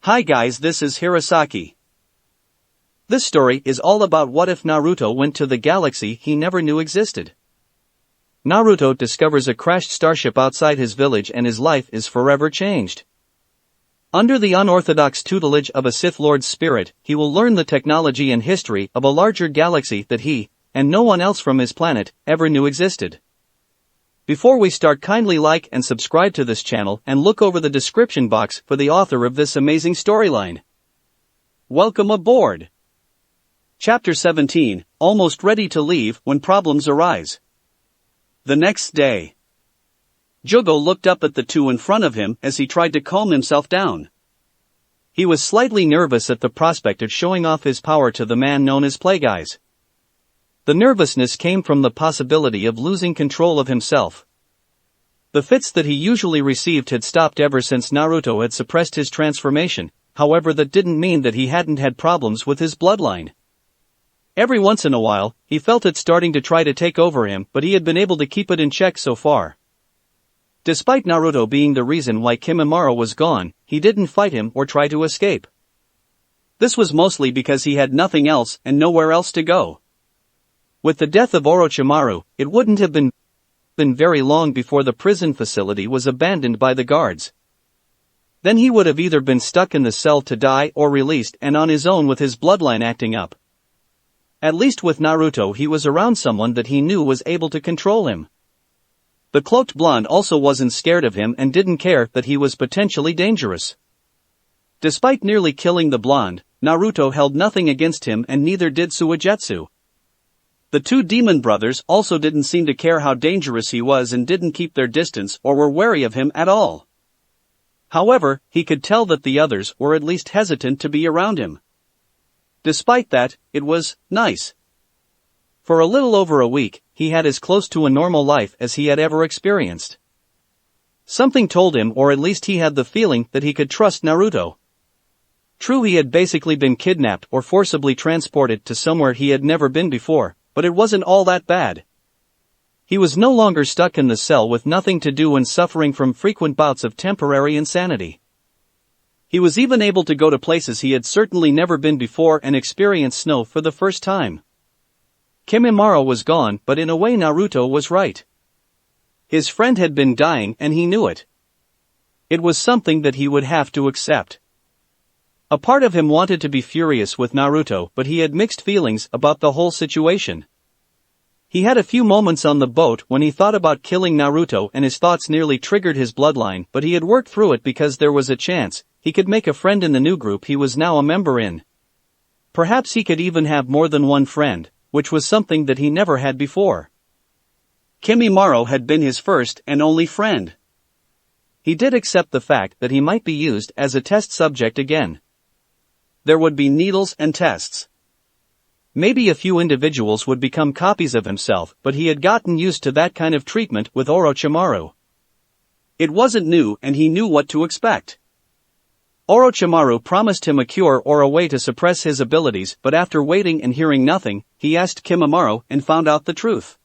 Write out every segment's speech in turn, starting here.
Hi guys, this is Hirosaki. This story is all about what if Naruto went to the galaxy he never knew existed. Naruto discovers a crashed starship outside his village and his life is forever changed. Under the unorthodox tutelage of a Sith Lord spirit, he will learn the technology and history of a larger galaxy that he, and no one else from his planet, ever knew existed. Before we start, kindly like and subscribe to this channel and look over the description box for the author of this amazing storyline. Welcome aboard! Chapter 17, almost ready to leave when problems arise. The next day. Jugo looked up at the two in front of him as he tried to calm himself down. He was slightly nervous at the prospect of showing off his power to the man known as Plagueis. The nervousness came from the possibility of losing control of himself. The fits that he usually received had stopped ever since Naruto had suppressed his transformation, however that didn't mean that he hadn't had problems with his bloodline. Every once in a while, he felt it starting to try to take over him, but he had been able to keep it in check so far. Despite Naruto being the reason why Kimimaro was gone, he didn't fight him or try to escape. This was mostly because he had nothing else and nowhere else to go. With the death of Orochimaru, it wouldn't have been very long before the prison facility was abandoned by the guards. Then he would have either been stuck in the cell to die or released and on his own with his bloodline acting up. At least with Naruto he was around someone that he knew was able to control him. The cloaked blonde also wasn't scared of him and didn't care that he was potentially dangerous. Despite nearly killing the blonde, Naruto held nothing against him and neither did Suigetsu. The two demon brothers also didn't seem to care how dangerous he was and didn't keep their distance or were wary of him at all. However, he could tell that the others were at least hesitant to be around him. Despite that, it was nice. For a little over a week, he had as close to a normal life as he had ever experienced. Something told him, or at least he had the feeling, that he could trust Naruto. True, he had basically been kidnapped or forcibly transported to somewhere he had never been before, but it wasn't all that bad. He was no longer stuck in the cell with nothing to do and suffering from frequent bouts of temporary insanity. He was even able to go to places he had certainly never been before and experience snow for the first time. Kimimaro was gone, but in a way Naruto was right. His friend had been dying and he knew it. It was something that he would have to accept. A part of him wanted to be furious with Naruto, but he had mixed feelings about the whole situation. He had a few moments on the boat when he thought about killing Naruto and his thoughts nearly triggered his bloodline, but he had worked through it because there was a chance he could make a friend in the new group he was now a member in. Perhaps he could even have more than one friend, which was something that he never had before. Kimimaro had been his first and only friend. He did accept the fact that he might be used as a test subject again. There would be needles and tests. Maybe a few individuals would become copies of himself, but he had gotten used to that kind of treatment with Orochimaru. It wasn't new and he knew what to expect. Orochimaru promised him a cure or a way to suppress his abilities, but after waiting and hearing nothing, he asked Kimimaro and found out the truth.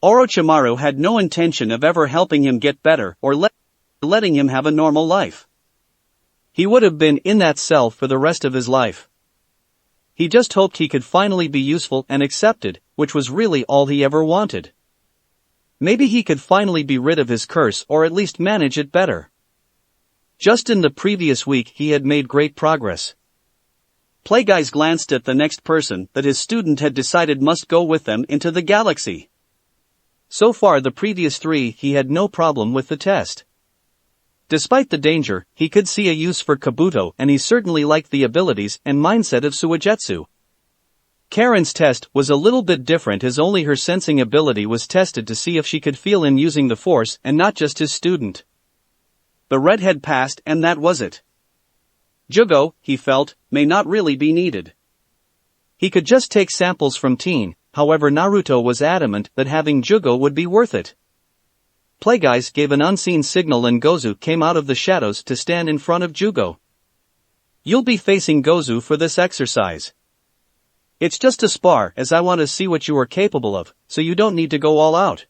Orochimaru had no intention of ever helping him get better or letting him have a normal life. He would have been in that cell for the rest of his life. He just hoped he could finally be useful and accepted, which was really all he ever wanted. Maybe he could finally be rid of his curse or at least manage it better. Just in the previous week he had made great progress. Plagueis glanced at the next person that his student had decided must go with them into the galaxy. So far the previous three he had no problem with the test. Despite the danger, he could see a use for Kabuto and he certainly liked the abilities and mindset of Suigetsu. Karen's test was a little bit different as only her sensing ability was tested to see if she could feel in using the force and not just his student. The redhead passed and that was it. Jugo, he felt, may not really be needed. He could just take samples from Teen, however Naruto was adamant that having Jugo would be worth it. Plagueis gave an unseen signal and Gozu came out of the shadows to stand in front of Jugo. You'll be facing Gozu for this exercise. It's just a spar as I want to see what you are capable of, so you don't need to go all out.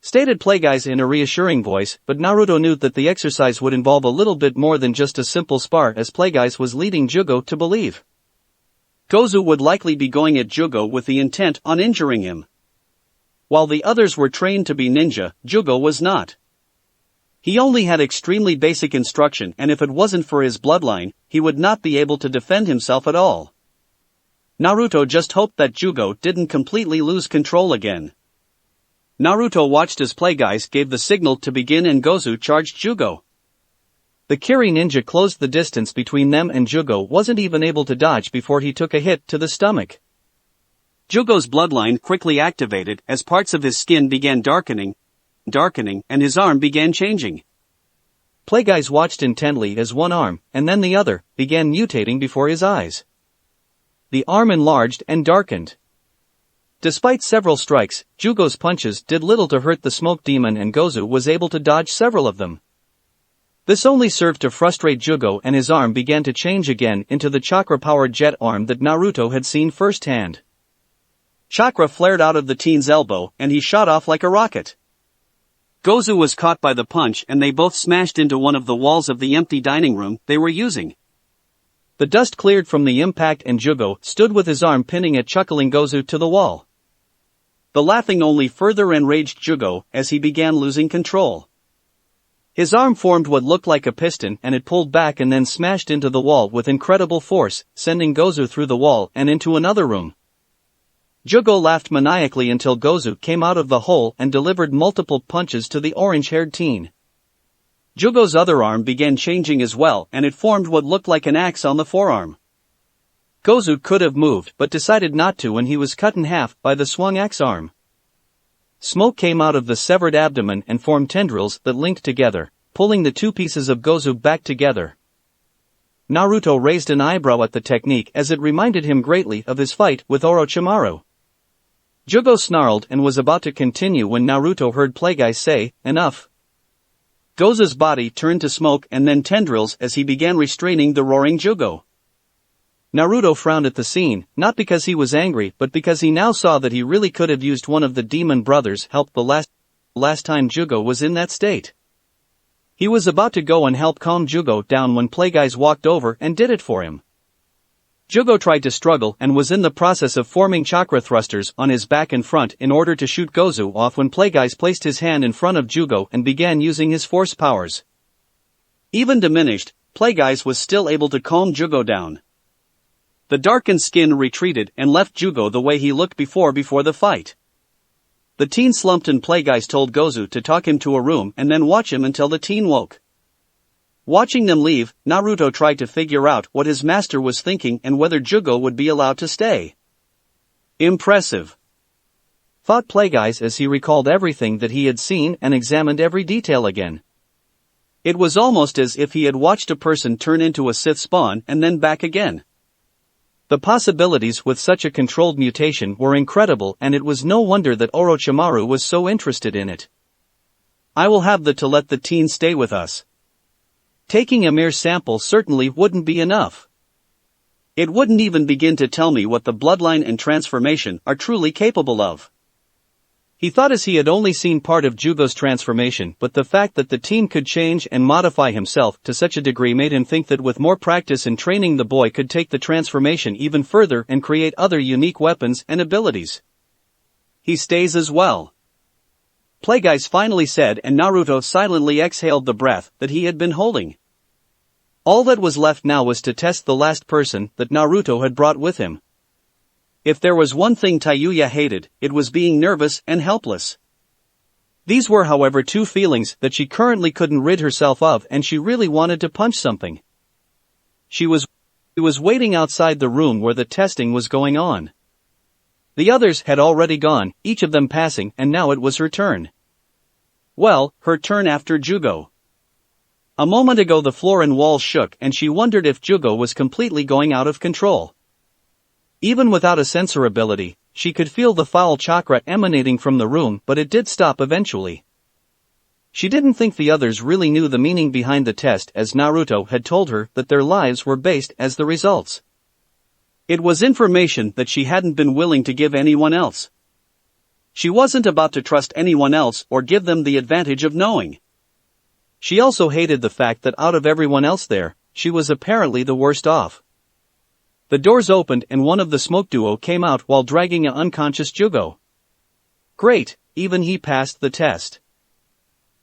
stated Plagueyes in a reassuring voice, but Naruto knew that the exercise would involve a little bit more than just a simple spar, as Plagueyes was leading Jugo to believe. Gozu would likely be going at Jugo with the intent on injuring him. While the others were trained to be ninja, Jugo was not. He only had extremely basic instruction, and if it wasn't for his bloodline, he would not be able to defend himself at all. Naruto just hoped that Jugo didn't completely lose control again. Naruto watched as Plagueyes gave the signal to begin and Gozu charged Jugo. The Kiri ninja closed the distance between them, and Jugo wasn't even able to dodge before he took a hit to the stomach. Jugo's bloodline quickly activated as parts of his skin began darkening, and his arm began changing. Plagueyes watched intently as one arm, and then the other, began mutating before his eyes. The arm enlarged and darkened. Despite several strikes, Jugo's punches did little to hurt the smoke demon, and Gozu was able to dodge several of them. This only served to frustrate Jugo, and his arm began to change again into the chakra-powered jet arm that Naruto had seen firsthand. Chakra flared out of the teen's elbow, and he shot off like a rocket. Gozu was caught by the punch, and they both smashed into one of the walls of the empty dining room they were using. The dust cleared from the impact, and Jugo stood with his arm pinning at chuckling Gozu to the wall. The laughing only further enraged Jugo as he began losing control. His arm formed what looked like a piston, and it pulled back and then smashed into the wall with incredible force, sending Gozu through the wall and into another room. Jugo laughed maniacally until Gozu came out of the hole and delivered multiple punches to the orange-haired teen. Jugo's other arm began changing as well, and it formed what looked like an axe on the forearm. Gozu could have moved but decided not to when he was cut in half by the swung axe arm. Smoke came out of the severed abdomen and formed tendrils that linked together, pulling the two pieces of Gozu back together. Naruto raised an eyebrow at the technique, as it reminded him greatly of his fight with Orochimaru. Jugo snarled and was about to continue when Naruto heard Plagueyes say, "Enough." Gozu's body turned to smoke and then tendrils as he began restraining the roaring Jugo. Naruto frowned at the scene, not because he was angry but because he now saw that he really could have used one of the demon brothers' help the last time Jugo was in that state. He was about to go and help calm Jugo down when Plagueyes walked over and did it for him. Jugo tried to struggle and was in the process of forming chakra thrusters on his back and front in order to shoot Gozu off when Plagueyes placed his hand in front of Jugo and began using his force powers. Even diminished, Plagueyes was still able to calm Jugo down. The darkened skin retreated and left Jugo the way he looked before the fight. The teen slumped and Plagueyes told Gozu to talk him to a room and then watch him until the teen woke. Watching them leave, Naruto tried to figure out what his master was thinking and whether Jugo would be allowed to stay. Impressive, thought Plagueyes as he recalled everything that he had seen and examined every detail again. It was almost as if he had watched a person turn into a Sith spawn and then back again. The possibilities with such a controlled mutation were incredible, and it was no wonder that Orochimaru was so interested in it. "I will have to let the teen stay with us. Taking a mere sample certainly wouldn't be enough. It wouldn't even begin to tell me what the bloodline and transformation are truly capable of." He thought as he had only seen part of Jugo's transformation, but the fact that the teen could change and modify himself to such a degree made him think that with more practice and training the boy could take the transformation even further and create other unique weapons and abilities. "He stays as well," Plagueyes finally said, and Naruto silently exhaled the breath that he had been holding. All that was left now was to test the last person that Naruto had brought with him. If there was one thing Tayuya hated, it was being nervous and helpless. These were, however, two feelings that she currently couldn't rid herself of, and she really wanted to punch something. She was waiting outside the room where the testing was going on. The others had already gone, each of them passing, and now it was her turn. Well, her turn after Jugo. A moment ago the floor and walls shook, and she wondered if Jugo was completely going out of control. Even without a sensor ability, she could feel the foul chakra emanating from the room, but it did stop eventually. She didn't think the others really knew the meaning behind the test, as Naruto had told her that their lives were based as the results. It was information that she hadn't been willing to give anyone else. She wasn't about to trust anyone else or give them the advantage of knowing. She also hated the fact that out of everyone else there, she was apparently the worst off. The doors opened and one of the smoke duo came out while dragging an unconscious Jugo. Great, even he passed the test.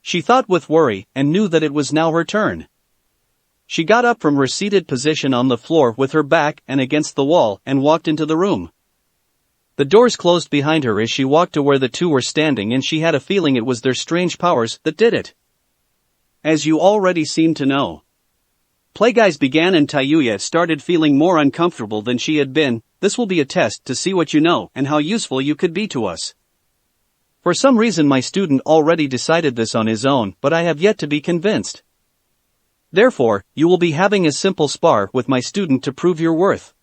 She thought with worry and knew that it was now her turn. She got up from her seated position on the floor with her back and against the wall and walked into the room. The doors closed behind her as she walked to where the two were standing, and she had a feeling it was their strange powers that did it. As you already seem to know. Playguys began and Tayuya started feeling more uncomfortable than she had been. This will be a test to see what you know and how useful you could be to us. For some reason my student already decided this on his own, but I have yet to be convinced. Therefore, you will be having a simple spar with my student to prove your worth,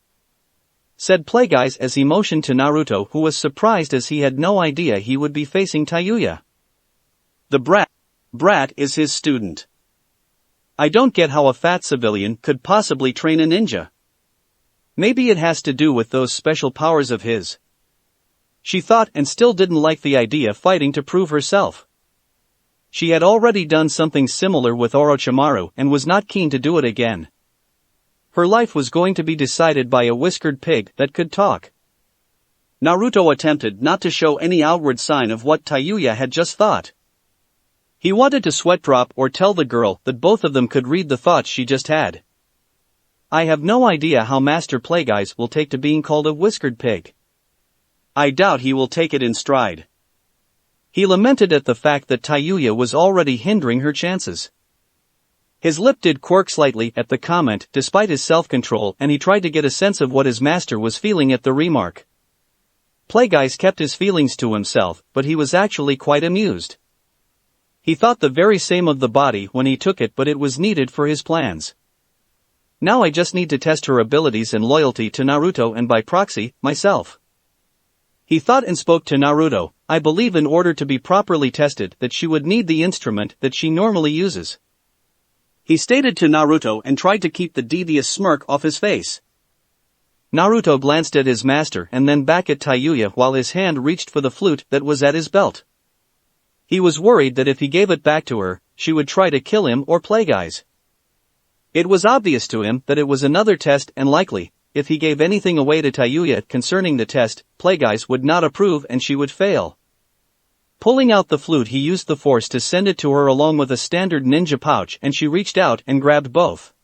said Playguys as he motioned to Naruto, who was surprised as he had no idea he would be facing Tayuya. The brat is his student. I don't get how a fat civilian could possibly train a ninja. Maybe it has to do with those special powers of his. She thought and still didn't like the idea of fighting to prove herself. She had already done something similar with Orochimaru and was not keen to do it again. Her life was going to be decided by a whiskered pig that could talk. Naruto attempted not to show any outward sign of what Tayuya had just thought. He wanted to sweat drop or tell the girl that both of them could read the thoughts she just had. I have no idea how Master Playguys will take to being called a whiskered pig. I doubt he will take it in stride. He lamented at the fact that Tayuya was already hindering her chances. His lip did quirk slightly at the comment despite his self-control, and he tried to get a sense of what his master was feeling at the remark. Playguys kept his feelings to himself, but he was actually quite amused. He thought the very same of the body when he took it, but it was needed for his plans. Now I just need to test her abilities and loyalty to Naruto and by proxy, myself. He thought and spoke to Naruto. I believe in order to be properly tested that she would need the instrument that she normally uses. He stated to Naruto and tried to keep the devious smirk off his face. Naruto glanced at his master and then back at Tayuya while his hand reached for the flute that was at his belt. He was worried that if he gave it back to her, she would try to kill him or Playguys. It was obvious to him that it was another test and likely, if he gave anything away to Tayuya concerning the test, Playguys would not approve and she would fail. Pulling out the flute, he used the force to send it to her along with a standard ninja pouch, and she reached out and grabbed both.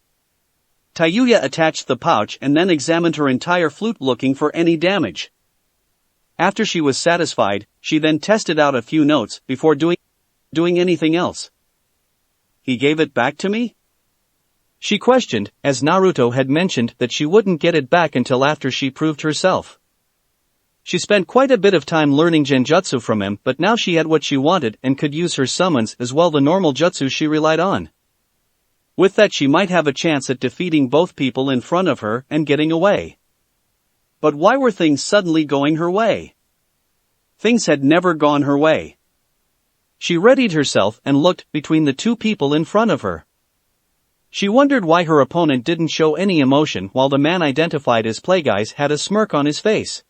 Tayuya attached the pouch and then examined her entire flute looking for any damage. After she was satisfied, she then tested out a few notes before doing anything else. He gave it back to me? She questioned, as Naruto had mentioned that she wouldn't get it back until after she proved herself. She spent quite a bit of time learning genjutsu from him, but now she had what she wanted and could use her summons as well the normal jutsu she relied on. With that she might have a chance at defeating both people in front of her and getting away. But why were things suddenly going her way? Things had never gone her way. She readied herself and looked between the two people in front of her. She wondered why her opponent didn't show any emotion while the man identified as Playguys had a smirk on his face.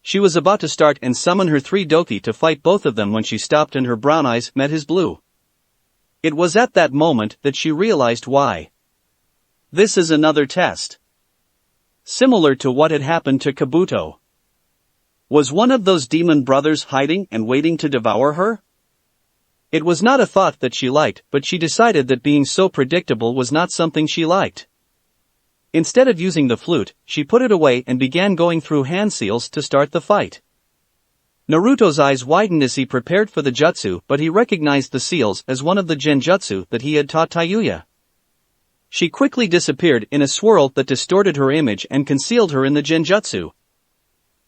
She was about to start and summon her three Doki to fight both of them when she stopped and her brown eyes met his blue. It was at that moment that she realized why. This is another test. Similar to what had happened to Kabuto. Was one of those demon brothers hiding and waiting to devour her? It was not a thought that she liked, but she decided that being so predictable was not something she liked. Instead of using the flute, she put it away and began going through hand seals to start the fight. Naruto's eyes widened as he prepared for the jutsu, but he recognized the seals as one of the genjutsu that he had taught Tayuya. She quickly disappeared in a swirl that distorted her image and concealed her in the genjutsu.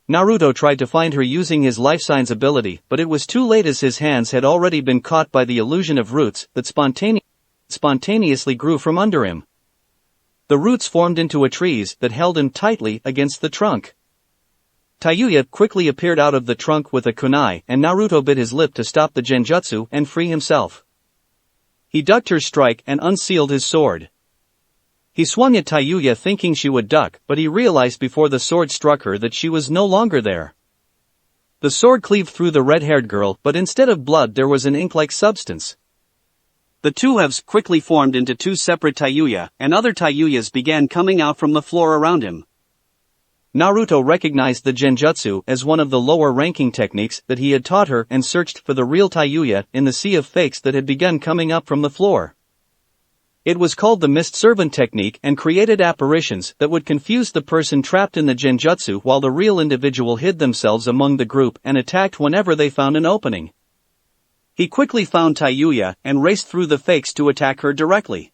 Naruto tried to find her using his life signs ability, but it was too late as his hands had already been caught by the illusion of roots that spontaneously grew from under him. The roots formed into a trees that held him tightly against the trunk. Tayuya quickly appeared out of the trunk with a kunai, and Naruto bit his lip to stop the genjutsu and free himself. He ducked her strike and unsealed his sword. He swung at Tayuya thinking she would duck, but he realized before the sword struck her that she was no longer there. The sword cleaved through the red-haired girl, but instead of blood there was an ink-like substance. The two halves quickly formed into two separate Taiyuya, and other Taiyuyas began coming out from the floor around him. Naruto recognized the genjutsu as one of the lower-ranking techniques that he had taught her and searched for the real Taiyuya in the sea of fakes that had begun coming up from the floor. It was called the Mist Servant technique and created apparitions that would confuse the person trapped in the genjutsu while the real individual hid themselves among the group and attacked whenever they found an opening. He quickly found Taiyuya and raced through the fakes to attack her directly.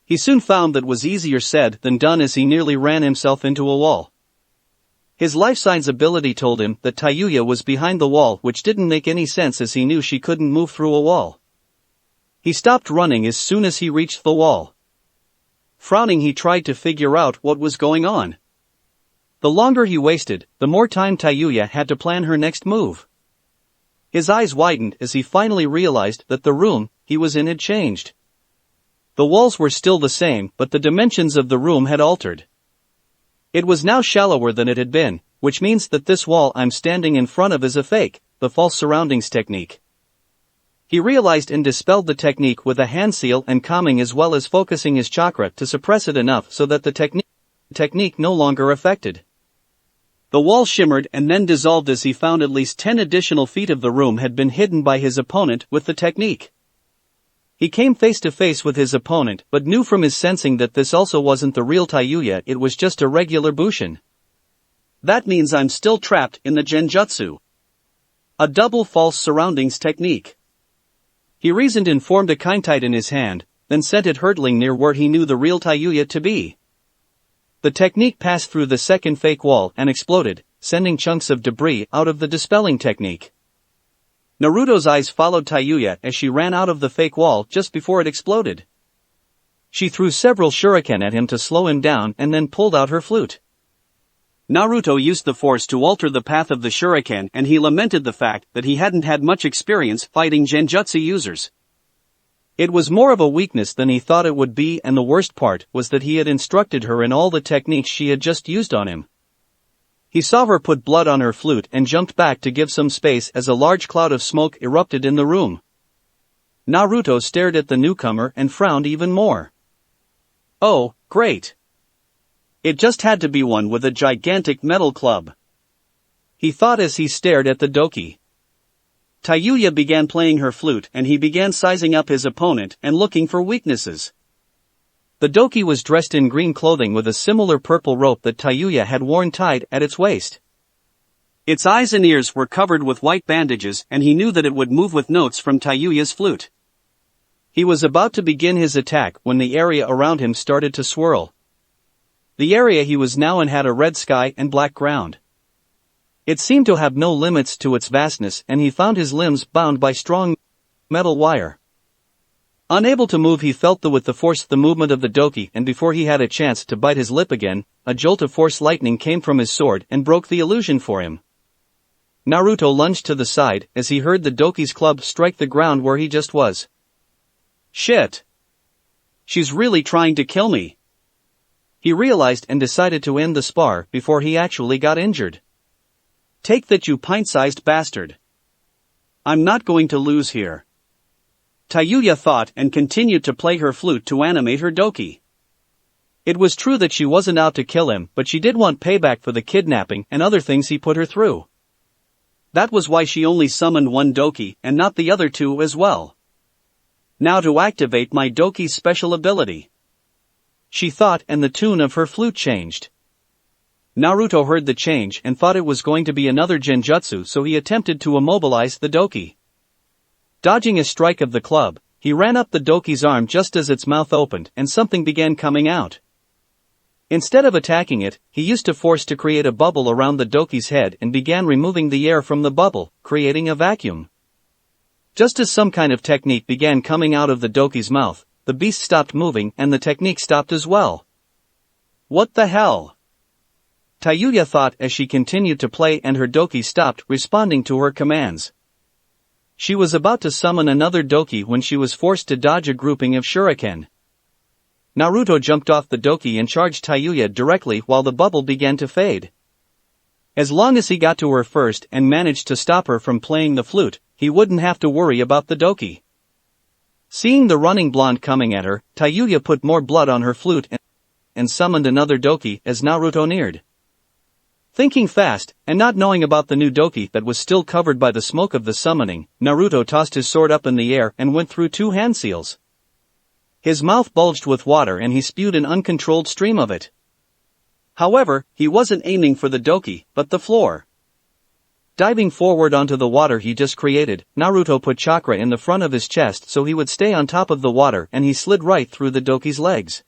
He soon found that was easier said than done as he nearly ran himself into a wall. His life signs ability told him that Taiyuya was behind the wall, which didn't make any sense as he knew she couldn't move through a wall. He stopped running as soon as he reached the wall. Frowning, he tried to figure out what was going on. The longer he wasted, the more time Taiyuya had to plan her next move. His eyes widened as he finally realized that the room he was in had changed. The walls were still the same, but the dimensions of the room had altered. It was now shallower than it had been, which means that this wall I'm standing in front of is a fake, the false surroundings technique. He realized and dispelled the technique with a hand seal and calming as well as focusing his chakra to suppress it enough so that the technique no longer affected. The wall shimmered and then dissolved as he found at least 10 additional feet of the room had been hidden by his opponent with the technique. He came face to face with his opponent but knew from his sensing that this also wasn't the real Taiyuya, it was just a regular Bushin. That means I'm still trapped in the genjutsu. A double false surroundings technique. He reasoned and formed a kintight in his hand, then sent it hurtling near where he knew the real Taiyuya to be. The technique passed through the second fake wall and exploded, sending chunks of debris out of the dispelling technique. Naruto's eyes followed Taiyuya as she ran out of the fake wall just before it exploded. She threw several shuriken at him to slow him down and then pulled out her flute. Naruto used the force to alter the path of the shuriken, and he lamented the fact that he hadn't had much experience fighting genjutsu users. It was more of a weakness than he thought it would be, and the worst part was that he had instructed her in all the techniques she had just used on him. He saw her put blood on her flute and jumped back to give some space as a large cloud of smoke erupted in the room. Naruto stared at the newcomer and frowned even more. Oh, great. It just had to be one with a gigantic metal club, he thought as he stared at the doki. Taiyuya began playing her flute and he began sizing up his opponent and looking for weaknesses. The doki was dressed in green clothing with a similar purple rope that Taiyuya had worn tied at its waist. Its eyes and ears were covered with white bandages and he knew that it would move with notes from Taiyuya's flute. He was about to begin his attack when the area around him started to swirl. The area he was now in had a red sky and black ground. It seemed to have no limits to its vastness, and he found his limbs bound by strong metal wire. Unable to move, he felt with the force the movement of the doki, and before he had a chance to bite his lip again, a jolt of force lightning came from his sword and broke the illusion for him. Naruto lunged to the side as he heard the doki's club strike the ground where he just was. Shit! She's really trying to kill me. He realized and decided to end the spar before he actually got injured. Take that, you pint-sized bastard. I'm not going to lose here. Taiyuya thought and continued to play her flute to animate her doki. It was true that she wasn't out to kill him, but she did want payback for the kidnapping and other things he put her through. That was why she only summoned one doki and not the other two as well. Now to activate my doki's special ability, she thought, and the tune of her flute changed. Naruto heard the change and thought it was going to be another genjutsu, so he attempted to immobilize the doki. Dodging a strike of the club, he ran up the doki's arm just as its mouth opened and something began coming out. Instead of attacking it, he used a force to create a bubble around the doki's head and began removing the air from the bubble, creating a vacuum. Just as some kind of technique began coming out of the doki's mouth, the beast stopped moving and the technique stopped as well. What the hell? Taiyuya thought as she continued to play and her doki stopped responding to her commands. She was about to summon another doki when she was forced to dodge a grouping of shuriken. Naruto jumped off the doki and charged Taiyuya directly while the bubble began to fade. As long as he got to her first and managed to stop her from playing the flute, he wouldn't have to worry about the doki. Seeing the running blonde coming at her, Tayuya put more blood on her flute and summoned another doki as Naruto neared. Thinking fast, and not knowing about the new doki that was still covered by the smoke of the summoning, Naruto tossed his sword up in the air and went through 2 hand seals. His mouth bulged with water and he spewed an uncontrolled stream of it. However, he wasn't aiming for the doki, but the floor. Diving forward onto the water he just created, Naruto put chakra in the front of his chest so he would stay on top of the water, and he slid right through the doki's legs.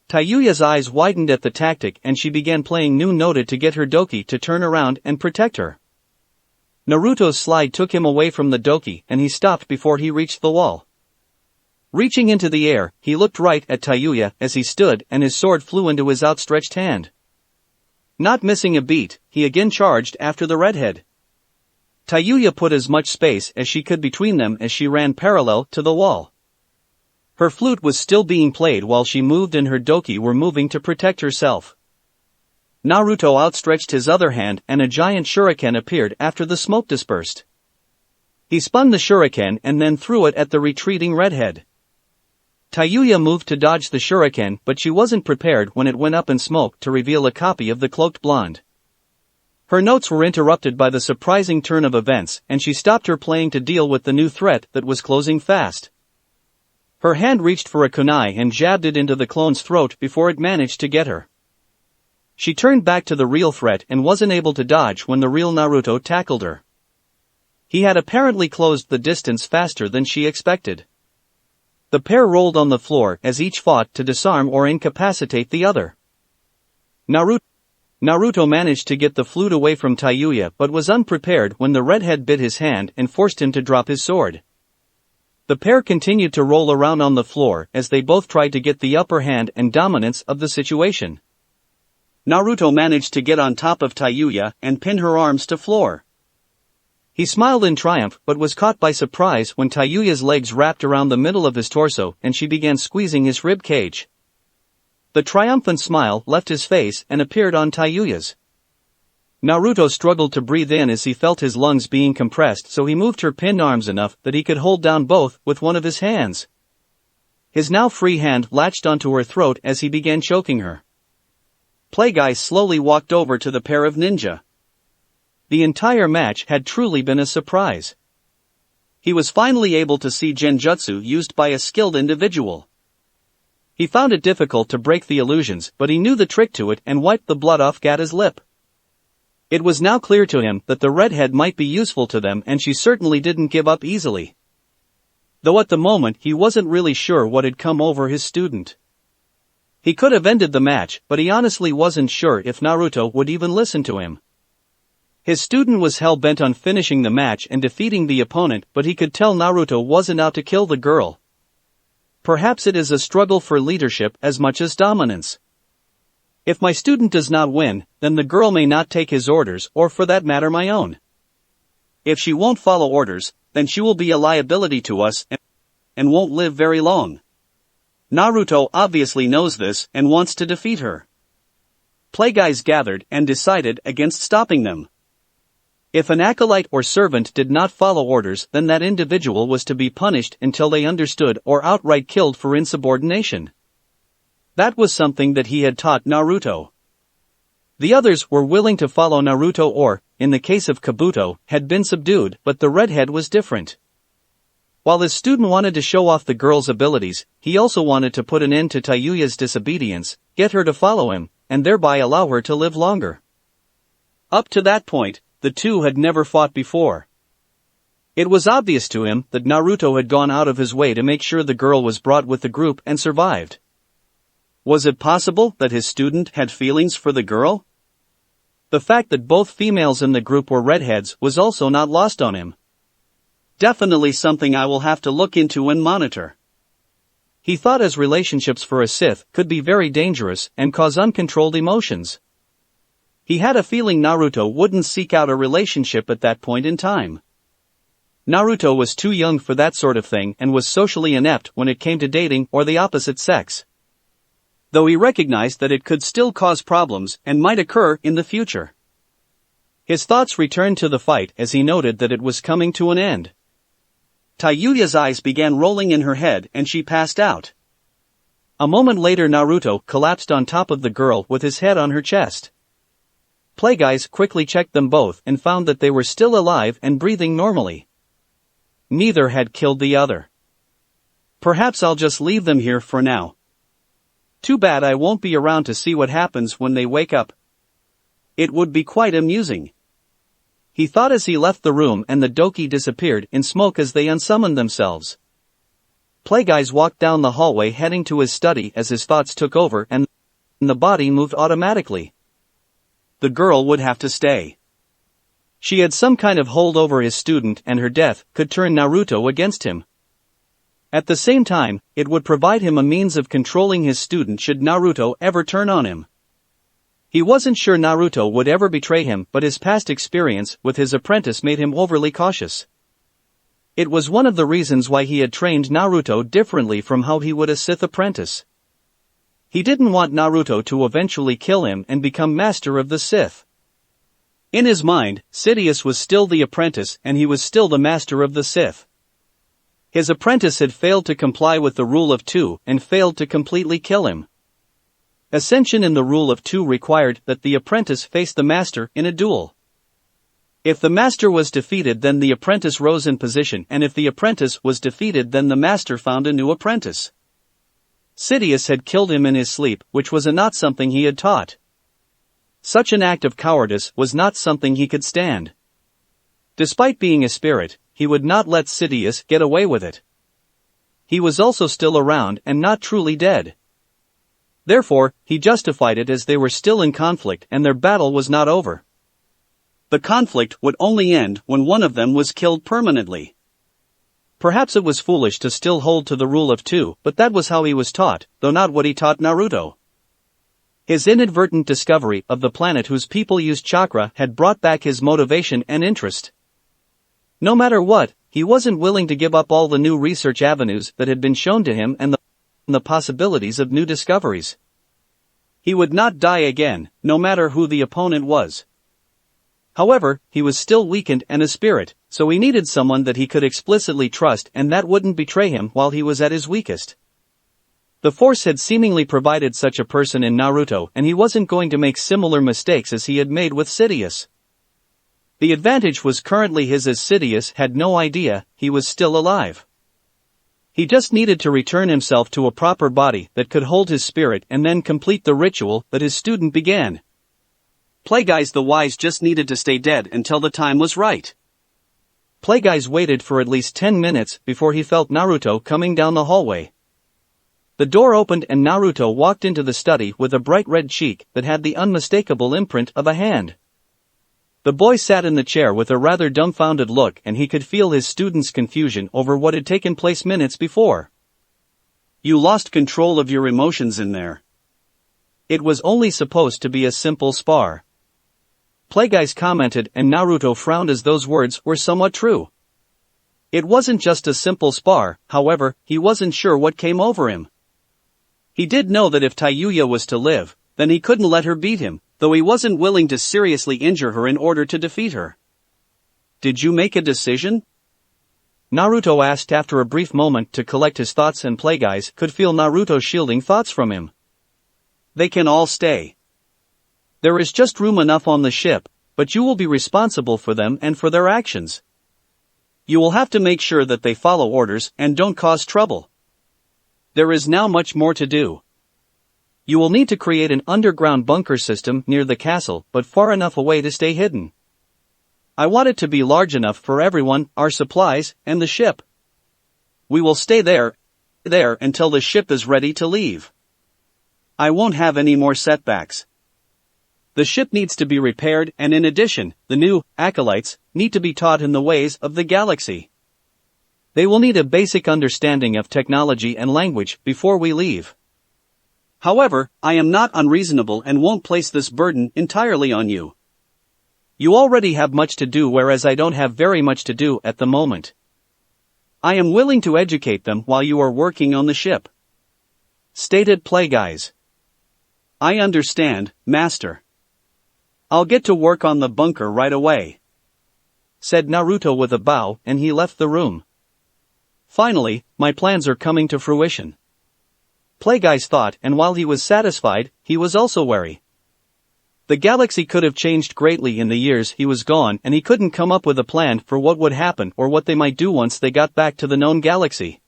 Tayuya's eyes widened at the tactic and she began playing new noted to get her doki to turn around and protect her. Naruto's slide took him away from the doki and he stopped before he reached the wall. Reaching into the air, he looked right at Tayuya as he stood and his sword flew into his outstretched hand. Not missing a beat, he again charged after the redhead. Tayuya put as much space as she could between them as she ran parallel to the wall. Her flute was still being played while she moved and her doki were moving to protect herself. Naruto outstretched his other hand and a giant shuriken appeared after the smoke dispersed. He spun the shuriken and then threw it at the retreating redhead. Tayuya moved to dodge the shuriken, but she wasn't prepared when it went up in smoke to reveal a copy of the cloaked blonde. Her notes were interrupted by the surprising turn of events, and she stopped her playing to deal with the new threat that was closing fast. Her hand reached for a kunai and jabbed it into the clone's throat before it managed to get her. She turned back to the real threat and wasn't able to dodge when the real Naruto tackled her. He had apparently closed the distance faster than she expected. The pair rolled on the floor as each fought to disarm or incapacitate the other. Naruto managed to get the flute away from Tayuya but was unprepared when the redhead bit his hand and forced him to drop his sword. The pair continued to roll around on the floor as they both tried to get the upper hand and dominance of the situation. Naruto managed to get on top of Tayuya and pin her arms to floor. He smiled in triumph but was caught by surprise when Tayuya's legs wrapped around the middle of his torso and she began squeezing his rib cage. The triumphant smile left his face and appeared on Tayuya's. Naruto struggled to breathe in as he felt his lungs being compressed, so he moved her pinned arms enough that he could hold down both with one of his hands. His now free hand latched onto her throat as he began choking her. Playguy slowly walked over to the pair of ninja. The entire match had truly been a surprise. He was finally able to see genjutsu used by a skilled individual. He found it difficult to break the illusions, but he knew the trick to it and wiped the blood off Gata's lip. It was now clear to him that the redhead might be useful to them and she certainly didn't give up easily. Though at the moment he wasn't really sure what had come over his student. He could have ended the match, but he honestly wasn't sure if Naruto would even listen to him. His student was hell-bent on finishing the match and defeating the opponent, but he could tell Naruto wasn't out to kill the girl. Perhaps it is a struggle for leadership as much as dominance. If my student does not win, then the girl may not take his orders or for that matter my own. If she won't follow orders, then she will be a liability to us and won't live very long. Naruto obviously knows this and wants to defeat her. Playguys gathered and decided against stopping them. If an acolyte or servant did not follow orders, then that individual was to be punished until they understood or outright killed for insubordination. That was something that he had taught Naruto. The others were willing to follow Naruto or, in the case of Kabuto, had been subdued, but the redhead was different. While his student wanted to show off the girl's abilities, he also wanted to put an end to Tayuya's disobedience, get her to follow him, and thereby allow her to live longer. Up to that point, the two had never fought before. It was obvious to him that Naruto had gone out of his way to make sure the girl was brought with the group and survived. Was it possible that his student had feelings for the girl? The fact that both females in the group were redheads was also not lost on him. Definitely something I will have to look into and monitor. He thought his relationships for a Sith could be very dangerous and cause uncontrolled emotions. He had a feeling Naruto wouldn't seek out a relationship at that point in time. Naruto was too young for that sort of thing and was socially inept when it came to dating or the opposite sex. Though he recognized that it could still cause problems and might occur in the future. His thoughts returned to the fight as he noted that it was coming to an end. Tayuya's eyes began rolling in her head and she passed out. A moment later Naruto collapsed on top of the girl with his head on her chest. Playguys quickly checked them both and found that they were still alive and breathing normally. Neither had killed the other. Perhaps I'll just leave them here for now. Too bad I won't be around to see what happens when they wake up. It would be quite amusing. He thought as he left the room and the doki disappeared in smoke as they unsummoned themselves. Playguys walked down the hallway heading to his study as his thoughts took over and the body moved automatically. The girl would have to stay. She had some kind of hold over his student and her death could turn Naruto against him. At the same time, it would provide him a means of controlling his student should Naruto ever turn on him. He wasn't sure Naruto would ever betray him, but his past experience with his apprentice made him overly cautious. It was one of the reasons why he had trained Naruto differently from how he would a Sith apprentice. He didn't want Naruto to eventually kill him and become master of the Sith. In his mind, Sidious was still the apprentice and he was still the master of the Sith. His apprentice had failed to comply with the rule of two and failed to completely kill him. Ascension in the rule of two required that the apprentice face the master in a duel. If the master was defeated, then the apprentice rose in position, and if the apprentice was defeated, then the master found a new apprentice. Sidious had killed him in his sleep, which was not something he had taught. Such an act of cowardice was not something he could stand. Despite being a spirit, he would not let Sidious get away with it. He was also still around and not truly dead. Therefore, he justified it as they were still in conflict and their battle was not over. The conflict would only end when one of them was killed permanently. Perhaps it was foolish to still hold to the rule of two, but that was how he was taught, though not what he taught Naruto. His inadvertent discovery of the planet whose people used chakra had brought back his motivation and interest. No matter what, he wasn't willing to give up all the new research avenues that had been shown to him and the possibilities of new discoveries. He would not die again, no matter who the opponent was. However, he was still weakened and a spirit, so he needed someone that he could explicitly trust and that wouldn't betray him while he was at his weakest. The Force had seemingly provided such a person in Naruto, and he wasn't going to make similar mistakes as he had made with Sidious. The advantage was currently his as Sidious had no idea he was still alive. He just needed to return himself to a proper body that could hold his spirit and then complete the ritual that his student began. Playguys the Wise just needed to stay dead until the time was right. Playguys waited for at least 10 minutes before he felt Naruto coming down the hallway. The door opened and Naruto walked into the study with a bright red cheek that had the unmistakable imprint of a hand. The boy sat in the chair with a rather dumbfounded look and he could feel his student's confusion over what had taken place minutes before. You lost control of your emotions in there. It was only supposed to be a simple spar. Playguys commented and Naruto frowned as those words were somewhat true. It wasn't just a simple spar, however, he wasn't sure what came over him. He did know that if Tayuya was to live, then he couldn't let her beat him, though he wasn't willing to seriously injure her in order to defeat her. Did you make a decision? Naruto asked after a brief moment to collect his thoughts, and Playguys could feel Naruto shielding thoughts from him. They can all stay. There is just room enough on the ship, but you will be responsible for them and for their actions. You will have to make sure that they follow orders and don't cause trouble. There is now much more to do. You will need to create an underground bunker system near the castle, but far enough away to stay hidden. I want it to be large enough for everyone, our supplies, and the ship. We will stay there until the ship is ready to leave. I won't have any more setbacks. The ship needs to be repaired, and in addition, the new acolytes need to be taught in the ways of the galaxy. They will need a basic understanding of technology and language before we leave. However, I am not unreasonable and won't place this burden entirely on you. You already have much to do, whereas I don't have very much to do at the moment. I am willing to educate them while you are working on the ship. Stated Playguys. I understand, Master. I'll get to work on the bunker right away," said Naruto with a bow, and he left the room. "Finally, my plans are coming to fruition," Plagueis thought, and while he was satisfied, he was also wary. The galaxy could have changed greatly in the years he was gone, and he couldn't come up with a plan for what would happen or what they might do once they got back to the known galaxy.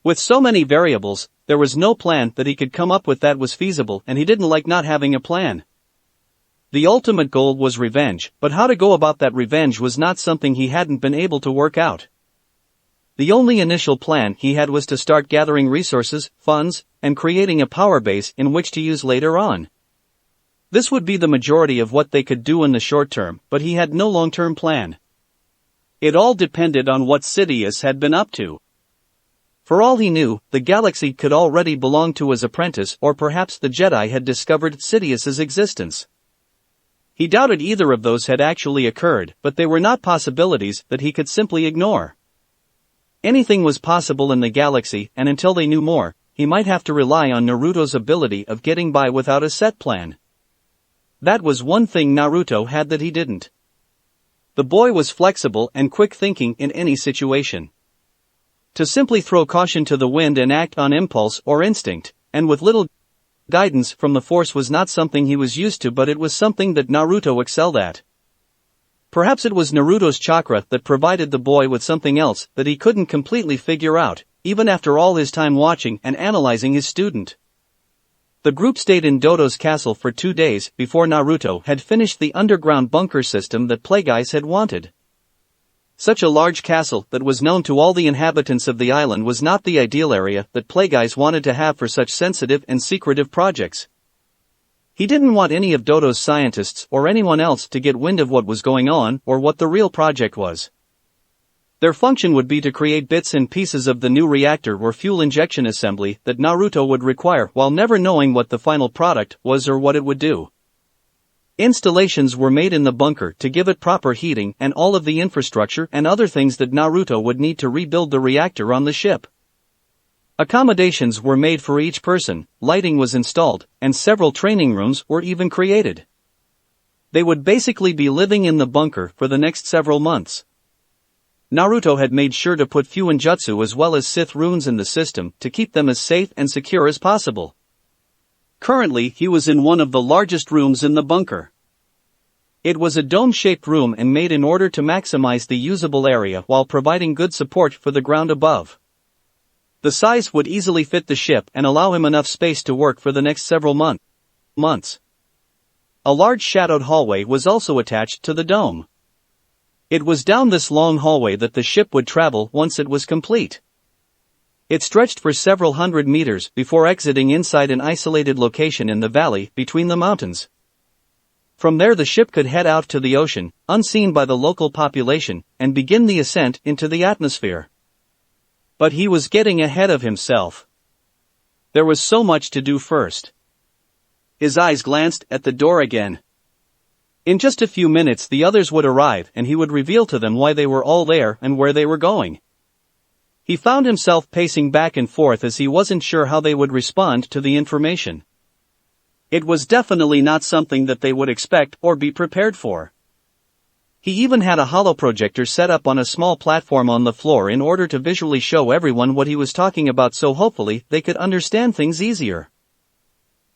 With so many variables, there was no plan that he could come up with that was feasible, and he didn't like not having a plan. The ultimate goal was revenge, but how to go about that revenge was not something he hadn't been able to work out. The only initial plan he had was to start gathering resources, funds, and creating a power base in which to use later on. This would be the majority of what they could do in the short term, but he had no long-term plan. It all depended on what Sidious had been up to. For all he knew, the galaxy could already belong to his apprentice, or perhaps the Jedi had discovered Sidious's existence. He doubted either of those had actually occurred, but they were not possibilities that he could simply ignore. Anything was possible in the galaxy, and until they knew more, he might have to rely on Naruto's ability of getting by without a set plan. That was one thing Naruto had that he didn't. The boy was flexible and quick-thinking in any situation. To simply throw caution to the wind and act on impulse or instinct, and with little guidance from the Force was not something he was used to, but it was something that Naruto excelled at. Perhaps it was Naruto's chakra that provided the boy with something else that he couldn't completely figure out, even after all his time watching and analyzing his student. The group stayed in Dodo's castle for 2 days before Naruto had finished the underground bunker system that Plagueis had wanted. Such a large castle that was known to all the inhabitants of the island was not the ideal area that Plagueis wanted to have for such sensitive and secretive projects. He didn't want any of Dodo's scientists or anyone else to get wind of what was going on or what the real project was. Their function would be to create bits and pieces of the new reactor or fuel injection assembly that Naruto would require while never knowing what the final product was or what it would do. Installations were made in the bunker to give it proper heating and all of the infrastructure and other things that Naruto would need to rebuild the reactor on the ship. Accommodations were made for each person, lighting was installed, and several training rooms were even created. They would basically be living in the bunker for the next several months. Naruto had made sure to put Fuinjutsu as well as Sith runes in the system to keep them as safe and secure as possible. Currently he was in one of the largest rooms in the bunker. It was a dome-shaped room and made in order to maximize the usable area while providing good support for the ground above. The size would easily fit the ship and allow him enough space to work for the next several months. A large shadowed hallway was also attached to the dome. It was down this long hallway that the ship would travel once it was complete. It stretched for several hundred meters before exiting inside an isolated location in the valley between the mountains. From there the ship could head out to the ocean, unseen by the local population, and begin the ascent into the atmosphere. But he was getting ahead of himself. There was so much to do first. His eyes glanced at the door again. In just a few minutes the others would arrive and he would reveal to them why they were all there and where they were going. He found himself pacing back and forth as he wasn't sure how they would respond to the information. It was definitely not something that they would expect or be prepared for. He even had a holoprojector set up on a small platform on the floor in order to visually show everyone what he was talking about, so hopefully they could understand things easier.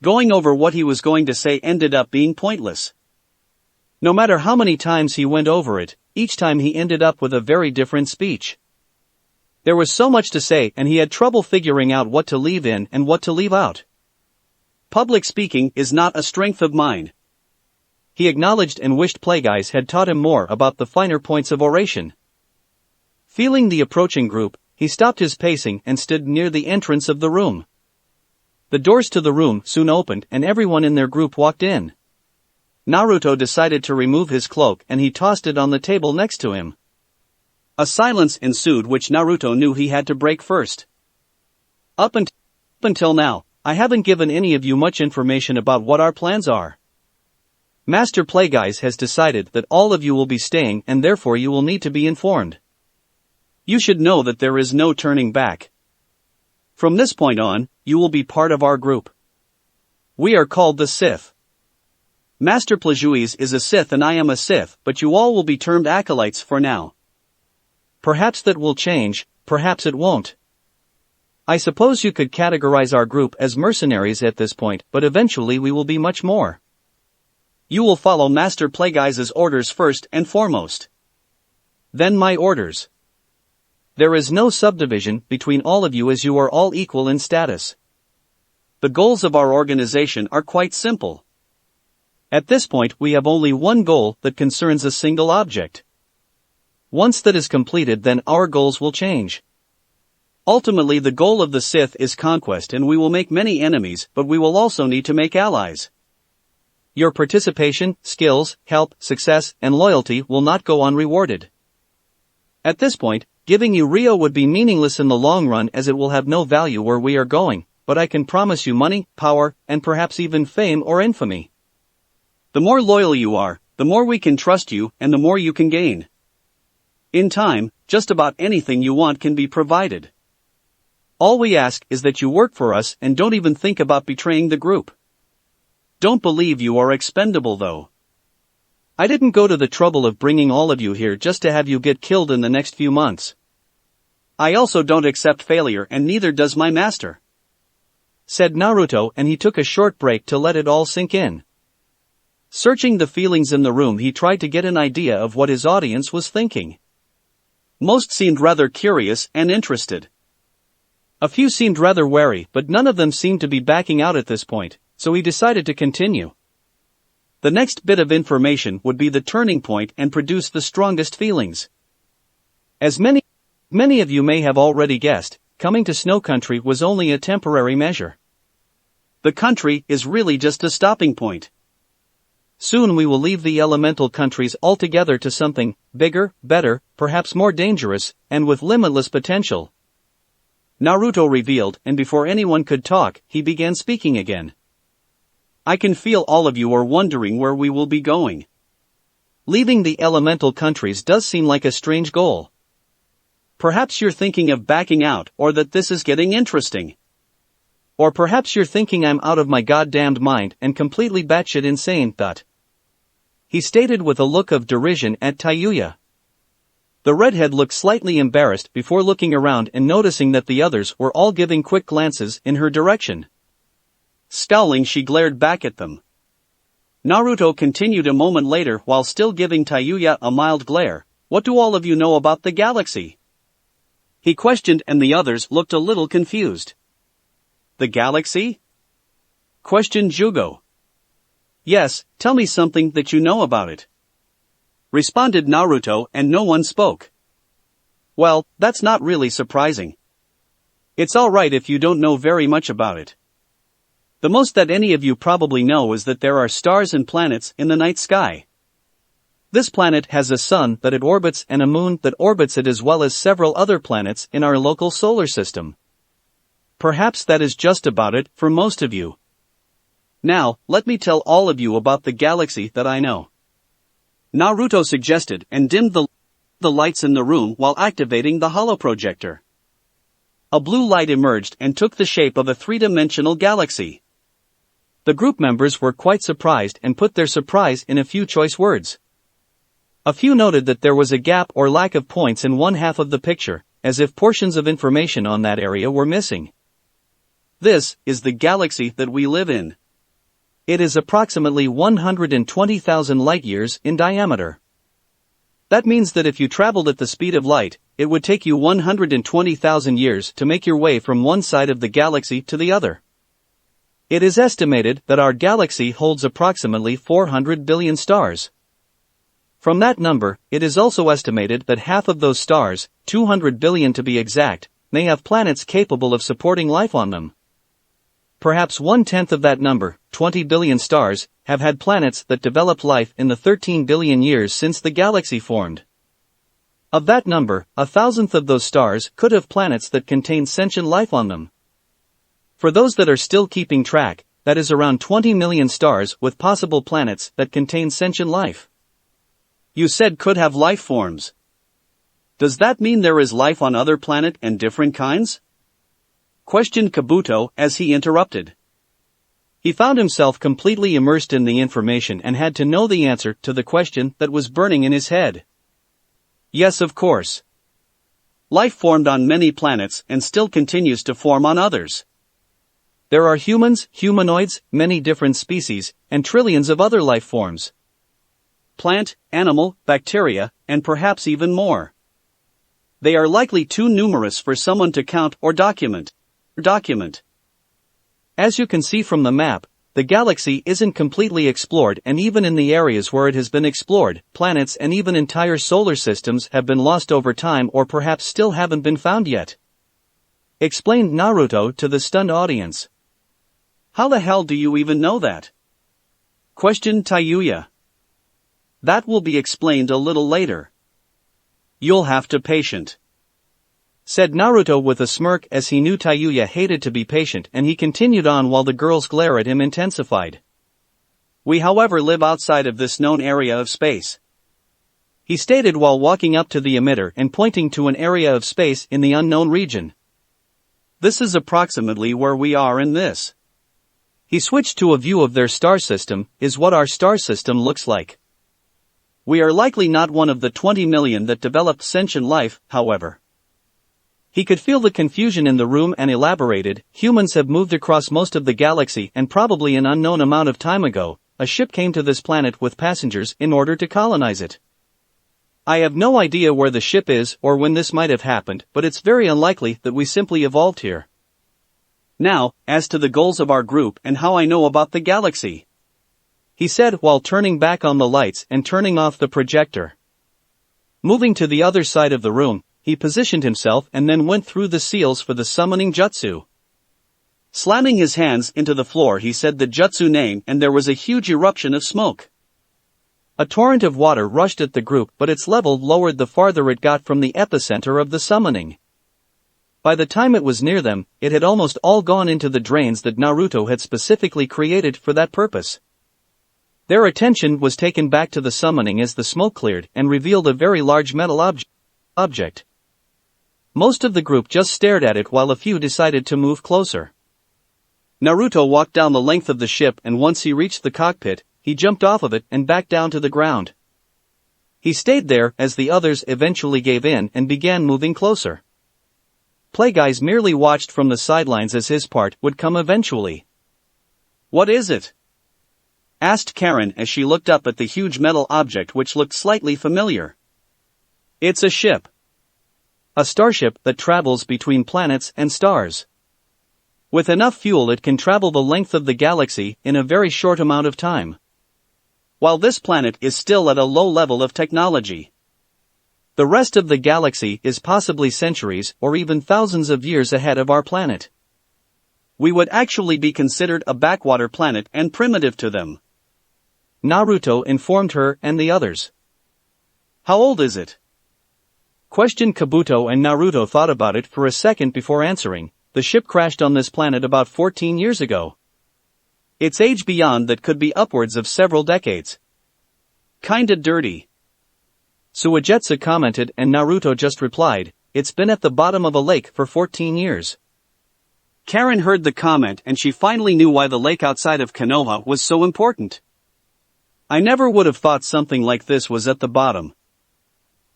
Going over what he was going to say ended up being pointless. No matter how many times he went over it, each time he ended up with a very different speech. There was so much to say and he had trouble figuring out what to leave in and what to leave out. Public speaking is not a strength of mine. He acknowledged and wished Plagueis had taught him more about the finer points of oration. Feeling the approaching group, he stopped his pacing and stood near the entrance of the room. The doors to the room soon opened and everyone in their group walked in. Naruto decided to remove his cloak and he tossed it on the table next to him. A silence ensued which Naruto knew he had to break first. Up until now, I haven't given any of you much information about what our plans are. Master Plagueis has decided that all of you will be staying and therefore you will need to be informed. You should know that there is no turning back. From this point on, you will be part of our group. We are called the Sith. Master Plagueis is a Sith and I am a Sith, but you all will be termed acolytes for now. Perhaps that will change, perhaps it won't. I suppose you could categorize our group as mercenaries at this point, but eventually we will be much more. You will follow Master Plagueis' orders first and foremost. Then my orders. There is no subdivision between all of you as you are all equal in status. The goals of our organization are quite simple. At this point we have only one goal that concerns a single object. Once that is completed, then our goals will change. Ultimately the goal of the Sith is conquest, and we will make many enemies, but we will also need to make allies. Your participation, skills, help, success, and loyalty will not go unrewarded. At this point, giving you Rio would be meaningless in the long run, as it will have no value where we are going, but I can promise you money, power, and perhaps even fame or infamy. The more loyal you are, the more we can trust you, and the more you can gain. In time, just about anything you want can be provided. All we ask is that you work for us and don't even think about betraying the group. Don't believe you are expendable though. I didn't go to the trouble of bringing all of you here just to have you get killed in the next few months. I also don't accept failure, and neither does my master," said Naruto, and he took a short break to let it all sink in. Searching the feelings in the room, he tried to get an idea of what his audience was thinking. Most seemed rather curious and interested. A few seemed rather wary, but none of them seemed to be backing out at this point, so he decided to continue. The next bit of information would be the turning point and produce the strongest feelings. As many of you may have already guessed, coming to Snow Country was only a temporary measure. The country is really just a stopping point. Soon we will leave the elemental countries altogether to something bigger, better, perhaps more dangerous, and with limitless potential. Naruto revealed, and before anyone could talk, he began speaking again. I can feel all of you are wondering where we will be going. Leaving the elemental countries does seem like a strange goal. Perhaps you're thinking of backing out, or that this is getting interesting. Or perhaps you're thinking I'm out of my goddamned mind and completely batshit insane, he stated with a look of derision at Tayuya. The redhead looked slightly embarrassed before looking around and noticing that the others were all giving quick glances in her direction. Scowling, she glared back at them. Naruto continued a moment later while still giving Tayuya a mild glare. What do all of you know about the galaxy? He questioned, and the others looked a little confused. The galaxy? Questioned Jugo. Yes, tell me something that you know about it, responded Naruto, and no one spoke. Well, that's not really surprising. It's alright if you don't know very much about it. The most that any of you probably know is that there are stars and planets in the night sky. This planet has a sun that it orbits and a moon that orbits it, as well as several other planets in our local solar system. Perhaps that is just about it for most of you. Now, let me tell all of you about the galaxy that I know, Naruto suggested, and dimmed the lights in the room while activating the holoprojector. A blue light emerged and took the shape of a three-dimensional galaxy. The group members were quite surprised and put their surprise in a few choice words. A few noted that there was a gap or lack of points in one half of the picture, as if portions of information on that area were missing. This is the galaxy that we live in. It is approximately 120,000 light-years in diameter. That means that if you traveled at the speed of light, it would take you 120,000 years to make your way from one side of the galaxy to the other. It is estimated that our galaxy holds approximately 400 billion stars. From that number, it is also estimated that half of those stars, 200 billion to be exact, may have planets capable of supporting life on them. Perhaps 1/10 of that number, 20 billion stars, have had planets that developed life in the 13 billion years since the galaxy formed. Of that number, 1,000th of those stars could have planets that contain sentient life on them. For those that are still keeping track, that is around 20 million stars with possible planets that contain sentient life. You said could have life forms. Does that mean there is life on other planets and different kinds? Questioned Kabuto as he interrupted. He found himself completely immersed in the information and had to know the answer to the question that was burning in his head. Yes, of course. Life formed on many planets and still continues to form on others. There are humans, humanoids, many different species, and trillions of other life forms. Plant, animal, bacteria, and perhaps even more. They are likely too numerous for someone to count or document. As you can see from the map, the galaxy isn't completely explored, and even in the areas where it has been explored, planets and even entire solar systems have been lost over time or perhaps still haven't been found yet. Explained Naruto to the stunned audience. How the hell do you even know that? Questioned Tayuya. That will be explained a little later. You'll have to patient. Said Naruto with a smirk, as he knew Tayuya hated to be patient, and he continued on while the girl's glare at him intensified. We however live outside of this known area of space. He stated while walking up to the emitter and pointing to an area of space in the unknown region. This is approximately where we are in this. He switched to a view of their star system, is what our star system looks like. We are likely not one of the 20 million that developed sentient life, however. He could feel the confusion in the room and elaborated, humans have moved across most of the galaxy, and probably an unknown amount of time ago, a ship came to this planet with passengers in order to colonize it. I have no idea where the ship is or when this might have happened, but it's very unlikely that we simply evolved here. Now, as to the goals of our group and how I know about the galaxy. He said while turning back on the lights and turning off the projector. Moving to the other side of the room, he positioned himself and then went through the seals for the summoning jutsu. Slamming his hands into the floor, he said the jutsu name, and there was a huge eruption of smoke. A torrent of water rushed at the group, but its level lowered the farther it got from the epicenter of the summoning. By the time it was near them, it had almost all gone into the drains that Naruto had specifically created for that purpose. Their attention was taken back to the summoning as the smoke cleared and revealed a very large metal object. Most of the group just stared at it while a few decided to move closer. Naruto walked down the length of the ship, and once he reached the cockpit, he jumped off of it and back down to the ground. He stayed there as the others eventually gave in and began moving closer. Playguys merely watched from the sidelines as his part would come eventually. What is it? Asked Karen as she looked up at the huge metal object which looked slightly familiar. It's a ship. A starship that travels between planets and stars. With enough fuel it can travel the length of the galaxy in a very short amount of time. While this planet is still at a low level of technology. The rest of the galaxy is possibly centuries or even thousands of years ahead of our planet. We would actually be considered a backwater planet and primitive to them. Naruto informed her and the others. How old is it? Questioned Kabuto, and Naruto thought about it for a second before answering. The ship crashed on this planet about 14 years ago. Its age beyond that could be upwards of several decades. Kinda dirty. Suigetsu commented, and Naruto just replied, it's been at the bottom of a lake for 14 years. Karen heard the comment and she finally knew why the lake outside of Konoha was so important. I never would have thought something like this was at the bottom.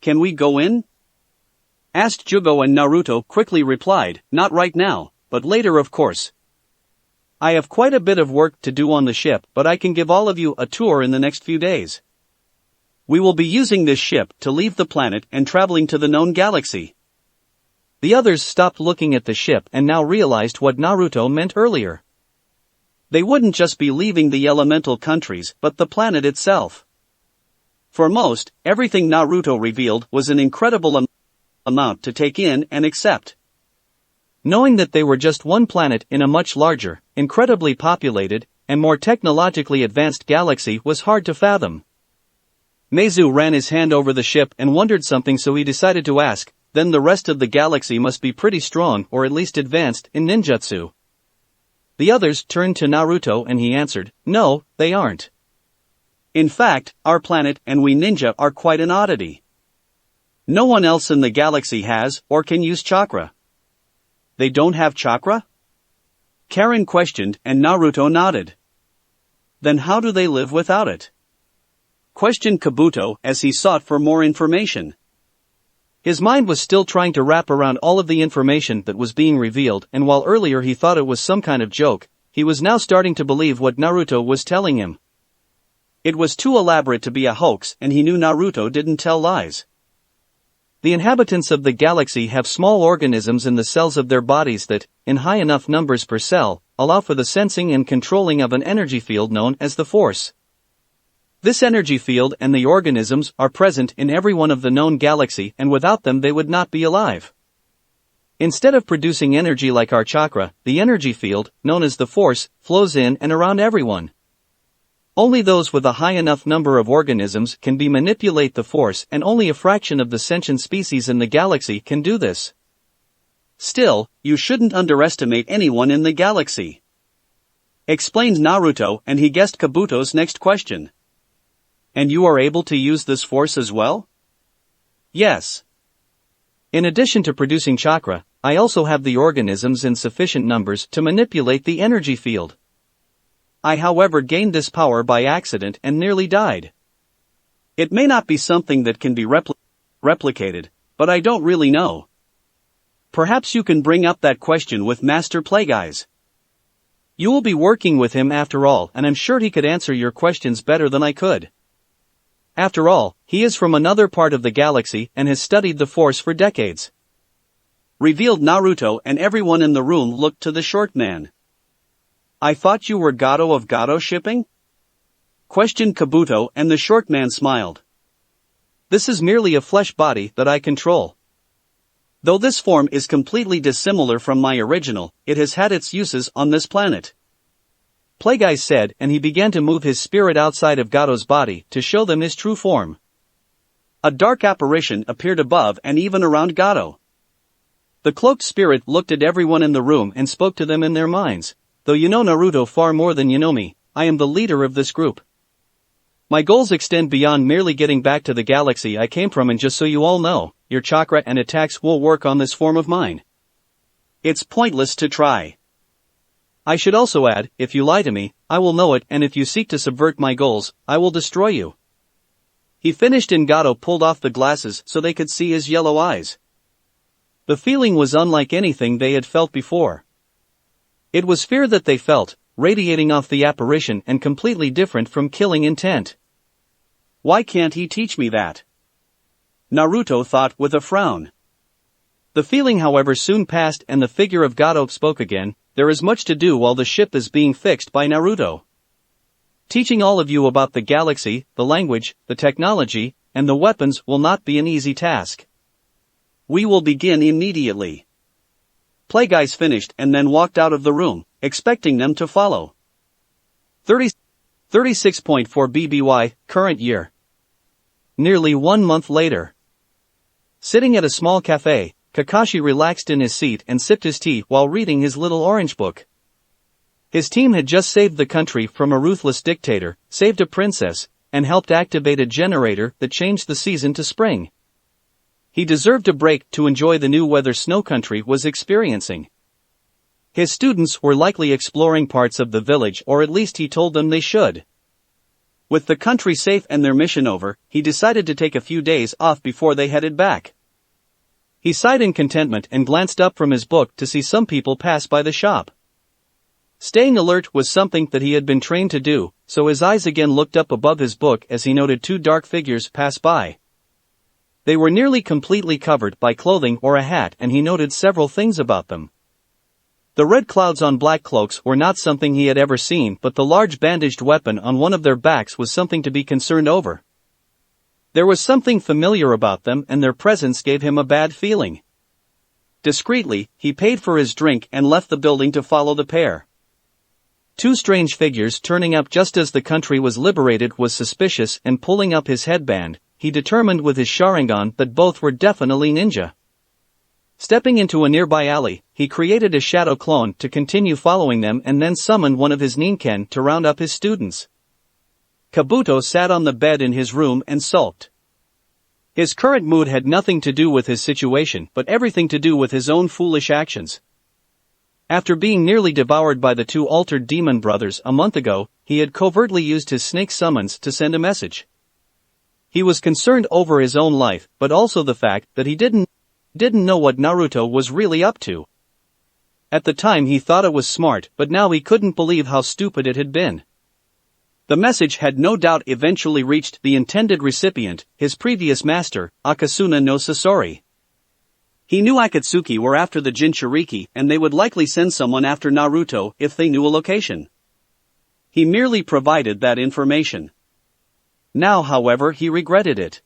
Can we go in? Asked Jugo, and Naruto quickly replied, not right now, but later of course. I have quite a bit of work to do on the ship, but I can give all of you a tour in the next few days. We will be using this ship to leave the planet and traveling to the known galaxy. The others stopped looking at the ship and now realized what Naruto meant earlier. They wouldn't just be leaving the elemental countries but the planet itself. For most, everything Naruto revealed was an incredible amount to take in and accept. Knowing that they were just one planet in a much larger, incredibly populated, and more technologically advanced galaxy was hard to fathom. Meizu ran his hand over the ship and wondered something, so he decided to ask, then the rest of the galaxy must be pretty strong or at least advanced in ninjutsu. The others turned to Naruto and he answered, no, they aren't. In fact, our planet and we ninja are quite an oddity. No one else in the galaxy has or can use chakra. They don't have chakra? Karen questioned, and Naruto nodded. Then how do they live without it? Questioned Kabuto as he sought for more information. His mind was still trying to wrap around all of the information that was being revealed, and while earlier he thought it was some kind of joke, he was now starting to believe what Naruto was telling him. It was too elaborate to be a hoax, and he knew Naruto didn't tell lies. The inhabitants of the galaxy have small organisms in the cells of their bodies that, in high enough numbers per cell, allow for the sensing and controlling of an energy field known as the Force. This energy field and the organisms are present in every one of the known galaxy, and without them they would not be alive. Instead of producing energy like our chakra, the energy field, known as the Force, flows in and around everyone. Only those with a high enough number of organisms can manipulate the Force, and only a fraction of the sentient species in the galaxy can do this. Still, you shouldn't underestimate anyone in the galaxy, explained Naruto, and he guessed Kabuto's next question. And you are able to use this Force as well? Yes. In addition to producing chakra, I also have the organisms in sufficient numbers to manipulate the energy field. I however gained this power by accident and nearly died. It may not be something that can be replicated, but I don't really know. Perhaps you can bring up that question with Master Plagueis. You will be working with him after all, and I'm sure he could answer your questions better than I could. After all, he is from another part of the galaxy and has studied the Force for decades. Revealed Naruto, and everyone in the room looked to the short man. I thought you were Gato of Gato shipping? Questioned Kabuto, and the short man smiled. This is merely a flesh body that I control. Though this form is completely dissimilar from my original, it has had its uses on this planet, Plagueis said, and he began to move his spirit outside of Gato's body to show them his true form. A dark apparition appeared above and even around Gato. The cloaked spirit looked at everyone in the room and spoke to them in their minds. Though you know Naruto far more than you know me, I am the leader of this group. My goals extend beyond merely getting back to the galaxy I came from, and just so you all know, your chakra and attacks will work on this form of mine. It's pointless to try. I should also add, if you lie to me, I will know it, and if you seek to subvert my goals, I will destroy you. He finished, and Gato pulled off the glasses so they could see his yellow eyes. The feeling was unlike anything they had felt before. It was fear that they felt, radiating off the apparition and completely different from killing intent. Why can't he teach me that? Naruto thought with a frown. The feeling however soon passed, and the figure of Gato spoke again. There is much to do while the ship is being fixed by Naruto. Teaching all of you about the galaxy, the language, the technology, and the weapons will not be an easy task. We will begin immediately. Plagueis finished and then walked out of the room, expecting them to follow. 36.4 BBY, current year. Nearly 1 month later. Sitting at a small cafe, Kakashi relaxed in his seat and sipped his tea while reading his little orange book. His team had just saved the country from a ruthless dictator, saved a princess, and helped activate a generator that changed the season to spring. He deserved a break to enjoy the new weather Snow Country was experiencing. His students were likely exploring parts of the village, or at least he told them they should. With the country safe and their mission over, he decided to take a few days off before they headed back. He sighed in contentment and glanced up from his book to see some people pass by the shop. Staying alert was something that he had been trained to do, so his eyes again looked up above his book as he noted 2 dark figures pass by. They were nearly completely covered by clothing or a hat, and he noted several things about them. The red clouds on black cloaks were not something he had ever seen, but the large bandaged weapon on one of their backs was something to be concerned over. There was something familiar about them, and their presence gave him a bad feeling. Discreetly, he paid for his drink and left the building to follow the pair. 2 strange figures turning up just as the country was liberated was suspicious, and pulling up his headband, he determined with his Sharingan that both were definitely ninja. Stepping into a nearby alley, he created a shadow clone to continue following them and then summoned one of his Ninken to round up his students. Kabuto sat on the bed in his room and sulked. His current mood had nothing to do with his situation, but everything to do with his own foolish actions. After being nearly devoured by the two altered demon brothers a month ago, he had covertly used his snake summons to send a message. He was concerned over his own life, but also the fact that he didn't know what Naruto was really up to. At the time he thought it was smart, but now he couldn't believe how stupid it had been. The message had no doubt eventually reached the intended recipient, his previous master, Akasuna no Sasori. He knew Akatsuki were after the Jinchuriki and they would likely send someone after Naruto if they knew a location. He merely provided that information. Now, however, he regretted it.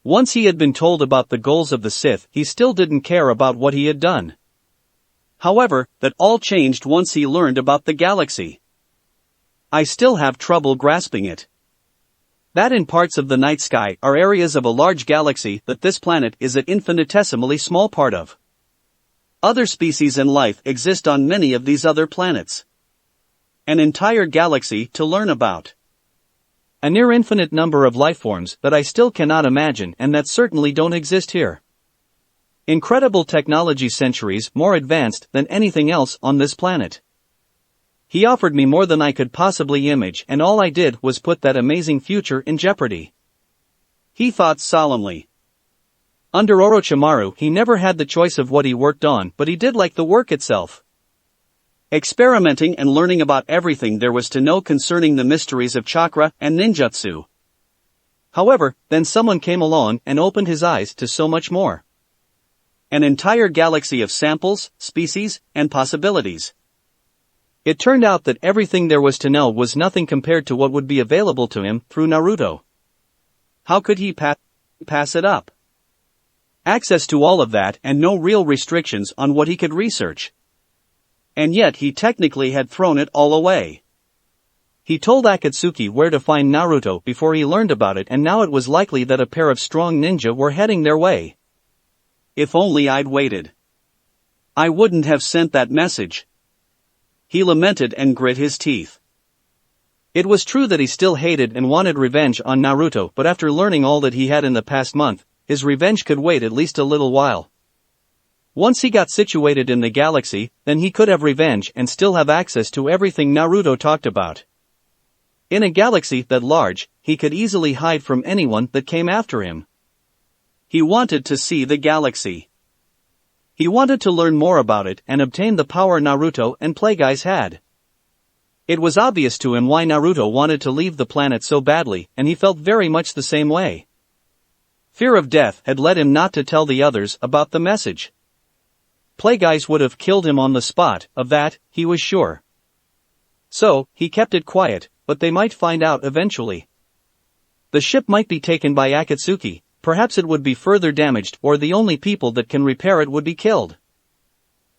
Once he had been told about the goals of the Sith, he still didn't care about what he had done. However, that all changed once he learned about the galaxy. I still have trouble grasping it. That in parts of the night sky are areas of a large galaxy that this planet is an infinitesimally small part of. Other species and life exist on many of these other planets. An entire galaxy to learn about. A near infinite number of lifeforms that I still cannot imagine and that certainly don't exist here. Incredible technology centuries more advanced than anything else on this planet. He offered me more than I could possibly image and all I did was put that amazing future in jeopardy. He thought solemnly. Under Orochimaru he never had the choice of what he worked on, but he did like the work itself. Experimenting and learning about everything there was to know concerning the mysteries of chakra and ninjutsu. However, then someone came along and opened his eyes to so much more. An entire galaxy of samples, species, and possibilities. It turned out that everything there was to know was nothing compared to what would be available to him through Naruto. How could he pass it up? Access to all of that and no real restrictions on what he could research. And yet he technically had thrown it all away. He told Akatsuki where to find Naruto before he learned about it, and now it was likely that a pair of strong ninja were heading their way. If only I'd waited. I wouldn't have sent that message. He lamented and grit his teeth. It was true that he still hated and wanted revenge on Naruto, but after learning all that he had in the past month, his revenge could wait at least a little while. Once he got situated in the galaxy, then he could have revenge and still have access to everything Naruto talked about. In a galaxy that large, he could easily hide from anyone that came after him. He wanted to see the galaxy. He wanted to learn more about it and obtain the power Naruto and Plagueis had. It was obvious to him why Naruto wanted to leave the planet so badly, and he felt very much the same way. Fear of death had led him not to tell the others about the message. Plagueis would have killed him on the spot, of that, he was sure. So, he kept it quiet, but they might find out eventually. The ship might be taken by Akatsuki. Perhaps it would be further damaged, or the only people that can repair it would be killed.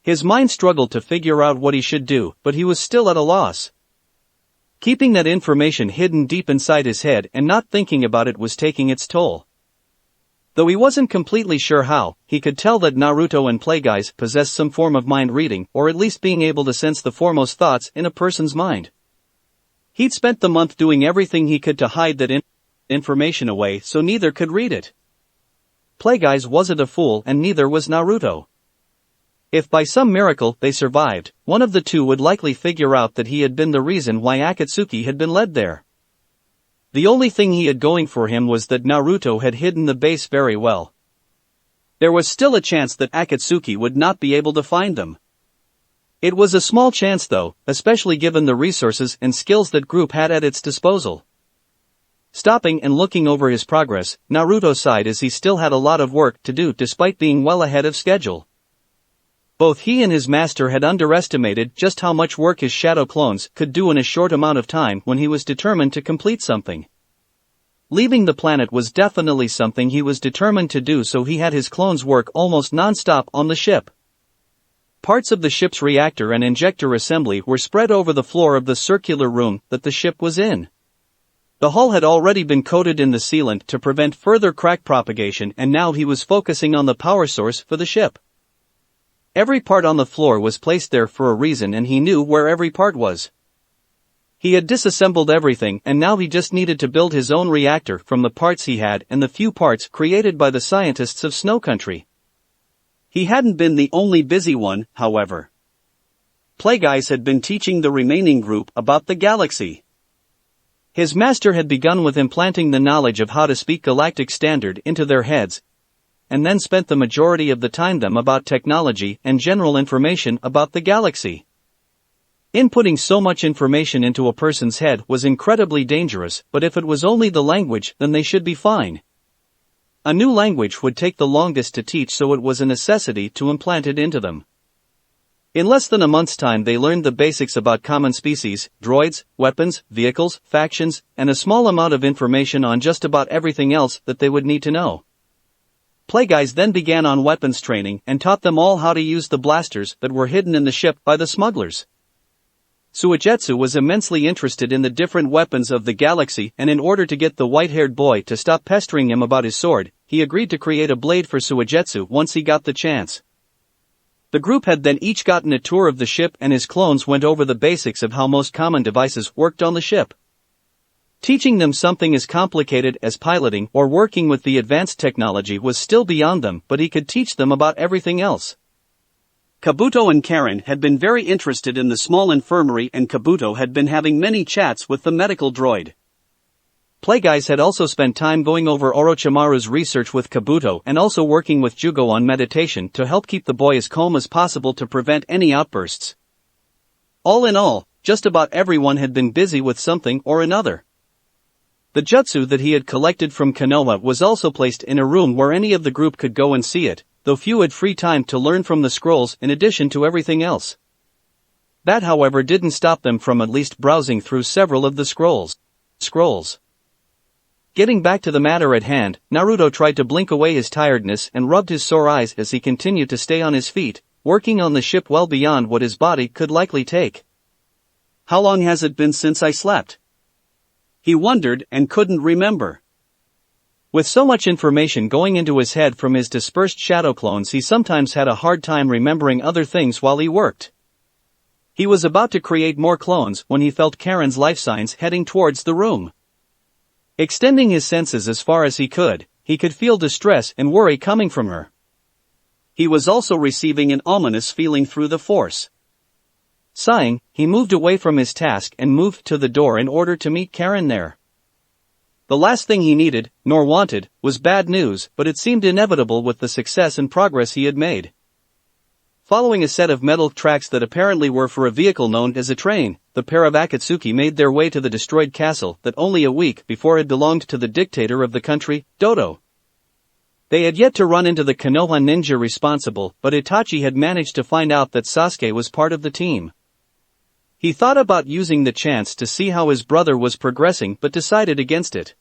His mind struggled to figure out what he should do, but he was still at a loss. Keeping that information hidden deep inside his head and not thinking about it was taking its toll. Though he wasn't completely sure how, he could tell that Naruto and Plagueis possessed some form of mind reading, or at least being able to sense the foremost thoughts in a person's mind. He'd spent the month doing everything he could to hide that information away so neither could read it. Plagueis wasn't a fool and neither was Naruto. If by some miracle they survived, one of the two would likely figure out that he had been the reason why Akatsuki had been led there. The only thing he had going for him was that Naruto had hidden the base very well. There was still a chance that Akatsuki would not be able to find them. It was a small chance though, especially given the resources and skills that group had at its disposal. Stopping and looking over his progress, Naruto sighed as he still had a lot of work to do despite being well ahead of schedule. Both he and his master had underestimated just how much work his shadow clones could do in a short amount of time when he was determined to complete something. Leaving the planet was definitely something he was determined to do, so he had his clones work almost non-stop on the ship. Parts of the ship's reactor and injector assembly were spread over the floor of the circular room that the ship was in. The hull had already been coated in the sealant to prevent further crack propagation, and now he was focusing on the power source for the ship. Every part on the floor was placed there for a reason, and he knew where every part was. He had disassembled everything, and now he just needed to build his own reactor from the parts he had and the few parts created by the scientists of Snow Country. He hadn't been the only busy one, however. Plagueis had been teaching the remaining group about the galaxy. His master had begun with implanting the knowledge of how to speak galactic standard into their heads, and then spent the majority of the time them about technology and general information about the galaxy. Inputting so much information into a person's head was incredibly dangerous, but if it was only the language, then they should be fine. A new language would take the longest to teach, so it was a necessity to implant it into them. In less than a month's time they learned the basics about common species, droids, weapons, vehicles, factions, and a small amount of information on just about everything else that they would need to know. Plagueis then began on weapons training and taught them all how to use the blasters that were hidden in the ship by the smugglers. Suigetsu was immensely interested in the different weapons of the galaxy, and in order to get the white-haired boy to stop pestering him about his sword, he agreed to create a blade for Suigetsu once he got the chance. The group had then each gotten a tour of the ship, and his clones went over the basics of how most common devices worked on the ship. Teaching them something as complicated as piloting or working with the advanced technology was still beyond them, but he could teach them about everything else. Kabuto and Karen had been very interested in the small infirmary, and Kabuto had been having many chats with the medical droid. Plagueis had also spent time going over Orochimaru's research with Kabuto and also working with Jugo on meditation to help keep the boy as calm as possible to prevent any outbursts. All in all, just about everyone had been busy with something or another. The jutsu that he had collected from Konoha was also placed in a room where any of the group could go and see it, though few had free time to learn from the scrolls in addition to everything else. That, however, didn't stop them from at least browsing through several of the scrolls. Getting back to the matter at hand, Naruto tried to blink away his tiredness and rubbed his sore eyes as he continued to stay on his feet, working on the ship well beyond what his body could likely take. How long has it been since I slept? He wondered and couldn't remember. With so much information going into his head from his dispersed shadow clones, he sometimes had a hard time remembering other things while he worked. He was about to create more clones when he felt Karen's life signs heading towards the room. Extending his senses as far as he could feel distress and worry coming from her. He was also receiving an ominous feeling through the force. Sighing, he moved away from his task and moved to the door in order to meet Karen there. The last thing he needed, nor wanted, was bad news, but it seemed inevitable with the success and progress he had made. Following a set of metal tracks that apparently were for a vehicle known as a train, the pair of Akatsuki made their way to the destroyed castle that only a week before had belonged to the dictator of the country, Dodo. They had yet to run into the Konoha ninja responsible, but Itachi had managed to find out that Sasuke was part of the team. He thought about using the chance to see how his brother was progressing, but decided against it.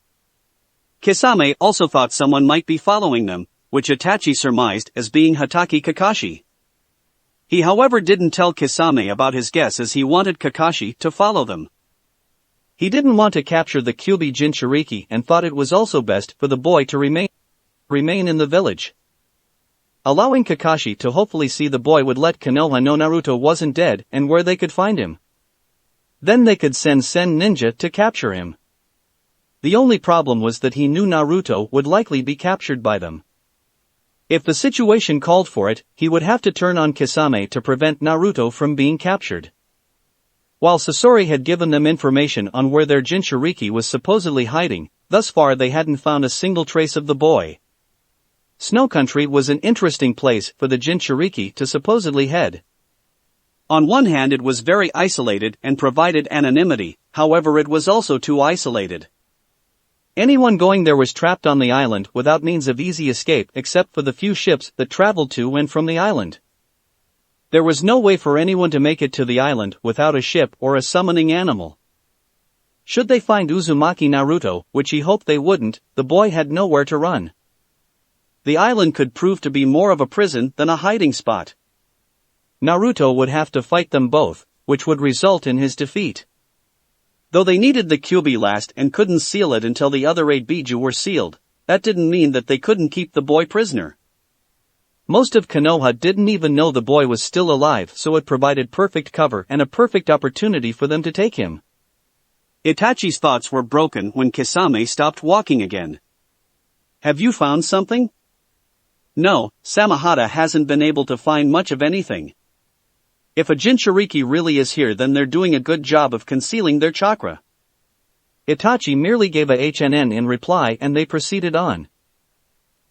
Kisame also thought someone might be following them, which Itachi surmised as being Hatake Kakashi. He, however, didn't tell Kisame about his guess, as he wanted Kakashi to follow them. He didn't want to capture the Kyuubi Jinchuriki and thought it was also best for the boy to remain in the village. Allowing Kakashi to hopefully see the boy would let Konoha know Naruto wasn't dead and where they could find him. Then they could send Sen Ninja to capture him. The only problem was that he knew Naruto would likely be captured by them. If the situation called for it, he would have to turn on Kisame to prevent Naruto from being captured. While Sasori had given them information on where their Jinchuriki was supposedly hiding, thus far they hadn't found a single trace of the boy. Snow Country was an interesting place for the Jinchuriki to supposedly head. On one hand, it was very isolated and provided anonymity, however it was also too isolated. Anyone going there was trapped on the island without means of easy escape except for the few ships that traveled to and from the island. There was no way for anyone to make it to the island without a ship or a summoning animal. Should they find Uzumaki Naruto, which he hoped they wouldn't, the boy had nowhere to run. The island could prove to be more of a prison than a hiding spot. Naruto would have to fight them both, which would result in his defeat. Though they needed the Kyuubi last and couldn't seal it until the other 8 Biju were sealed, that didn't mean that they couldn't keep the boy prisoner. Most of Konoha didn't even know the boy was still alive, so it provided perfect cover and a perfect opportunity for them to take him. Itachi's thoughts were broken when Kisame stopped walking again. Have you found something? No, Samahata hasn't been able to find much of anything. If a Jinchuriki really is here, then they're doing a good job of concealing their chakra. Itachi merely gave a HNN in reply and they proceeded on.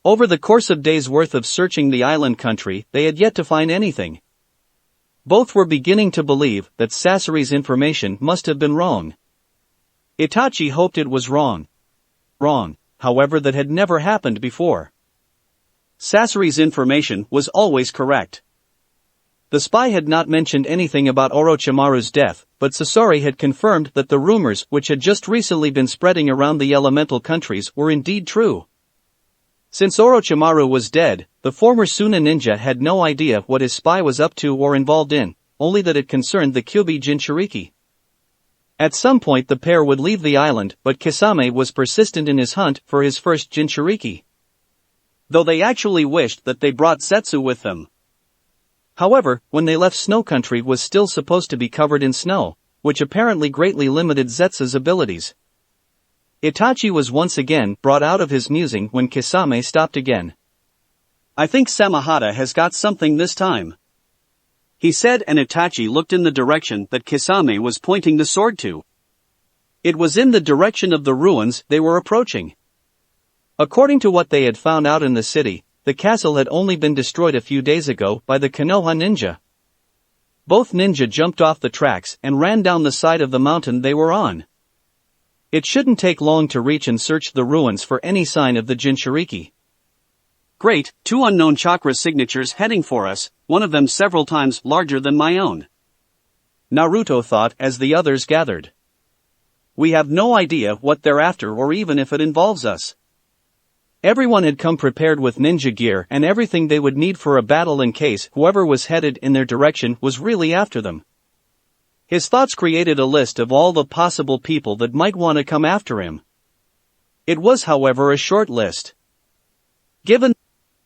Over the course of days' worth of searching the island country, they had yet to find anything. Both were beginning to believe that Sasori's information must have been wrong. Itachi hoped it was wrong. However, that had never happened before. Sasori's information was always correct. The spy had not mentioned anything about Orochimaru's death, but Sasori had confirmed that the rumors which had just recently been spreading around the elemental countries were indeed true. Since Orochimaru was dead, the former Suna ninja had no idea what his spy was up to or involved in, only that it concerned the Kyuubi Jinchuriki. At some point the pair would leave the island, but Kisame was persistent in his hunt for his first Jinchuriki. Though they actually wished that they brought Setsu with them. However, when they left Snow Country was still supposed to be covered in snow, which apparently greatly limited Zetsu's abilities. Itachi was once again brought out of his musing when Kisame stopped again. "I think Samahata has got something this time," he said, and Itachi looked in the direction that Kisame was pointing the sword to. It was in the direction of the ruins they were approaching. According to what they had found out in the city, the castle had only been destroyed a few days ago by the Konoha ninja. Both ninja jumped off the tracks and ran down the side of the mountain they were on. It shouldn't take long to reach and search the ruins for any sign of the Jinchuriki. "Great, 2 unknown chakra signatures heading for us, one of them several times larger than my own," Naruto thought as the others gathered. "We have no idea what they're after or even if it involves us." Everyone had come prepared with ninja gear and everything they would need for a battle in case whoever was headed in their direction was really after them. His thoughts created a list of all the possible people that might want to come after him. It was, however, a short list. Given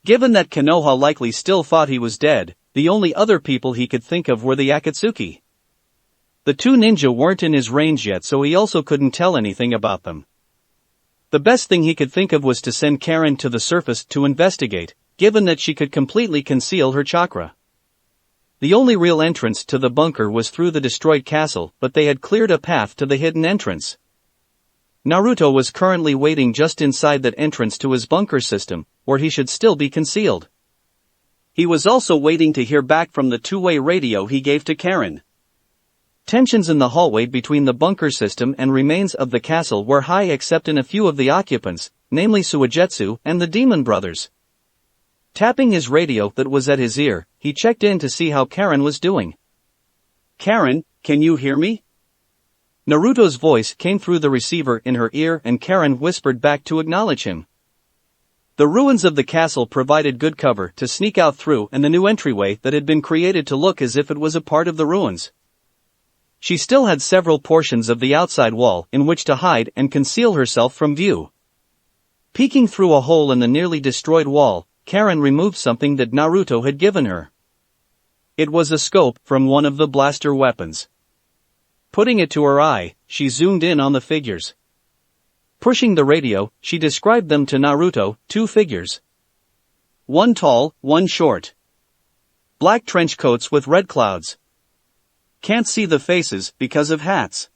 that Konoha likely still thought he was dead, the only other people he could think of were the Akatsuki. The 2 ninja weren't in his range yet, so he also couldn't tell anything about them. The best thing he could think of was to send Karen to the surface to investigate, given that she could completely conceal her chakra. The only real entrance to the bunker was through the destroyed castle, but they had cleared a path to the hidden entrance. Naruto was currently waiting just inside that entrance to his bunker system, where he should still be concealed. He was also waiting to hear back from the 2-way radio he gave to Karen. Tensions in the hallway between the bunker system and remains of the castle were high except in a few of the occupants, namely Suigetsu and the Demon Brothers. Tapping his radio that was at his ear, he checked in to see how Karen was doing. "Karen, can you hear me?" Naruto's voice came through the receiver in her ear and Karen whispered back to acknowledge him. The ruins of the castle provided good cover to sneak out through and the new entryway that had been created to look as if it was a part of the ruins. She still had several portions of the outside wall in which to hide and conceal herself from view. Peeking through a hole in the nearly destroyed wall, Karen removed something that Naruto had given her. It was a scope from one of the blaster weapons. Putting it to her eye, she zoomed in on the figures. Pushing the radio, she described them to Naruto, 2 figures. One tall, one short. Black trench coats with red clouds. Can't see the faces because of hats.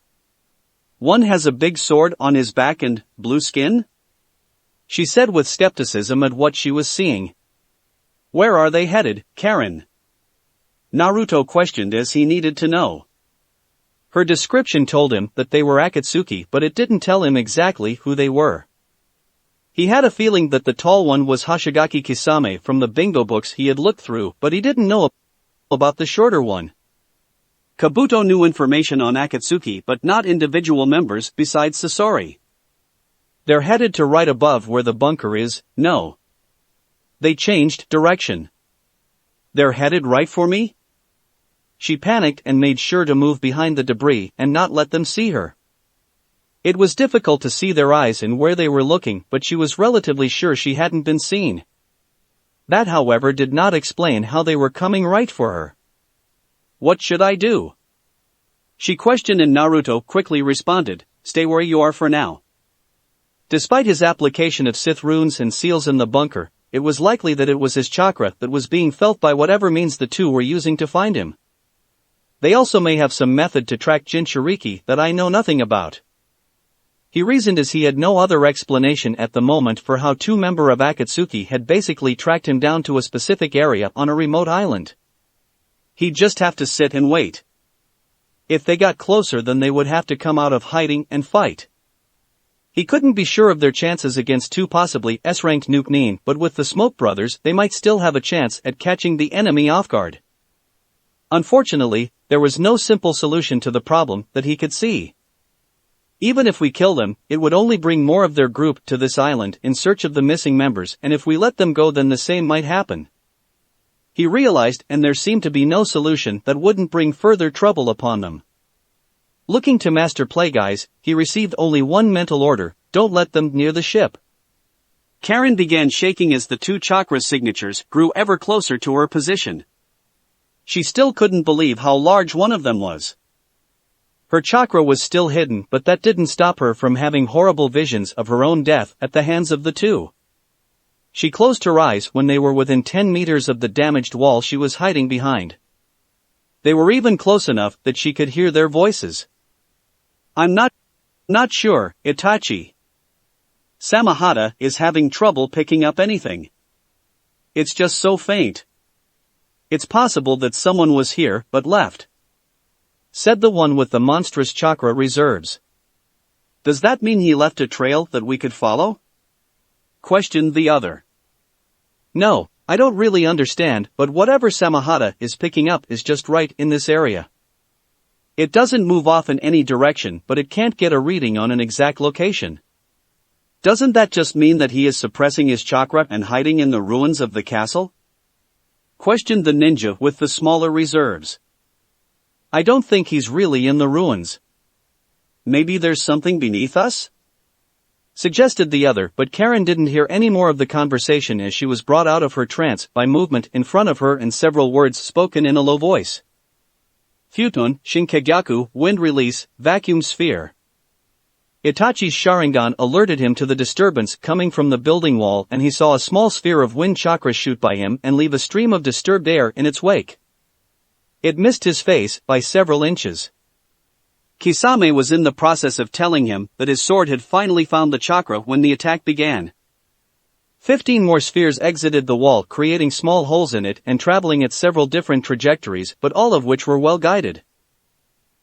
One has a big sword on his back and blue skin? She said with skepticism at what she was seeing. "Where are they headed, Karen?" Naruto questioned as he needed to know. Her description told him that they were Akatsuki, but it didn't tell him exactly who they were. He had a feeling that the tall one was Hoshigaki Kisame from the bingo books he had looked through, but he didn't know about the shorter one. Kabuto knew information on Akatsuki but not individual members besides Sasori. "They're headed to right above where the bunker is, no." They changed direction. "They're headed right for me?" She panicked and made sure to move behind the debris and not let them see her. It was difficult to see their eyes and where they were looking, but she was relatively sure she hadn't been seen. That, however, did not explain how they were coming right for her. "What should I do?" she questioned, and Naruto quickly responded, "Stay where you are for now." Despite his application of Sith runes and seals in the bunker, it was likely that it was his chakra that was being felt by whatever means the 2 were using to find him. They also may have some method to track Jinchuriki that I know nothing about. He reasoned as he had no other explanation at the moment for how two members of Akatsuki had basically tracked him down to a specific area on a remote island. He'd just have to sit and wait. If they got closer, then they would have to come out of hiding and fight. He couldn't be sure of their chances against two possibly S-ranked Nuke Nin, but with the Smoke Brothers they might still have a chance at catching the enemy off guard. Unfortunately, there was no simple solution to the problem that he could see. Even if we kill them, it would only bring more of their group to this island in search of the missing members, and if we let them go, then the same might happen. He realized, and there seemed to be no solution that wouldn't bring further trouble upon them. Looking to Master Plagueyes, he received only one mental order: don't let them near the ship. Karen began shaking as the two chakra signatures grew ever closer to her position. She still couldn't believe how large one of them was. Her chakra was still hidden, but that didn't stop her from having horrible visions of her own death at the hands of the two. She closed her eyes when they were within 10 meters of the damaged wall she was hiding behind. They were even close enough that she could hear their voices. I'm not sure, Itachi. Samahata is having trouble picking up anything. It's just so faint. It's possible that someone was here but left, said the one with the monstrous chakra reserves. Does that mean he left a trail that we could follow? Questioned the other. No, I don't really understand, but whatever Samahata is picking up is just right in this area. It doesn't move off in any direction, but it can't get a reading on an exact location. Doesn't that just mean that he is suppressing his chakra and hiding in the ruins of the castle? Questioned the ninja with the smaller reserves. I don't think he's really in the ruins. Maybe there's something beneath us? Suggested the other, but Karen didn't hear any more of the conversation as she was brought out of her trance by movement in front of her and several words spoken in a low voice. Futon, Shinkagyaku, wind release, vacuum sphere. Itachi's Sharingan alerted him to the disturbance coming from the building wall, and he saw a small sphere of wind chakra shoot by him and leave a stream of disturbed air in its wake. It missed his face by several inches. Kisame was in the process of telling him that his sword had finally found the chakra when the attack began. 15 more spheres exited the wall, creating small holes in it and traveling at several different trajectories, but all of which were well guided.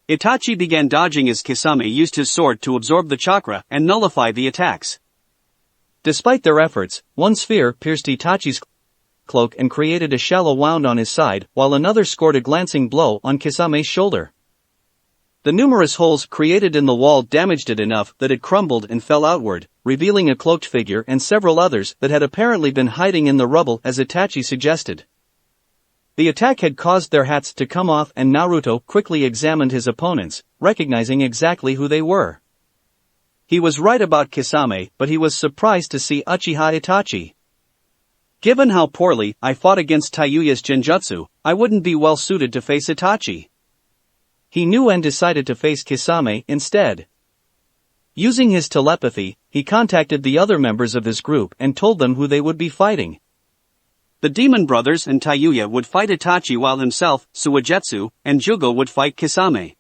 Itachi began dodging as Kisame used his sword to absorb the chakra and nullify the attacks. Despite their efforts, one sphere pierced Itachi's cloak and created a shallow wound on his side, while another scored a glancing blow on Kisame's shoulder. The numerous holes created in the wall damaged it enough that it crumbled and fell outward, revealing a cloaked figure and several others that had apparently been hiding in the rubble as Itachi suggested. The attack had caused their hats to come off, and Naruto quickly examined his opponents, recognizing exactly who they were. He was right about Kisame, but he was surprised to see Uchiha Itachi. Given how poorly I fought against Taiyuya's genjutsu, I wouldn't be well suited to face Itachi. He knew and decided to face Kisame instead. Using his telepathy, he contacted the other members of his group and told them who they would be fighting. The Demon Brothers and Taiyuya would fight Itachi, while himself, Suigetsu, and Jugo would fight Kisame.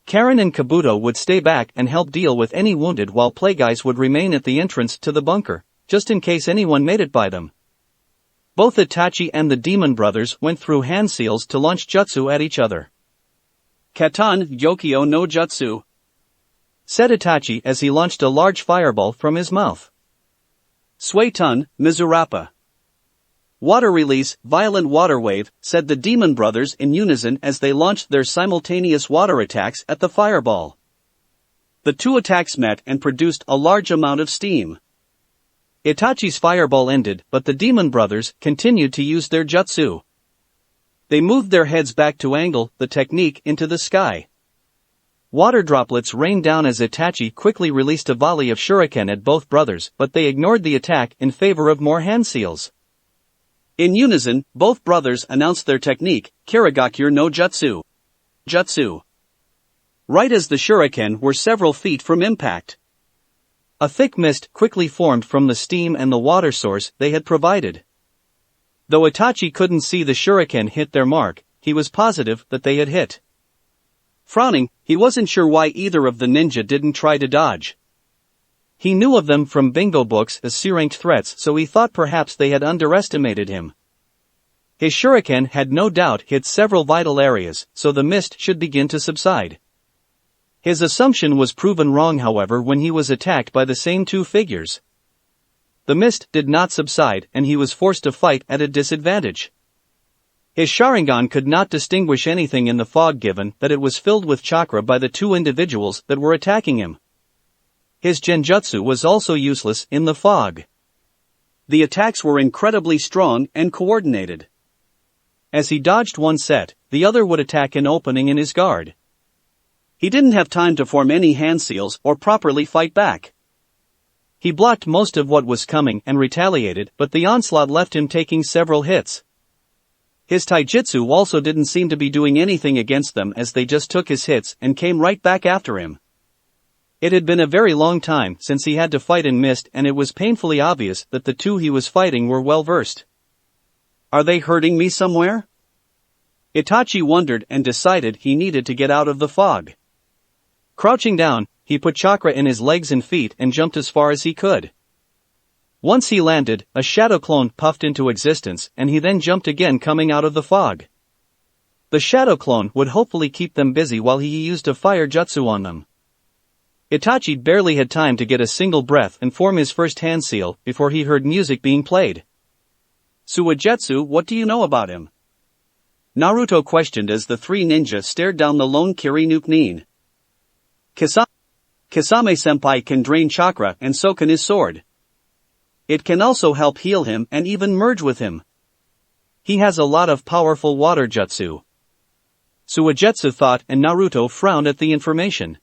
Karen and Kabuto would stay back and help deal with any wounded, while Plagueyes would remain at the entrance to the bunker, just in case anyone made it by them. Both Itachi and the Demon Brothers went through hand seals to launch jutsu at each other. Katan Yokio no Jutsu, said Itachi as he launched a large fireball from his mouth. Suetun Mizurappa. Water release, violent water wave, said the Demon Brothers in unison as they launched their simultaneous water attacks at the fireball. The two attacks met and produced a large amount of steam. Itachi's fireball ended, but the Demon Brothers continued to use their jutsu. They moved their heads back to angle the technique into the sky. Water droplets rained down as Itachi quickly released a volley of shuriken at both brothers, but they ignored the attack in favor of more hand seals. In unison, both brothers announced their technique, Kirigakure no Jutsu. Jutsu. Right as the shuriken were several feet from impact, a thick mist quickly formed from the steam and the water source they had provided. Though Itachi couldn't see the shuriken hit their mark, he was positive that they had hit. Frowning, he wasn't sure why either of the ninja didn't try to dodge. He knew of them from bingo books as C-ranked threats, so he thought perhaps they had underestimated him. His shuriken had no doubt hit several vital areas, so the mist should begin to subside. His assumption was proven wrong, however, when he was attacked by the same two figures. The mist did not subside, and he was forced to fight at a disadvantage. His Sharingan could not distinguish anything in the fog given that it was filled with chakra by the two individuals that were attacking him. His genjutsu was also useless in the fog. The attacks were incredibly strong and coordinated. As he dodged one set, the other would attack an opening in his guard. He didn't have time to form any hand seals or properly fight back. He blocked most of what was coming and retaliated, but the onslaught left him taking several hits. His taijutsu also didn't seem to be doing anything against them, as they just took his hits and came right back after him. It had been a very long time since he had to fight in mist, and it was painfully obvious that the two he was fighting were well versed. Are they hurting me somewhere? Itachi wondered and decided he needed to get out of the fog. Crouching down, he put chakra in his legs and feet and jumped as far as he could. Once he landed, a shadow clone puffed into existence, and he then jumped again, coming out of the fog. The shadow clone would hopefully keep them busy while he used a fire jutsu on them. Itachi barely had time to get a single breath and form his first hand seal before he heard music being played. Suigetsu, what do you know about him? Naruto questioned as the three ninja stared down the lone Kiri Nuke-nin. Kisame-senpai can drain chakra, and so can his sword. It can also help heal him and even merge with him. He has a lot of powerful water jutsu. Suigetsu thought, and Naruto frowned at the information.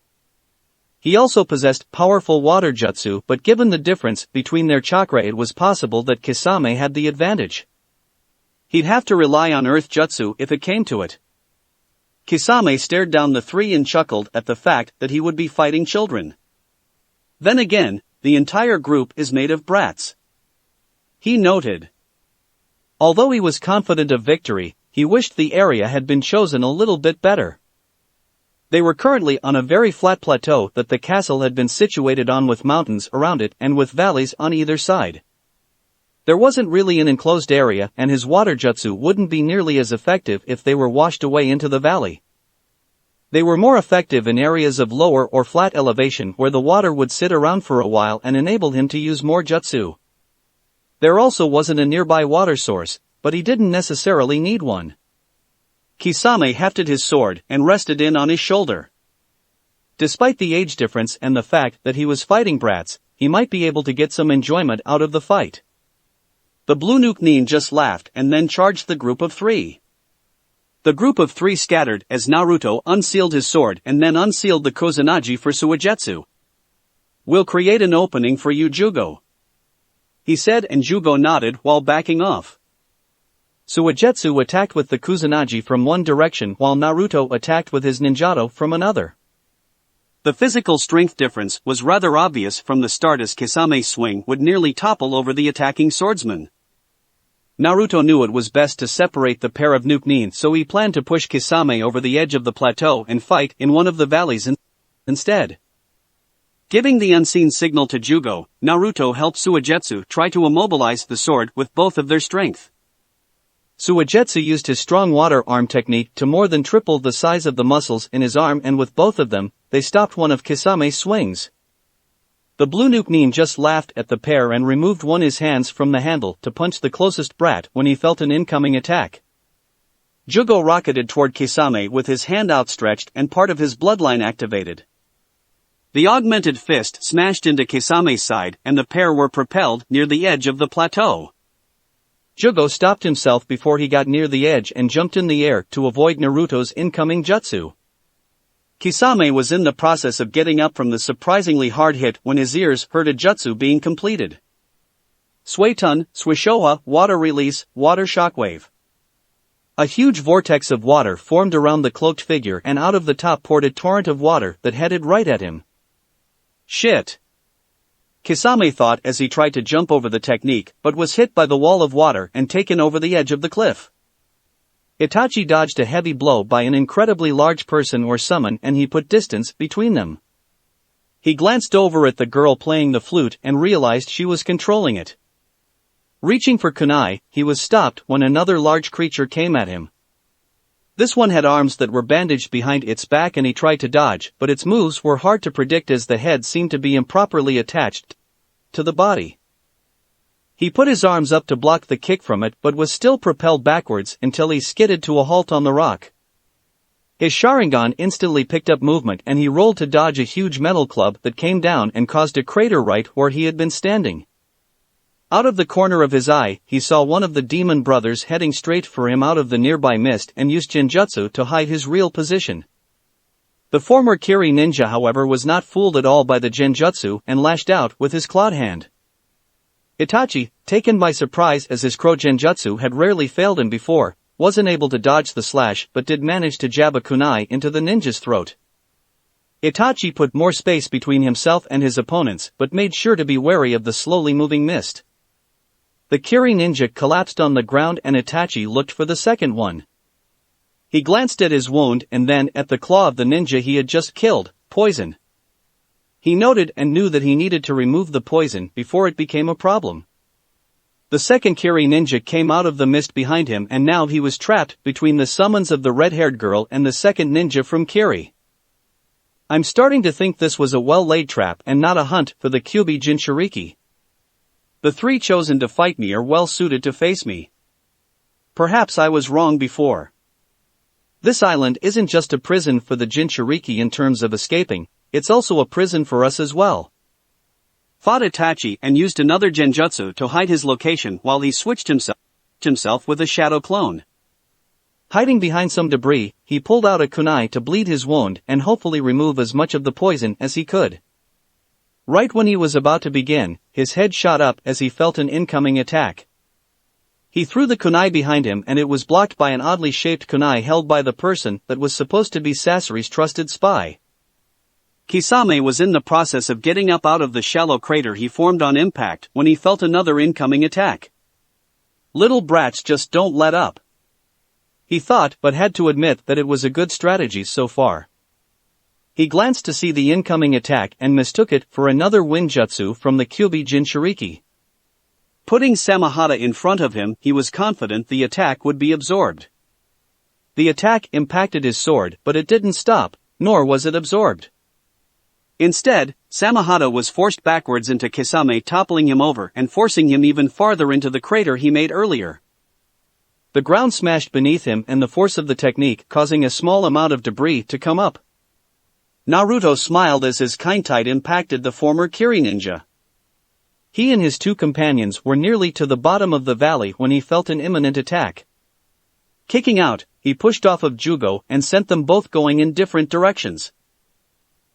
He also possessed powerful water jutsu, but given the difference between their chakra, it was possible that Kisame had the advantage. He'd have to rely on earth jutsu if it came to it. Kisame stared down the three and chuckled at the fact that he would be fighting children. Then again, the entire group is made of brats. He noted. Although he was confident of victory, he wished the area had been chosen a little bit better. They were currently on a very flat plateau that the castle had been situated on, with mountains around it and with valleys on either side. There wasn't really an enclosed area, and his water jutsu wouldn't be nearly as effective if they were washed away into the valley. They were more effective in areas of lower or flat elevation where the water would sit around for a while and enable him to use more jutsu. There also wasn't a nearby water source, but he didn't necessarily need one. Kisame hefted his sword and rested in on his shoulder. Despite the age difference and the fact that he was fighting brats, he might be able to get some enjoyment out of the fight. The blue Nuke-nin just laughed and then charged the group of three. The group of three scattered as Naruto unsealed his sword and then unsealed the Kusanagi for Suigetsu. "We'll create an opening for you, Jugo," he said, and Jugo nodded while backing off. Suigetsu attacked with the Kusanagi from one direction while Naruto attacked with his ninjato from another. The physical strength difference was rather obvious from the start, as Kisame's swing would nearly topple over the attacking swordsman. Naruto knew it was best to separate the pair of Nuke-nin, so he planned to push Kisame over the edge of the plateau and fight in one of the valleys instead. Giving the unseen signal to Jugo, Naruto helped Suigetsu try to immobilize the sword with both of their strength. Suigetsu used his strong water arm technique to more than triple the size of the muscles in his arm, and with both of them, they stopped one of Kisame's swings. The blue Nuke-nin just laughed at the pair and removed one of his hands from the handle to punch the closest brat when he felt an incoming attack. Jugo rocketed toward Kisame with his hand outstretched and part of his bloodline activated. The augmented fist smashed into Kisame's side and the pair were propelled near the edge of the plateau. Jugo stopped himself before he got near the edge and jumped in the air to avoid Naruto's incoming jutsu. Kisame was in the process of getting up from the surprisingly hard hit when his ears heard a jutsu being completed. Suitun, Suishoha, water release, water shockwave. A huge vortex of water formed around the cloaked figure, and out of the top poured a torrent of water that headed right at him. Shit! Kisame thought as he tried to jump over the technique, but was hit by the wall of water and taken over the edge of the cliff. Itachi dodged a heavy blow by an incredibly large person or summon and he put distance between them. He glanced over at the girl playing the flute and realized she was controlling it. Reaching for kunai, he was stopped when another large creature came at him. This one had arms that were bandaged behind its back and he tried to dodge, but its moves were hard to predict as the head seemed to be improperly attached to the body. He put his arms up to block the kick from it but was still propelled backwards until he skidded to a halt on the rock. His Sharingan instantly picked up movement and he rolled to dodge a huge metal club that came down and caused a crater right where he had been standing. Out of the corner of his eye, he saw one of the demon brothers heading straight for him out of the nearby mist and used genjutsu to hide his real position. The former Kiri ninja however was not fooled at all by the genjutsu and lashed out with his clawed hand. Itachi, taken by surprise as his crow genjutsu had rarely failed him before, wasn't able to dodge the slash but did manage to jab a kunai into the ninja's throat. Itachi put more space between himself and his opponents but made sure to be wary of the slowly moving mist. The Kiri ninja collapsed on the ground and Itachi looked for the second one. He glanced at his wound and then at the claw of the ninja he had just killed, poison. He noted and knew that he needed to remove the poison before it became a problem. The second Kiri ninja came out of the mist behind him and now he was trapped between the summons of the red-haired girl and the second ninja from Kiri. I'm starting to think this was a well-laid trap and not a hunt for the Kyuubi Jinchuriki. The three chosen to fight me are well suited to face me. Perhaps I was wrong before. This island isn't just a prison for the Jinchuriki in terms of escaping, it's also a prison for us as well. Fought Itachi and used another genjutsu to hide his location while he switched himself with a shadow clone. Hiding behind some debris, he pulled out a kunai to bleed his wound and hopefully remove as much of the poison as he could. Right when he was about to begin, his head shot up as he felt an incoming attack. He threw the kunai behind him and it was blocked by an oddly shaped kunai held by the person that was supposed to be Sasori's trusted spy. Kisame was in the process of getting up out of the shallow crater he formed on impact when he felt another incoming attack. Little brats just don't let up. He thought but had to admit that it was a good strategy so far. He glanced to see the incoming attack and mistook it for another Winjutsu from the Kyuubi Jinchuriki. Putting Samahata in front of him, he was confident the attack would be absorbed. The attack impacted his sword but it didn't stop, nor was it absorbed. Instead, Samahata was forced backwards into Kisame, toppling him over and forcing him even farther into the crater he made earlier. The ground smashed beneath him and the force of the technique causing a small amount of debris to come up. Naruto smiled as his kindtide impacted the former Kiri ninja. He and his two companions were nearly to the bottom of the valley when he felt an imminent attack. Kicking out, he pushed off of Jugo and sent them both going in different directions.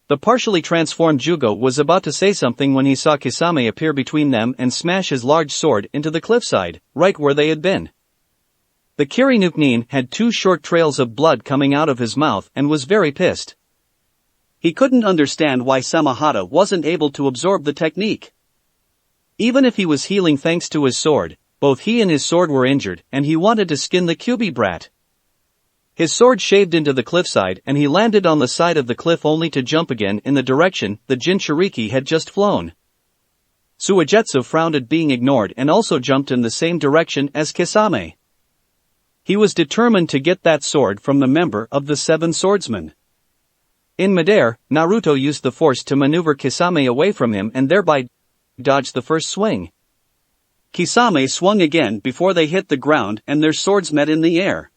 The partially transformed Jugo was about to say something when he saw Kisame appear between them and smash his large sword into the cliffside, right where they had been. The Kiri Nukenin had two short trails of blood coming out of his mouth and was very pissed. He couldn't understand why Samahata wasn't able to absorb the technique. Even if he was healing thanks to his sword, both he and his sword were injured and he wanted to skin the Kyuubi brat. His sword shaved into the cliffside and he landed on the side of the cliff only to jump again in the direction the Jinchuriki had just flown. Suigetsu frowned at being ignored and also jumped in the same direction as Kisame. He was determined to get that sword from the member of the Seven Swordsmen. In midair, Naruto used the force to maneuver Kisame away from him and thereby dodged the first swing. Kisame swung again before they hit the ground and their swords met in the air.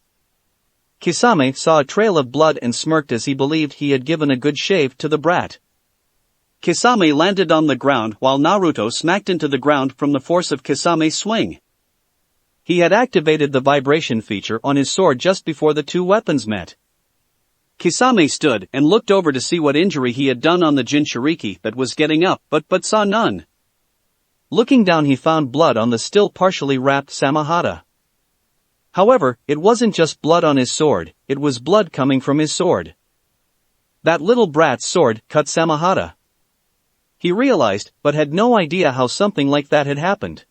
Kisame saw a trail of blood and smirked as he believed he had given a good shave to the brat. Kisame landed on the ground while Naruto smacked into the ground from the force of Kisame's swing. He had activated the vibration feature on his sword just before the two weapons met. Kisame stood and looked over to see what injury he had done on the Jinchuriki that was getting up but saw none. Looking down he found blood on the still partially wrapped Samahata. However, it wasn't just blood on his sword, it was blood coming from his sword. That little brat's sword cut Samahata. He realized, but had no idea how something like that had happened.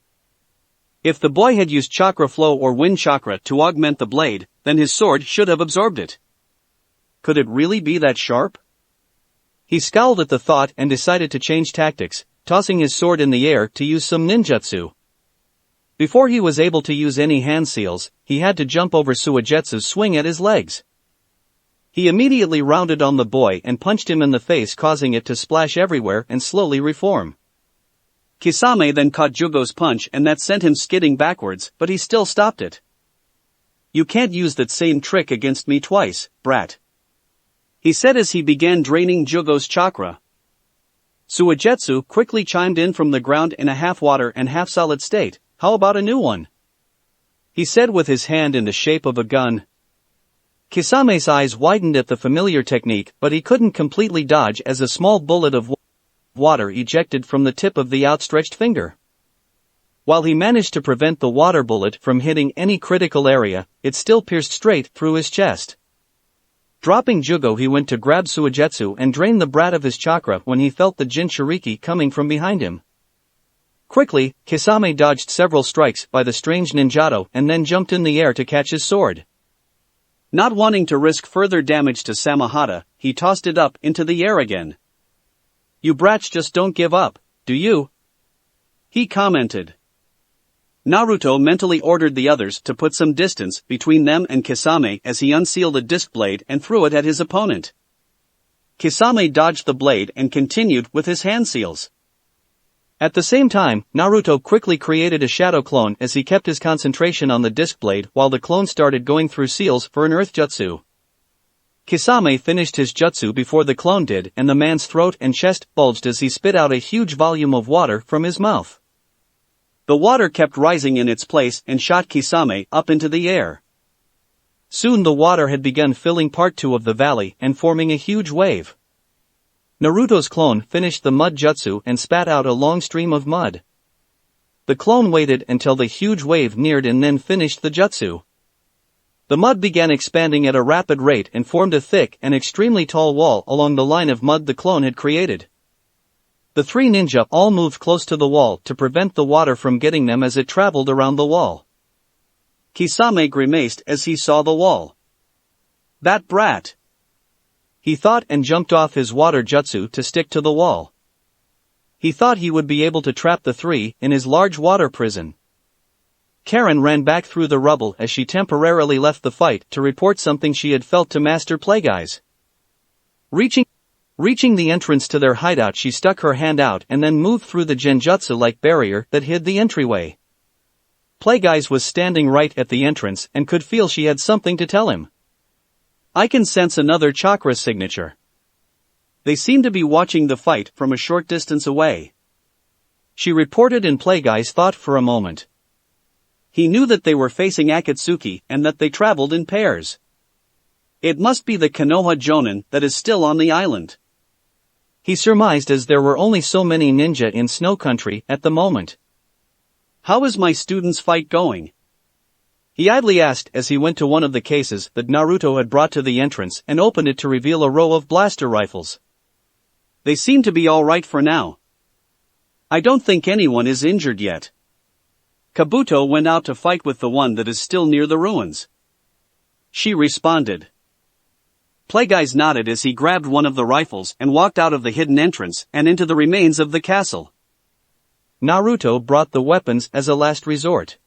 If the boy had used chakra flow or wind chakra to augment the blade, then his sword should have absorbed it. Could it really be that sharp? He scowled at the thought and decided to change tactics, tossing his sword in the air to use some ninjutsu. Before he was able to use any hand seals, he had to jump over Suigetsu's swing at his legs. He immediately rounded on the boy and punched him in the face, causing it to splash everywhere and slowly reform. Kisame then caught Jugo's punch and that sent him skidding backwards, but he still stopped it. "You can't use that same trick against me twice, brat," he said as he began draining Jugo's chakra. Suigetsu quickly chimed in from the ground in a half-water and half-solid state. "How about a new one?" he said with his hand in the shape of a gun. Kisame's eyes widened at the familiar technique, but he couldn't completely dodge as a small bullet of water ejected from the tip of the outstretched finger. While he managed to prevent the water bullet from hitting any critical area, it still pierced straight through his chest. Dropping Jugo, he went to grab Suigetsu and drain the brat of his chakra when he felt the Jinchuriki coming from behind him. Quickly, Kisame dodged several strikes by the strange ninjato and then jumped in the air to catch his sword. Not wanting to risk further damage to Samahata, he tossed it up into the air again. "You brats just don't give up, do you?" he commented. Naruto mentally ordered the others to put some distance between them and Kisame as he unsealed a disc blade and threw it at his opponent. Kisame dodged the blade and continued with his hand seals. At the same time, Naruto quickly created a shadow clone as he kept his concentration on the disc blade while the clone started going through seals for an earth jutsu. Kisame finished his jutsu before the clone did, and the man's throat and chest bulged as he spit out a huge volume of water from his mouth. The water kept rising in its place and shot Kisame up into the air. Soon the water had begun filling part 2 of the valley and forming a huge wave. Naruto's clone finished the mud jutsu and spat out a long stream of mud. The clone waited until the huge wave neared and then finished the jutsu. The mud began expanding at a rapid rate and formed a thick and extremely tall wall along the line of mud the clone had created. The 3 ninja all moved close to the wall to prevent the water from getting them as it traveled around the wall. Kisame grimaced as he saw the wall. "That brat," he thought, and jumped off his water jutsu to stick to the wall. He thought he would be able to trap the 3 in his large water prison. Karen ran back through the rubble as she temporarily left the fight to report something she had felt to Master Plagueis. Reaching the entrance to their hideout, she stuck her hand out and then moved through the genjutsu-like barrier that hid the entryway. Plagueis was standing right at the entrance and could feel she had something to tell him. "I can sense another chakra signature." They seemed to be watching the fight from a short distance away, she reported, and Plagueis thought for a moment. He knew that they were facing Akatsuki and that they traveled in pairs. It must be the Konoha Jonin that is still on the island, he surmised, as there were only so many ninja in Snow Country at the moment. "How is my student's fight going?" he idly asked as he went to one of the cases that Naruto had brought to the entrance and opened it to reveal a row of blaster rifles. "They seem to be all right for now. I don't think anyone is injured yet. Kabuto went out to fight with the one that is still near the ruins," she responded. Plagueis nodded as he grabbed one of the rifles and walked out of the hidden entrance and into the remains of the castle. Naruto brought the weapons as a last resort.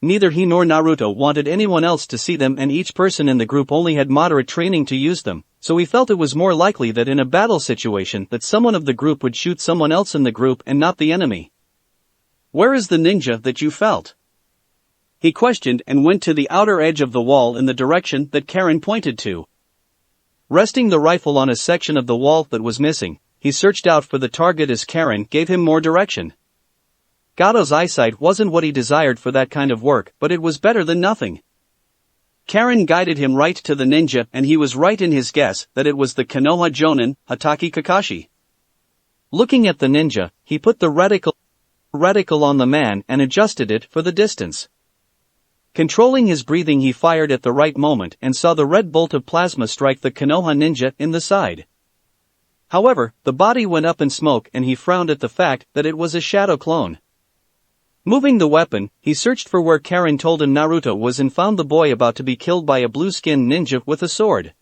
Neither he nor Naruto wanted anyone else to see them, and each person in the group only had moderate training to use them, so he felt it was more likely that in a battle situation that someone of the group would shoot someone else in the group and not the enemy. "Where is the ninja that you felt?" he questioned, and went to the outer edge of the wall in the direction that Karen pointed to. Resting the rifle on a section of the wall that was missing, he searched out for the target as Karen gave him more direction. Gato's eyesight wasn't what he desired for that kind of work, but it was better than nothing. Karen guided him right to the ninja, and he was right in his guess that it was the Konoha Jonin, Hatake Kakashi. Looking at the ninja, he put the reticle on the man and adjusted it for the distance. Controlling his breathing, he fired at the right moment and saw the red bolt of plasma strike the Konoha ninja in the side. However, the body went up in smoke and he frowned at the fact that it was a shadow clone. Moving the weapon, he searched for where Karen told him Naruto was and found the boy about to be killed by a blue-skinned ninja with a sword.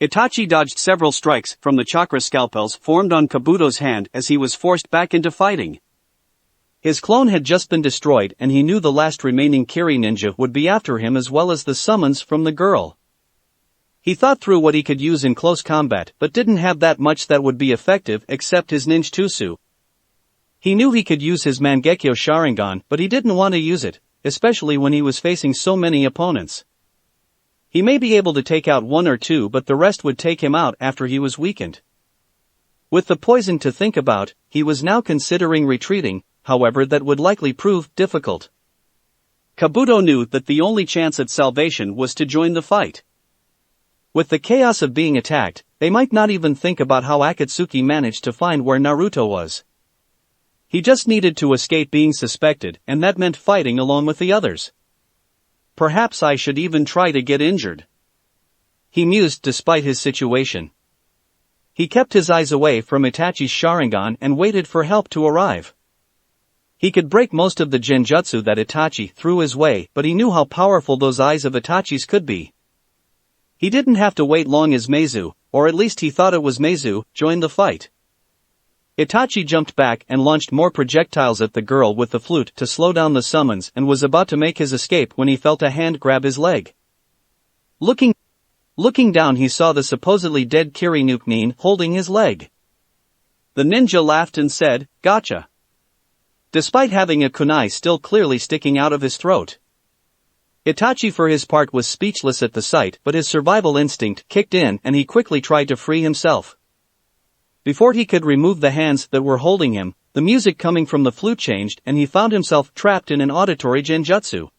Itachi dodged several strikes from the chakra scalpels formed on Kabuto's hand as he was forced back into fighting. His clone had just been destroyed and he knew the last remaining Kiri ninja would be after him as well as the summons from the girl. He thought through what he could use in close combat but didn't have that much that would be effective except his ninjutsu. He knew he could use his Mangekyo Sharingan but he didn't want to use it, especially when he was facing so many opponents. He may be able to take out one or two but the rest would take him out after he was weakened. With the poison to think about, he was now considering retreating, however that would likely prove difficult. Kabuto knew that the only chance at salvation was to join the fight. With the chaos of being attacked, they might not even think about how Akatsuki managed to find where Naruto was. He just needed to escape being suspected and that meant fighting along with the others. Perhaps I should even try to get injured, he mused despite his situation. He kept his eyes away from Itachi's Sharingan and waited for help to arrive. He could break most of the genjutsu that Itachi threw his way but he knew how powerful those eyes of Itachi's could be. He didn't have to wait long as Meizu, or at least he thought it was Meizu, joined the fight. Itachi jumped back and launched more projectiles at the girl with the flute to slow down the summons and was about to make his escape when he felt a hand grab his leg. Looking down he saw the supposedly dead Kiri Nuke holding his leg. The ninja laughed and said, "Gotcha," despite having a kunai still clearly sticking out of his throat. Itachi for his part was speechless at the sight but his survival instinct kicked in and he quickly tried to free himself. Before he could remove the hands that were holding him, the music coming from the flute changed and he found himself trapped in an auditory genjutsu.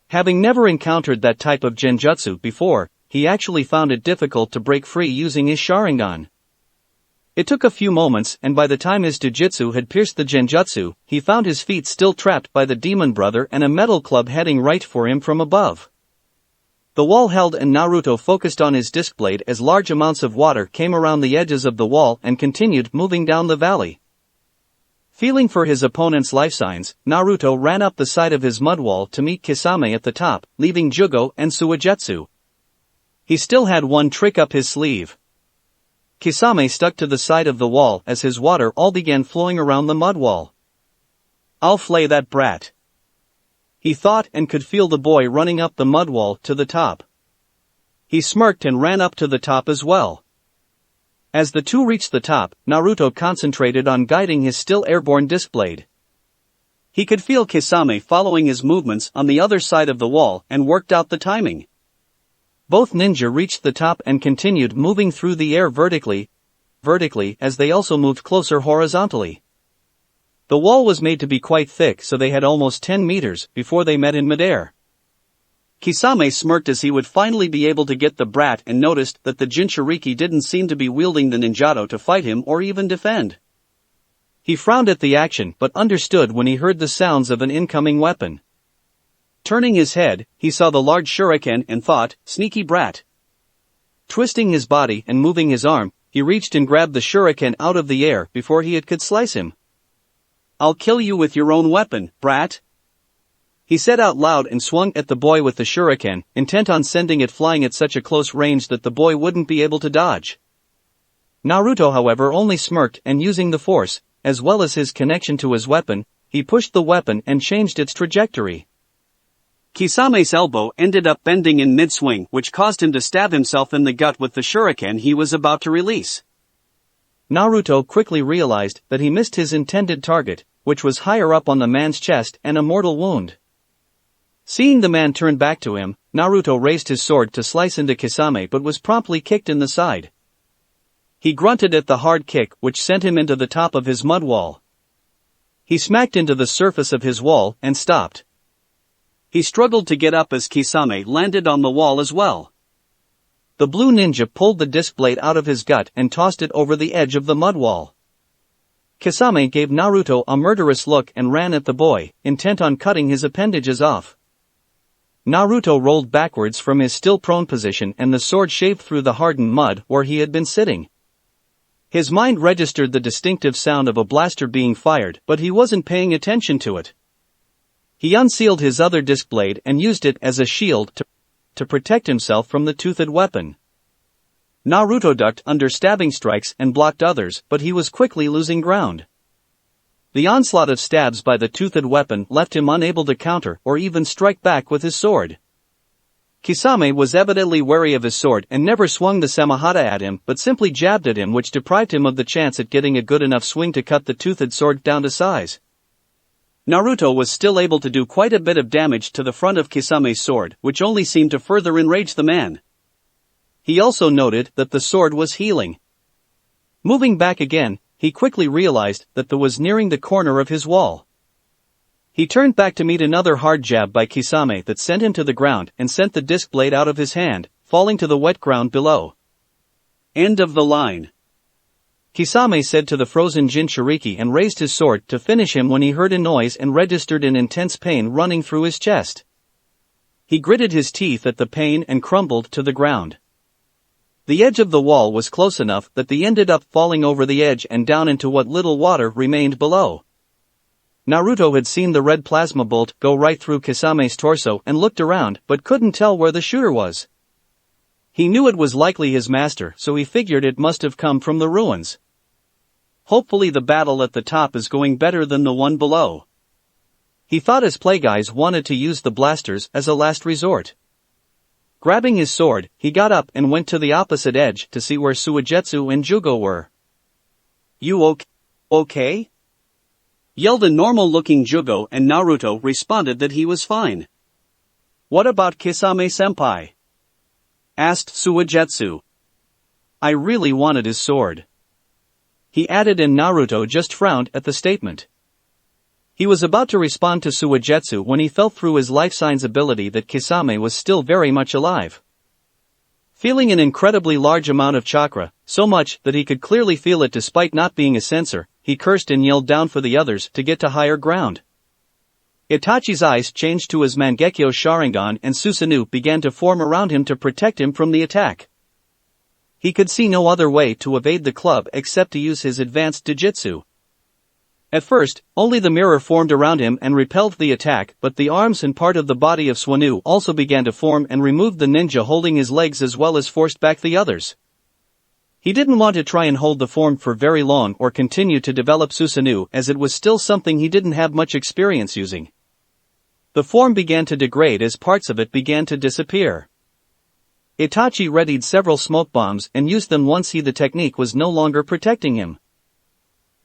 Having never encountered that type of genjutsu before, he actually found it difficult to break free using his Sharingan. It took a few moments and by the time his jujutsu had pierced the genjutsu, he found his feet still trapped by the demon brother and a metal club heading right for him from above. The wall held and Naruto focused on his disc blade as large amounts of water came around the edges of the wall and continued moving down the valley. Feeling for his opponent's life signs, Naruto ran up the side of his mud wall to meet Kisame at the top, leaving Jugo and Suigetsu. He still had one trick up his sleeve. Kisame stuck to the side of the wall as his water all began flowing around the mud wall. "I'll flay that brat," he thought and could feel the boy running up the mud wall to the top. He smirked and ran up to the top as well. As the two reached the top, Naruto concentrated on guiding his still airborne disc blade. He could feel Kisame following his movements on the other side of the wall and worked out the timing. Both ninja reached the top and continued moving through the air vertically as they also moved closer horizontally. The wall was made to be quite thick so they had almost 10 meters before they met in midair. Kisame smirked as he would finally be able to get the brat and noticed that the Jinchuriki didn't seem to be wielding the ninjato to fight him or even defend. He frowned at the action but understood when he heard the sounds of an incoming weapon. Turning his head, he saw the large shuriken and thought, "Sneaky brat." Twisting his body and moving his arm, he reached and grabbed the shuriken out of the air before he could slice him. "I'll kill you with your own weapon, brat," he said out loud and swung at the boy with the shuriken, intent on sending it flying at such a close range that the boy wouldn't be able to dodge. Naruto however only smirked and using the force, as well as his connection to his weapon, he pushed the weapon and changed its trajectory. Kisame's elbow ended up bending in mid-swing which caused him to stab himself in the gut with the shuriken he was about to release. Naruto quickly realized that he missed his intended target, which was higher up on the man's chest and a mortal wound. Seeing the man turn back to him, Naruto raised his sword to slice into Kisame but was promptly kicked in the side. He grunted at the hard kick which sent him into the top of his mud wall. He smacked into the surface of his wall and stopped. He struggled to get up as Kisame landed on the wall as well. The blue ninja pulled the disc blade out of his gut and tossed it over the edge of the mud wall. Kisame gave Naruto a murderous look and ran at the boy, intent on cutting his appendages off. Naruto rolled backwards from his still prone position and the sword shaved through the hardened mud where he had been sitting. His mind registered the distinctive sound of a blaster being fired, but he wasn't paying attention to it. He unsealed his other disc blade and used it as a shield to protect himself from the toothed weapon. Naruto ducked under stabbing strikes and blocked others, but he was quickly losing ground. The onslaught of stabs by the toothed weapon left him unable to counter or even strike back with his sword. Kisame was evidently wary of his sword and never swung the samahata at him but simply jabbed at him, which deprived him of the chance at getting a good enough swing to cut the toothed sword down to size. Naruto was still able to do quite a bit of damage to the front of Kisame's sword, which only seemed to further enrage the man. He also noted that the sword was healing. Moving back again, he quickly realized that the was nearing the corner of his wall. He turned back to meet another hard jab by Kisame that sent him to the ground and sent the disc blade out of his hand, falling to the wet ground below. End of the line. Kisame said to the frozen Jinchuriki and raised his sword to finish him when he heard a noise and registered an intense pain running through his chest. He gritted his teeth at the pain and crumbled to the ground. The edge of the wall was close enough that they ended up falling over the edge and down into what little water remained below. Naruto had seen the red plasma bolt go right through Kisame's torso and looked around but couldn't tell where the shooter was. He knew it was likely his master, so he figured it must have come from the ruins. Hopefully the battle at the top is going better than the one below. He thought his playguys wanted to use the blasters as a last resort. Grabbing his sword, he got up and went to the opposite edge to see where Suigetsu and Jugo were. "You okay?" yelled a normal-looking Jugo, and Naruto responded that he was fine. "What about Kisame-senpai?" asked Suigetsu. "I really wanted his sword," he added, and Naruto just frowned at the statement. He was about to respond to Suigetsu when he felt through his life signs ability that Kisame was still very much alive. Feeling an incredibly large amount of chakra, so much that he could clearly feel it despite not being a sensor, he cursed and yelled down for the others to get to higher ground. Itachi's eyes changed to his Mangekyo Sharingan and Susanoo began to form around him to protect him from the attack. He could see no other way to evade the club except to use his advanced Dijitsu. At first, only the mirror formed around him and repelled the attack, but the arms and part of the body of Suanoo also began to form and removed the ninja holding his legs as well as forced back the others. He didn't want to try and hold the form for very long or continue to develop Susanoo, as it was still something he didn't have much experience using. The form began to degrade as parts of it began to disappear. Itachi readied several smoke bombs and used them once the technique was no longer protecting him.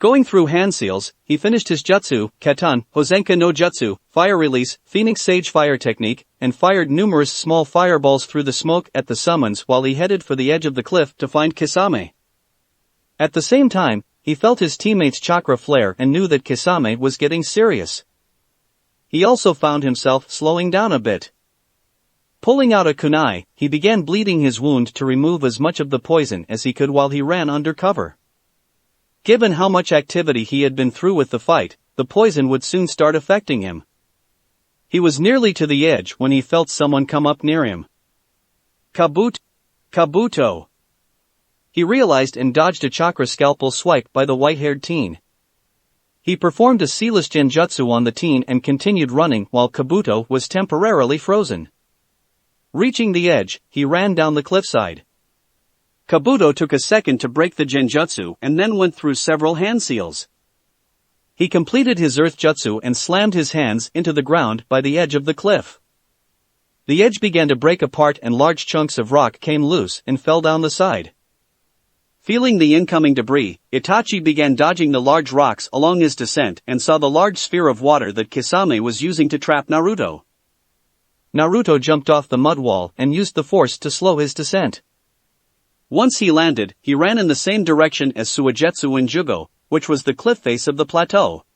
Going through hand seals, he finished his jutsu, Katan, Hosenka no Jutsu, fire release, Phoenix Sage fire technique, and fired numerous small fireballs through the smoke at the summons while he headed for the edge of the cliff to find Kisame. At the same time, he felt his teammates' chakra flare and knew that Kisame was getting serious. He also found himself slowing down a bit. Pulling out a kunai, he began bleeding his wound to remove as much of the poison as he could while he ran under cover. Given how much activity he had been through with the fight, the poison would soon start affecting him. He was nearly to the edge when he felt someone come up near him. Kabuto! He realized and dodged a chakra scalpel swipe by the white-haired teen. He performed a sealess genjutsu on the teen and continued running while Kabuto was temporarily frozen. Reaching the edge, he ran down the cliffside. Kabuto took a second to break the genjutsu and then went through several hand seals. He completed his earth jutsu and slammed his hands into the ground by the edge of the cliff. The edge began to break apart and large chunks of rock came loose and fell down the side. Feeling the incoming debris, Itachi began dodging the large rocks along his descent and saw the large sphere of water that Kisame was using to trap Naruto. Naruto jumped off the mud wall and used the force to slow his descent. Once he landed, he ran in the same direction as Suigetsu and Jugo, which was the cliff face of the plateau.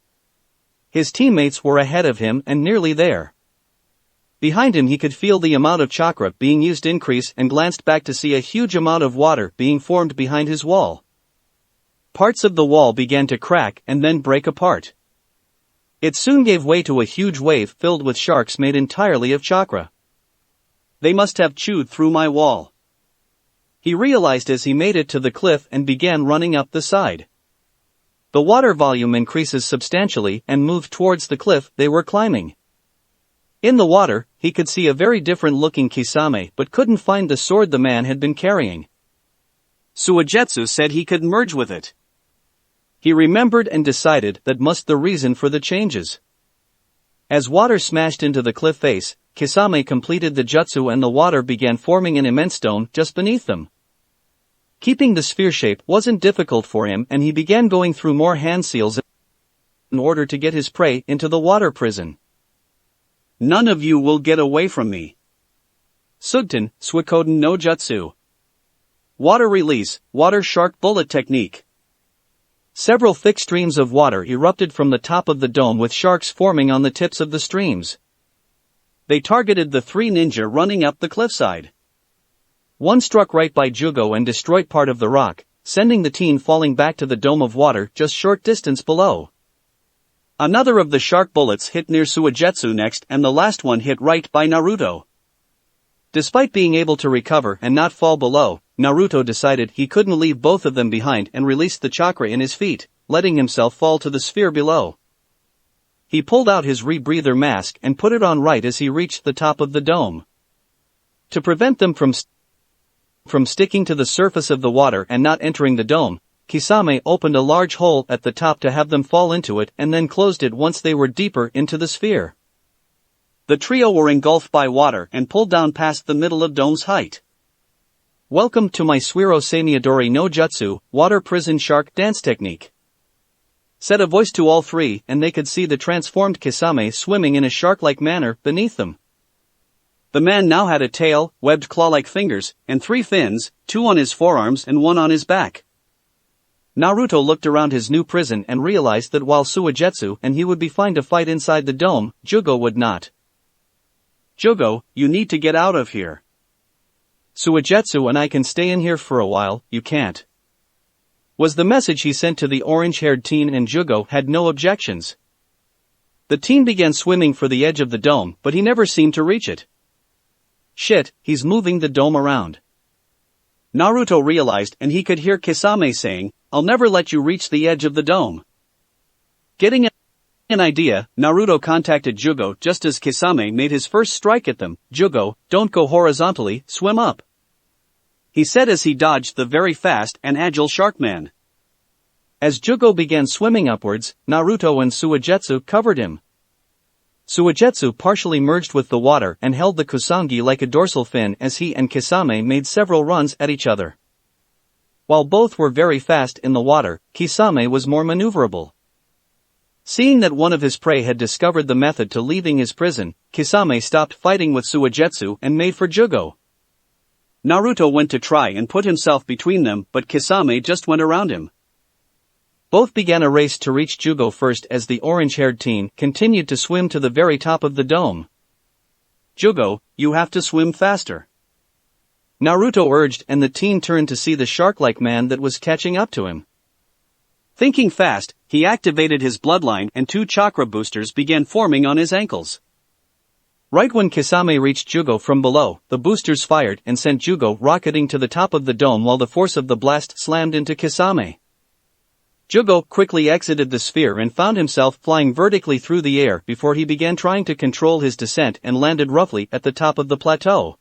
His teammates were ahead of him and nearly there. Behind him he could feel the amount of chakra being used increase and glanced back to see a huge amount of water being formed behind his wall. Parts of the wall began to crack and then break apart. It soon gave way to a huge wave filled with sharks made entirely of chakra. They must have chewed through my wall. He realized as he made it to the cliff and began running up the side. The water volume increases substantially and moved towards the cliff they were climbing. In the water, he could see a very different-looking Kisame but couldn't find the sword the man had been carrying. Suigetsu said he could merge with it. He remembered and decided that must the reason for the changes. As water smashed into the cliff face, Kisame completed the jutsu and the water began forming an immense dome just beneath them. Keeping the sphere shape wasn't difficult for him and he began going through more hand seals in order to get his prey into the water prison. None of you will get away from me. Sugten, Suikoden no Jutsu. Water release, water shark bullet technique. Several thick streams of water erupted from the top of the dome with sharks forming on the tips of the streams. They targeted the three ninja running up the cliffside. One struck right by Jugo and destroyed part of the rock, sending the teen falling back to the dome of water just short distance below. Another of the shark bullets hit near Suigetsu next and the last one hit right by Naruto. Despite being able to recover and not fall below, Naruto decided he couldn't leave both of them behind and released the chakra in his feet, letting himself fall to the sphere below. He pulled out his rebreather mask and put it on right as he reached the top of the dome. To prevent them from sticking to the surface of the water and not entering the dome, Kisame opened a large hole at the top to have them fall into it and then closed it once they were deeper into the sphere. The trio were engulfed by water and pulled down past the middle of dome's height. Welcome to my Suiro Seimiadori no Jutsu, water prison shark dance technique. Said a voice to all three and they could see the transformed Kisame swimming in a shark-like manner beneath them. The man now had a tail, webbed claw-like fingers, and 3 fins, 2 on his forearms and 1 on his back. Naruto looked around his new prison and realized that while Suigetsu and he would be fine to fight inside the dome, Jugo would not. Jugo, you need to get out of here. Suigetsu and I can stay in here for a while, you can't. Was the message he sent to the orange-haired teen and Jugo had no objections. The teen began swimming for the edge of the dome but he never seemed to reach it. Shit, he's moving the dome around. Naruto realized and he could hear Kisame saying, I'll never let you reach the edge of the dome. Getting an idea, Naruto contacted Jugo just as Kisame made his first strike at them. Jugo, don't go horizontally, swim up. He said as he dodged the very fast and agile Sharkman. As Jugo began swimming upwards, Naruto and Suigetsu covered him. Suigetsu partially merged with the water and held the Kusangi like a dorsal fin as he and Kisame made several runs at each other. While both were very fast in the water, Kisame was more maneuverable. Seeing that one of his prey had discovered the method to leaving his prison, Kisame stopped fighting with Suigetsu and made for Jugo. Naruto went to try and put himself between them but Kisame just went around him. Both began a race to reach Jugo first as the orange-haired teen continued to swim to the very top of the dome. Jugo, you have to swim faster. Naruto urged and the teen turned to see the shark-like man that was catching up to him. Thinking fast, he activated his bloodline and 2 chakra boosters began forming on his ankles. Right when Kisame reached Jugo from below, the boosters fired and sent Jugo rocketing to the top of the dome while the force of the blast slammed into Kisame. Jugo quickly exited the sphere and found himself flying vertically through the air before he began trying to control his descent and landed roughly at the top of the plateau.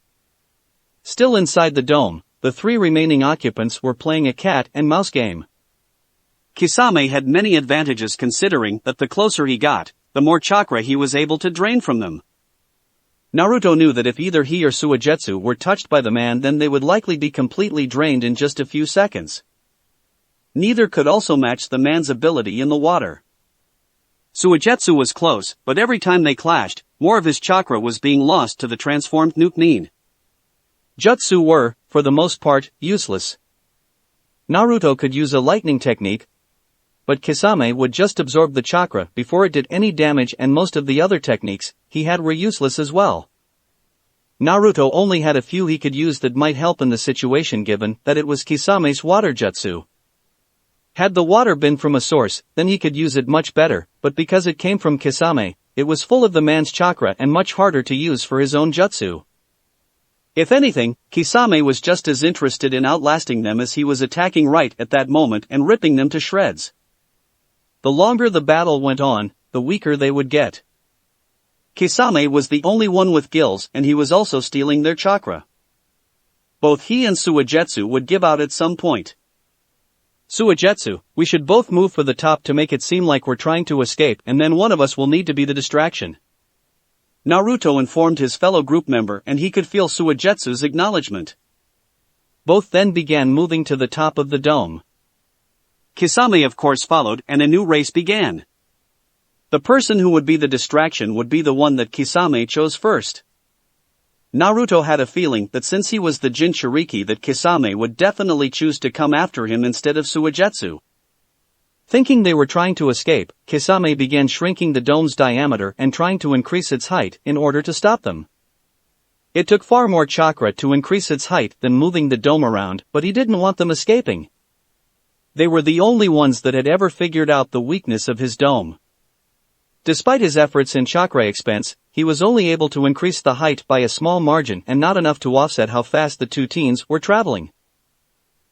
Still inside the dome, the 3 remaining occupants were playing a cat and mouse game. Kisame had many advantages considering that the closer he got, the more chakra he was able to drain from them. Naruto knew that if either he or Suigetsu were touched by the man then they would likely be completely drained in just a few seconds. Neither could also match the man's ability in the water. Suigetsu was close, but every time they clashed, more of his chakra was being lost to the transformed Nuke-Nin. Jutsu were, for the most part, useless. Naruto could use a lightning technique, but Kisame would just absorb the chakra before it did any damage and most of the other techniques he had were useless as well. Naruto only had a few he could use that might help in the situation given that it was Kisame's water jutsu. Had the water been from a source, then he could use it much better, but because it came from Kisame, it was full of the man's chakra and much harder to use for his own jutsu. If anything, Kisame was just as interested in outlasting them as he was attacking right at that moment and ripping them to shreds. The longer the battle went on, the weaker they would get. Kisame was the only one with gills and he was also stealing their chakra. Both he and Suigetsu would give out at some point. Suigetsu, we should both move for the top to make it seem like we're trying to escape and then one of us will need to be the distraction. Naruto informed his fellow group member and he could feel Suigetsu's acknowledgement. Both then began moving to the top of the dome. Kisame of course followed and a new race began. The person who would be the distraction would be the one that Kisame chose first. Naruto had a feeling that since he was the Jinchuriki that Kisame would definitely choose to come after him instead of Suigetsu. Thinking they were trying to escape, Kisame began shrinking the dome's diameter and trying to increase its height in order to stop them. It took far more chakra to increase its height than moving the dome around, but he didn't want them escaping. They were the only ones that had ever figured out the weakness of his dome. Despite his efforts in chakra expense, he was only able to increase the height by a small margin and not enough to offset how fast the two teens were traveling.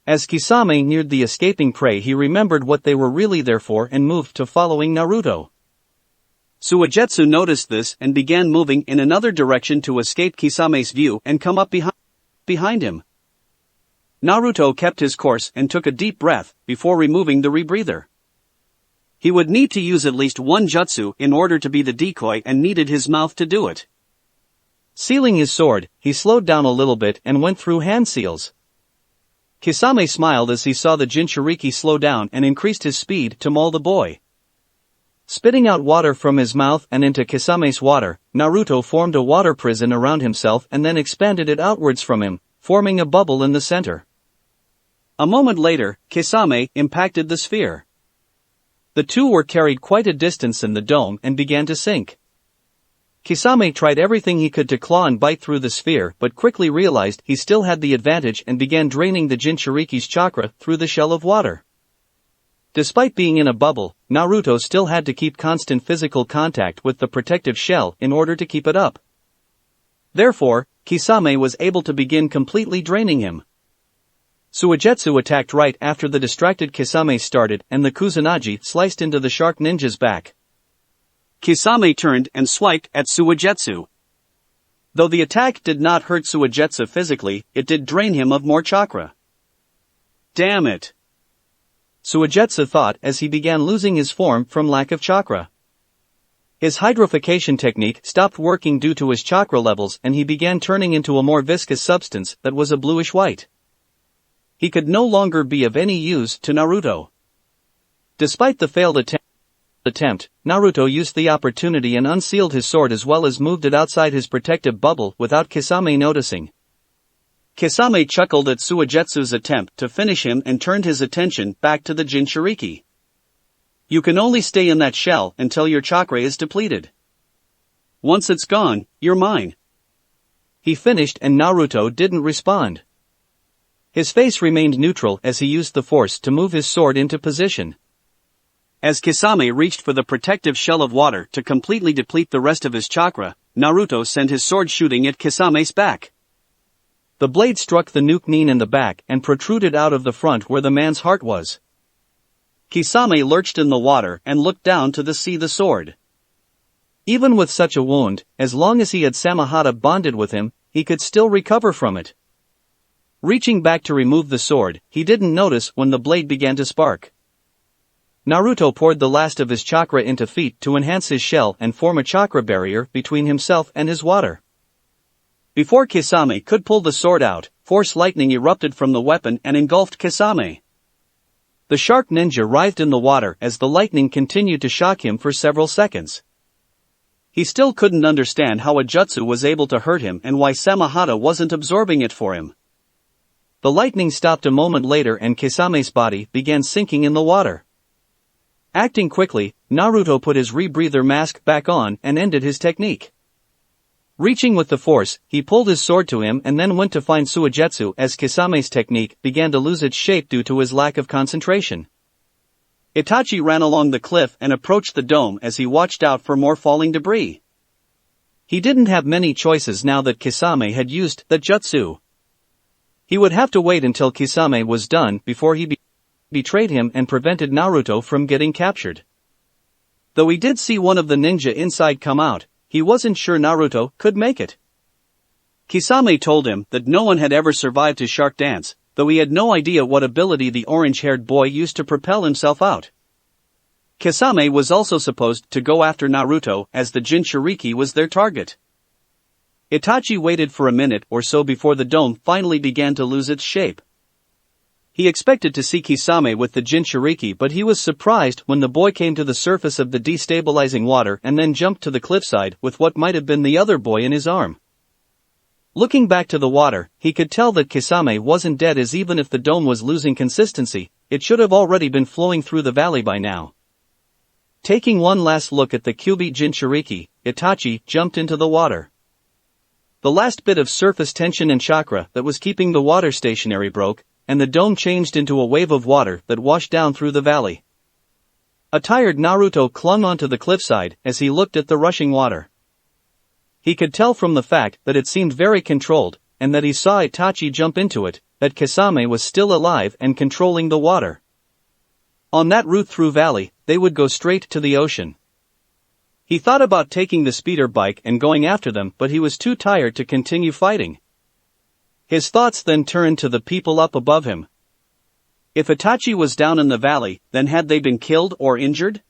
As Kisame neared the escaping prey, he remembered what they were really there for and moved to following Naruto. Suigetsu noticed this and began moving in another direction to escape Kisame's view and come up behind him. Naruto kept his course and took a deep breath before removing the rebreather. He would need to use at least one jutsu in order to be the decoy and needed his mouth to do it. Sealing his sword, he slowed down a little bit and went through hand seals. Kisame smiled as he saw the Jinchuriki slow down and increased his speed to maul the boy. Spitting out water from his mouth and into Kisame's water, Naruto formed a water prison around himself and then expanded it outwards from him, forming a bubble in the center. A moment later, Kisame impacted the sphere. The two were carried quite a distance in the dome and began to sink. Kisame tried everything he could to claw and bite through the sphere but quickly realized he still had the advantage and began draining the Jinchuriki's chakra through the shell of water. Despite being in a bubble, Naruto still had to keep constant physical contact with the protective shell in order to keep it up. Therefore, Kisame was able to begin completely draining him. Suigetsu attacked right after the distracted Kisame started and the Kusanagi sliced into the shark ninja's back. Kisame turned and swiped at Suigetsu. Though the attack did not hurt Suigetsu physically, it did drain him of more chakra. Damn it! Suigetsu thought as he began losing his form from lack of chakra. His hydrification technique stopped working due to his chakra levels and he began turning into a more viscous substance that was a bluish white. He could no longer be of any use to Naruto. Despite the failed attempt, Naruto used the opportunity and unsealed his sword as well as moved it outside his protective bubble without Kisame noticing. Kisame chuckled at Suigetsu's attempt to finish him and turned his attention back to the Jinchuriki. You can only stay in that shell until your chakra is depleted. Once it's gone, you're mine. He finished and Naruto didn't respond. His face remained neutral as he used the force to move his sword into position. As Kisame reached for the protective shell of water to completely deplete the rest of his chakra, Naruto sent his sword shooting at Kisame's back. The blade struck the nuke-nin in the back and protruded out of the front where the man's heart was. Kisame lurched in the water and looked down to see the sword. Even with such a wound, as long as he had Samahata bonded with him, he could still recover from it. Reaching back to remove the sword, he didn't notice when the blade began to spark. Naruto poured the last of his chakra into feet to enhance his shell and form a chakra barrier between himself and his water. Before Kisame could pull the sword out, force lightning erupted from the weapon and engulfed Kisame. The shark ninja writhed in the water as the lightning continued to shock him for several seconds. He still couldn't understand how a jutsu was able to hurt him and why Samahata wasn't absorbing it for him. The lightning stopped a moment later and Kisame's body began sinking in the water. Acting quickly, Naruto put his rebreather mask back on and ended his technique. Reaching with the force, he pulled his sword to him and then went to find Suigetsu as Kisame's technique began to lose its shape due to his lack of concentration. Itachi ran along the cliff and approached the dome as he watched out for more falling debris. He didn't have many choices now that Kisame had used that jutsu. He would have to wait until Kisame was done before he betrayed him and prevented Naruto from getting captured. Though he did see one of the ninja inside come out, he wasn't sure Naruto could make it. Kisame told him that no one had ever survived his shark dance, though he had no idea what ability the orange-haired boy used to propel himself out. Kisame was also supposed to go after Naruto as the Jinchuriki was their target. Itachi waited for a minute or so before the dome finally began to lose its shape. He expected to see Kisame with the Jinchuriki, but he was surprised when the boy came to the surface of the destabilizing water and then jumped to the cliffside with what might have been the other boy in his arm. Looking back to the water, he could tell that Kisame wasn't dead, as even if the dome was losing consistency, it should have already been flowing through the valley by now. Taking one last look at the Kyuubi Jinchuriki, Itachi jumped into the water. The last bit of surface tension and chakra that was keeping the water stationary broke, and the dome changed into a wave of water that washed down through the valley. A tired Naruto clung onto the cliffside as he looked at the rushing water. He could tell from the fact that it seemed very controlled, and that he saw Itachi jump into it, that Kisame was still alive and controlling the water. On that route through valley, they would go straight to the ocean. He thought about taking the speeder bike and going after them, but he was too tired to continue fighting. His thoughts then turned to the people up above him. If Itachi was down in the valley, then had they been killed or injured?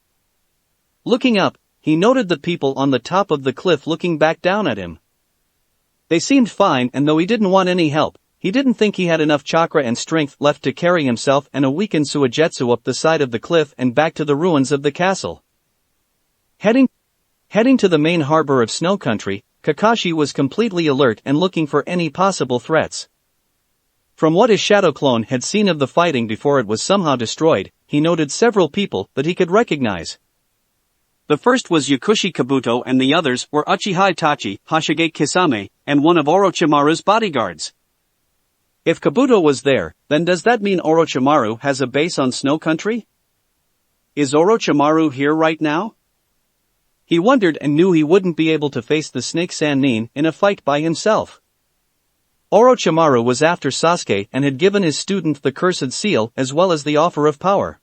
Looking up, he noted the people on the top of the cliff looking back down at him. They seemed fine, and though he didn't want any help, he didn't think he had enough chakra and strength left to carry himself and a weakened Suigetsu up the side of the cliff and back to the ruins of the castle. Heading to the main harbor of Snow Country, Kakashi was completely alert and looking for any possible threats. From what his shadow clone had seen of the fighting before it was somehow destroyed, he noted several people that he could recognize. The first was Yakushi Kabuto, and the others were Uchiha Itachi, Hashige Kisame, and one of Orochimaru's bodyguards. If Kabuto was there, then does that mean Orochimaru has a base on Snow Country? Is Orochimaru here right now? He wondered and knew he wouldn't be able to face the Snake Sannin in a fight by himself. Orochimaru was after Sasuke and had given his student the Cursed Seal as well as the Offer of Power.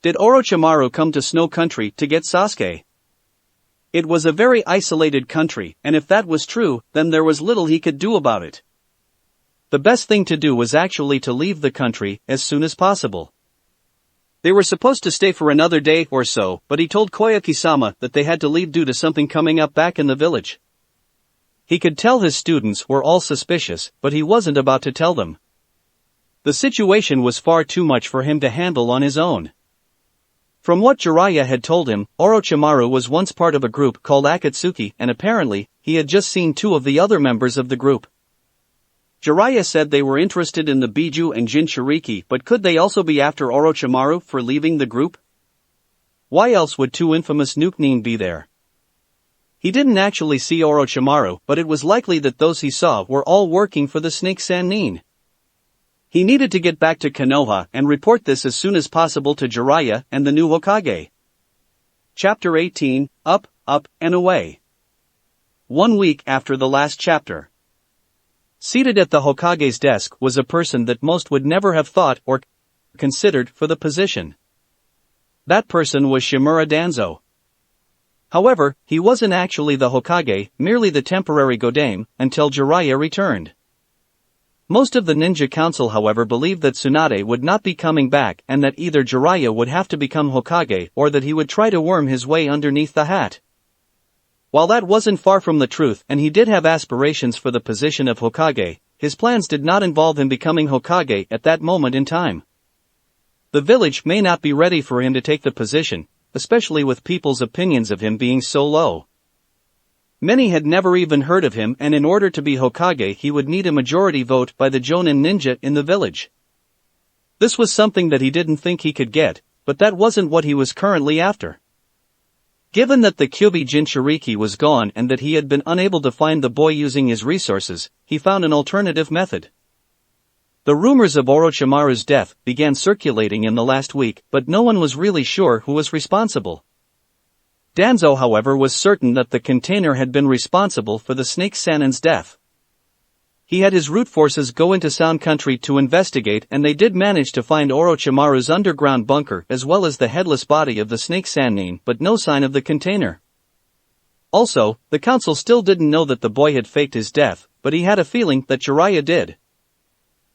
Did Orochimaru come to Snow Country to get Sasuke? It was a very isolated country, and if that was true, then there was little he could do about it. The best thing to do was actually to leave the country as soon as possible. They were supposed to stay for another day or so, but he told Koyaki-sama that they had to leave due to something coming up back in the village. He could tell his students were all suspicious, but he wasn't about to tell them. The situation was far too much for him to handle on his own. From what Jiraiya had told him, Orochimaru was once part of a group called Akatsuki, and apparently, he had just seen two of the other members of the group. Jiraiya said they were interested in the Biju and Jinchuriki, but could they also be after Orochimaru for leaving the group? Why else would two infamous Nukenin be there? He didn't actually see Orochimaru, but it was likely that those he saw were all working for the Snake Sannin. He needed to get back to Konoha and report this as soon as possible to Jiraiya and the new Hokage. Chapter 18, Up, Up, and Away. 1 week after the last chapter. Seated at the Hokage's desk was a person that most would never have thought or considered for the position. That person was Shimura Danzo. However, he wasn't actually the Hokage, merely the temporary Godame, until Jiraiya returned. Most of the ninja council, however, believed that Tsunade would not be coming back and that either Jiraiya would have to become Hokage or that he would try to worm his way underneath the hat. While that wasn't far from the truth and he did have aspirations for the position of Hokage, his plans did not involve him becoming Hokage at that moment in time. The village may not be ready for him to take the position, especially with people's opinions of him being so low. Many had never even heard of him, and in order to be Hokage he would need a majority vote by the Jonin ninja in the village. This was something that he didn't think he could get, but that wasn't what he was currently after. Given that the Kyuubi Jinchuriki was gone and that he had been unable to find the boy using his resources, he found an alternative method. The rumors of Orochimaru's death began circulating in the last week, but no one was really sure who was responsible. Danzo, however, was certain that the container had been responsible for the Snake Sannin's death. He had his root forces go into Sound Country to investigate, and they did manage to find Orochimaru's underground bunker as well as the headless body of the Snake Sannin, but no sign of the container. Also, the council still didn't know that the boy had faked his death, but he had a feeling that Jiraiya did.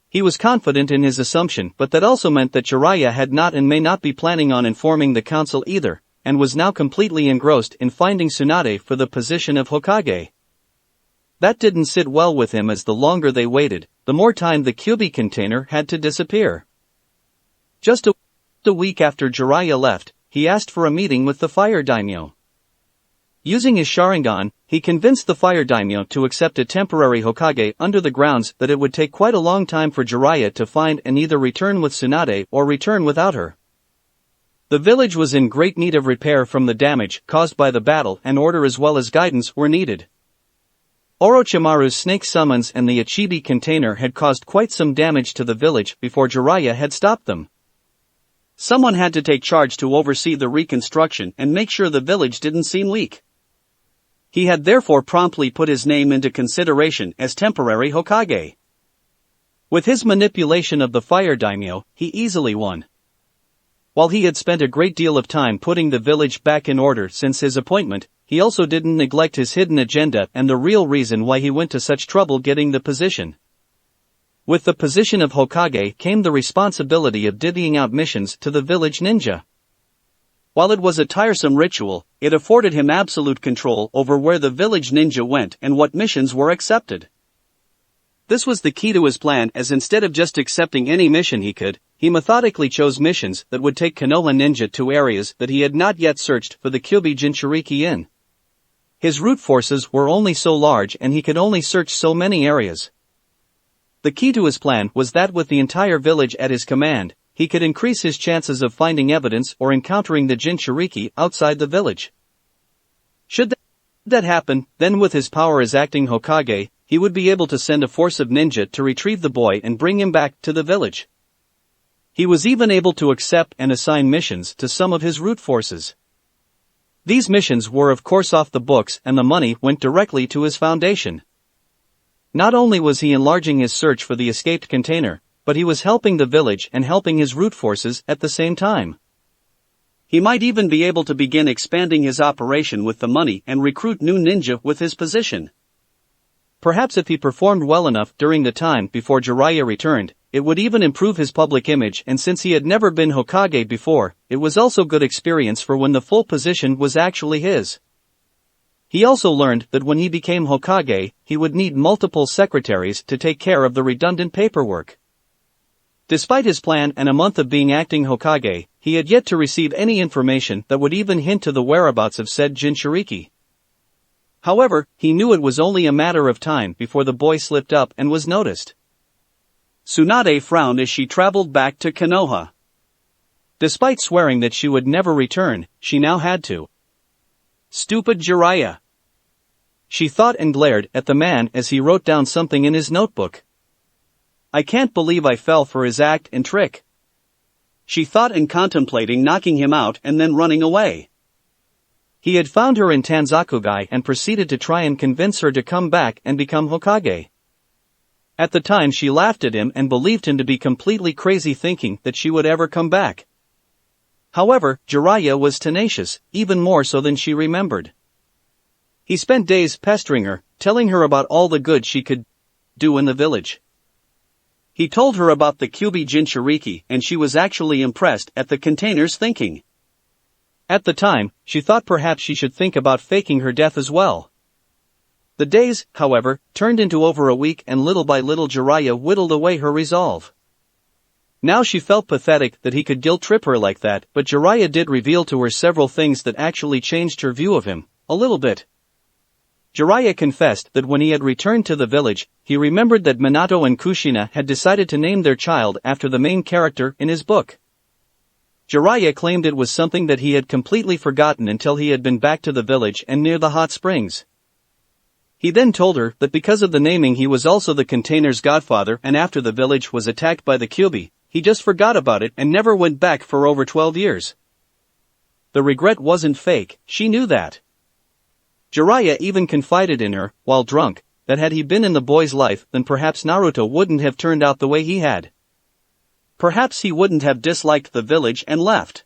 He was confident in his assumption, but that also meant that Jiraiya had not and may not be planning on informing the council either, and was now completely engrossed in finding Tsunade for the position of Hokage. That didn't sit well with him, as the longer they waited, the more time the Kyuubi container had to disappear. Just a week after Jiraiya left, he asked for a meeting with the Fire Daimyo. Using his Sharingan, he convinced the Fire Daimyo to accept a temporary Hokage under the grounds that it would take quite a long time for Jiraiya to find and either return with Tsunade or return without her. The village was in great need of repair from the damage caused by the battle, and order as well as guidance were needed. Orochimaru's snake summons and the Ichibi container had caused quite some damage to the village before Jiraiya had stopped them. Someone had to take charge to oversee the reconstruction and make sure the village didn't seem weak. He had therefore promptly put his name into consideration as temporary Hokage. With his manipulation of the Fire Daimyo, he easily won. While he had spent a great deal of time putting the village back in order since his appointment, he also didn't neglect his hidden agenda and the real reason why he went to such trouble getting the position. With the position of Hokage came the responsibility of divvying out missions to the village ninja. While it was a tiresome ritual, it afforded him absolute control over where the village ninja went and what missions were accepted. This was the key to his plan, as instead of just accepting any mission he could, he methodically chose missions that would take Konoha ninja to areas that he had not yet searched for the Kyuubi Jinchuriki in. His root forces were only so large and he could only search so many areas. The key to his plan was that with the entire village at his command, he could increase his chances of finding evidence or encountering the Jinchuriki outside the village. Should that happen, then with his power as acting Hokage, he would be able to send a force of ninja to retrieve the boy and bring him back to the village. He was even able to accept and assign missions to some of his root forces. These missions were of course off the books, and the money went directly to his foundation. Not only was he enlarging his search for the escaped container, but he was helping the village and helping his root forces at the same time. He might even be able to begin expanding his operation with the money and recruit new ninja with his position. Perhaps if he performed well enough during the time before Jiraiya returned, it would even improve his public image, and since he had never been Hokage before, it was also good experience for when the full position was actually his. He also learned that when he became Hokage, he would need multiple secretaries to take care of the redundant paperwork. Despite his plan and a month of being acting Hokage, he had yet to receive any information that would even hint to the whereabouts of said Jinchuriki. However, he knew it was only a matter of time before the boy slipped up and was noticed. Tsunade frowned as she traveled back to Konoha. Despite swearing that she would never return, she now had to. Stupid Jiraiya! She thought and glared at the man as he wrote down something in his notebook. I can't believe I fell for his act and trick. She thought, and contemplating knocking him out and then running away. He had found her in Tanzakugai and proceeded to try and convince her to come back and become Hokage. At the time she laughed at him and believed him to be completely crazy, thinking that she would ever come back. However, Jiraiya was tenacious, even more so than she remembered. He spent days pestering her, telling her about all the good she could do in the village. He told her about the Kyuubi Jinchuriki, and she was actually impressed at the container's thinking. At the time, she thought perhaps she should think about faking her death as well. The days, however, turned into over a week, and little by little Jiraiya whittled away her resolve. Now she felt pathetic that he could guilt-trip her like that, but Jiraiya did reveal to her several things that actually changed her view of him, a little bit. Jiraiya confessed that when he had returned to the village, he remembered that Minato and Kushina had decided to name their child after the main character in his book. Jiraiya claimed it was something that he had completely forgotten until he had been back to the village and near the hot springs. He then told her that because of the naming he was also the container's godfather, and after the village was attacked by the Kyuubi, he just forgot about it and never went back for over 12 years. The regret wasn't fake, she knew that. Jiraiya even confided in her, while drunk, that had he been in the boy's life then perhaps Naruto wouldn't have turned out the way he had. Perhaps he wouldn't have disliked the village and left.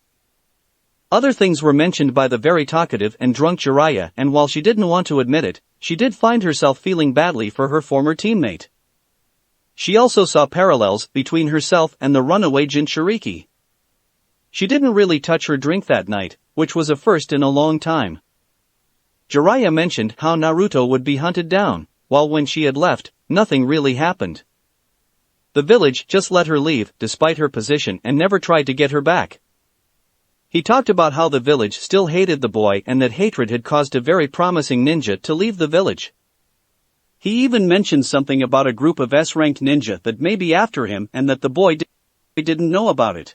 Other things were mentioned by the very talkative and drunk Jiraiya, and while she didn't want to admit it, she did find herself feeling badly for her former teammate. She also saw parallels between herself and the runaway Jinchuriki. She didn't really touch her drink that night, which was a first in a long time. Jiraiya mentioned how Naruto would be hunted down, while when she had left, nothing really happened. The village just let her leave despite her position and never tried to get her back. He talked about how the village still hated the boy and that hatred had caused a very promising ninja to leave the village. He even mentioned something about a group of S-ranked ninja that may be after him and that the boy didn't know about it.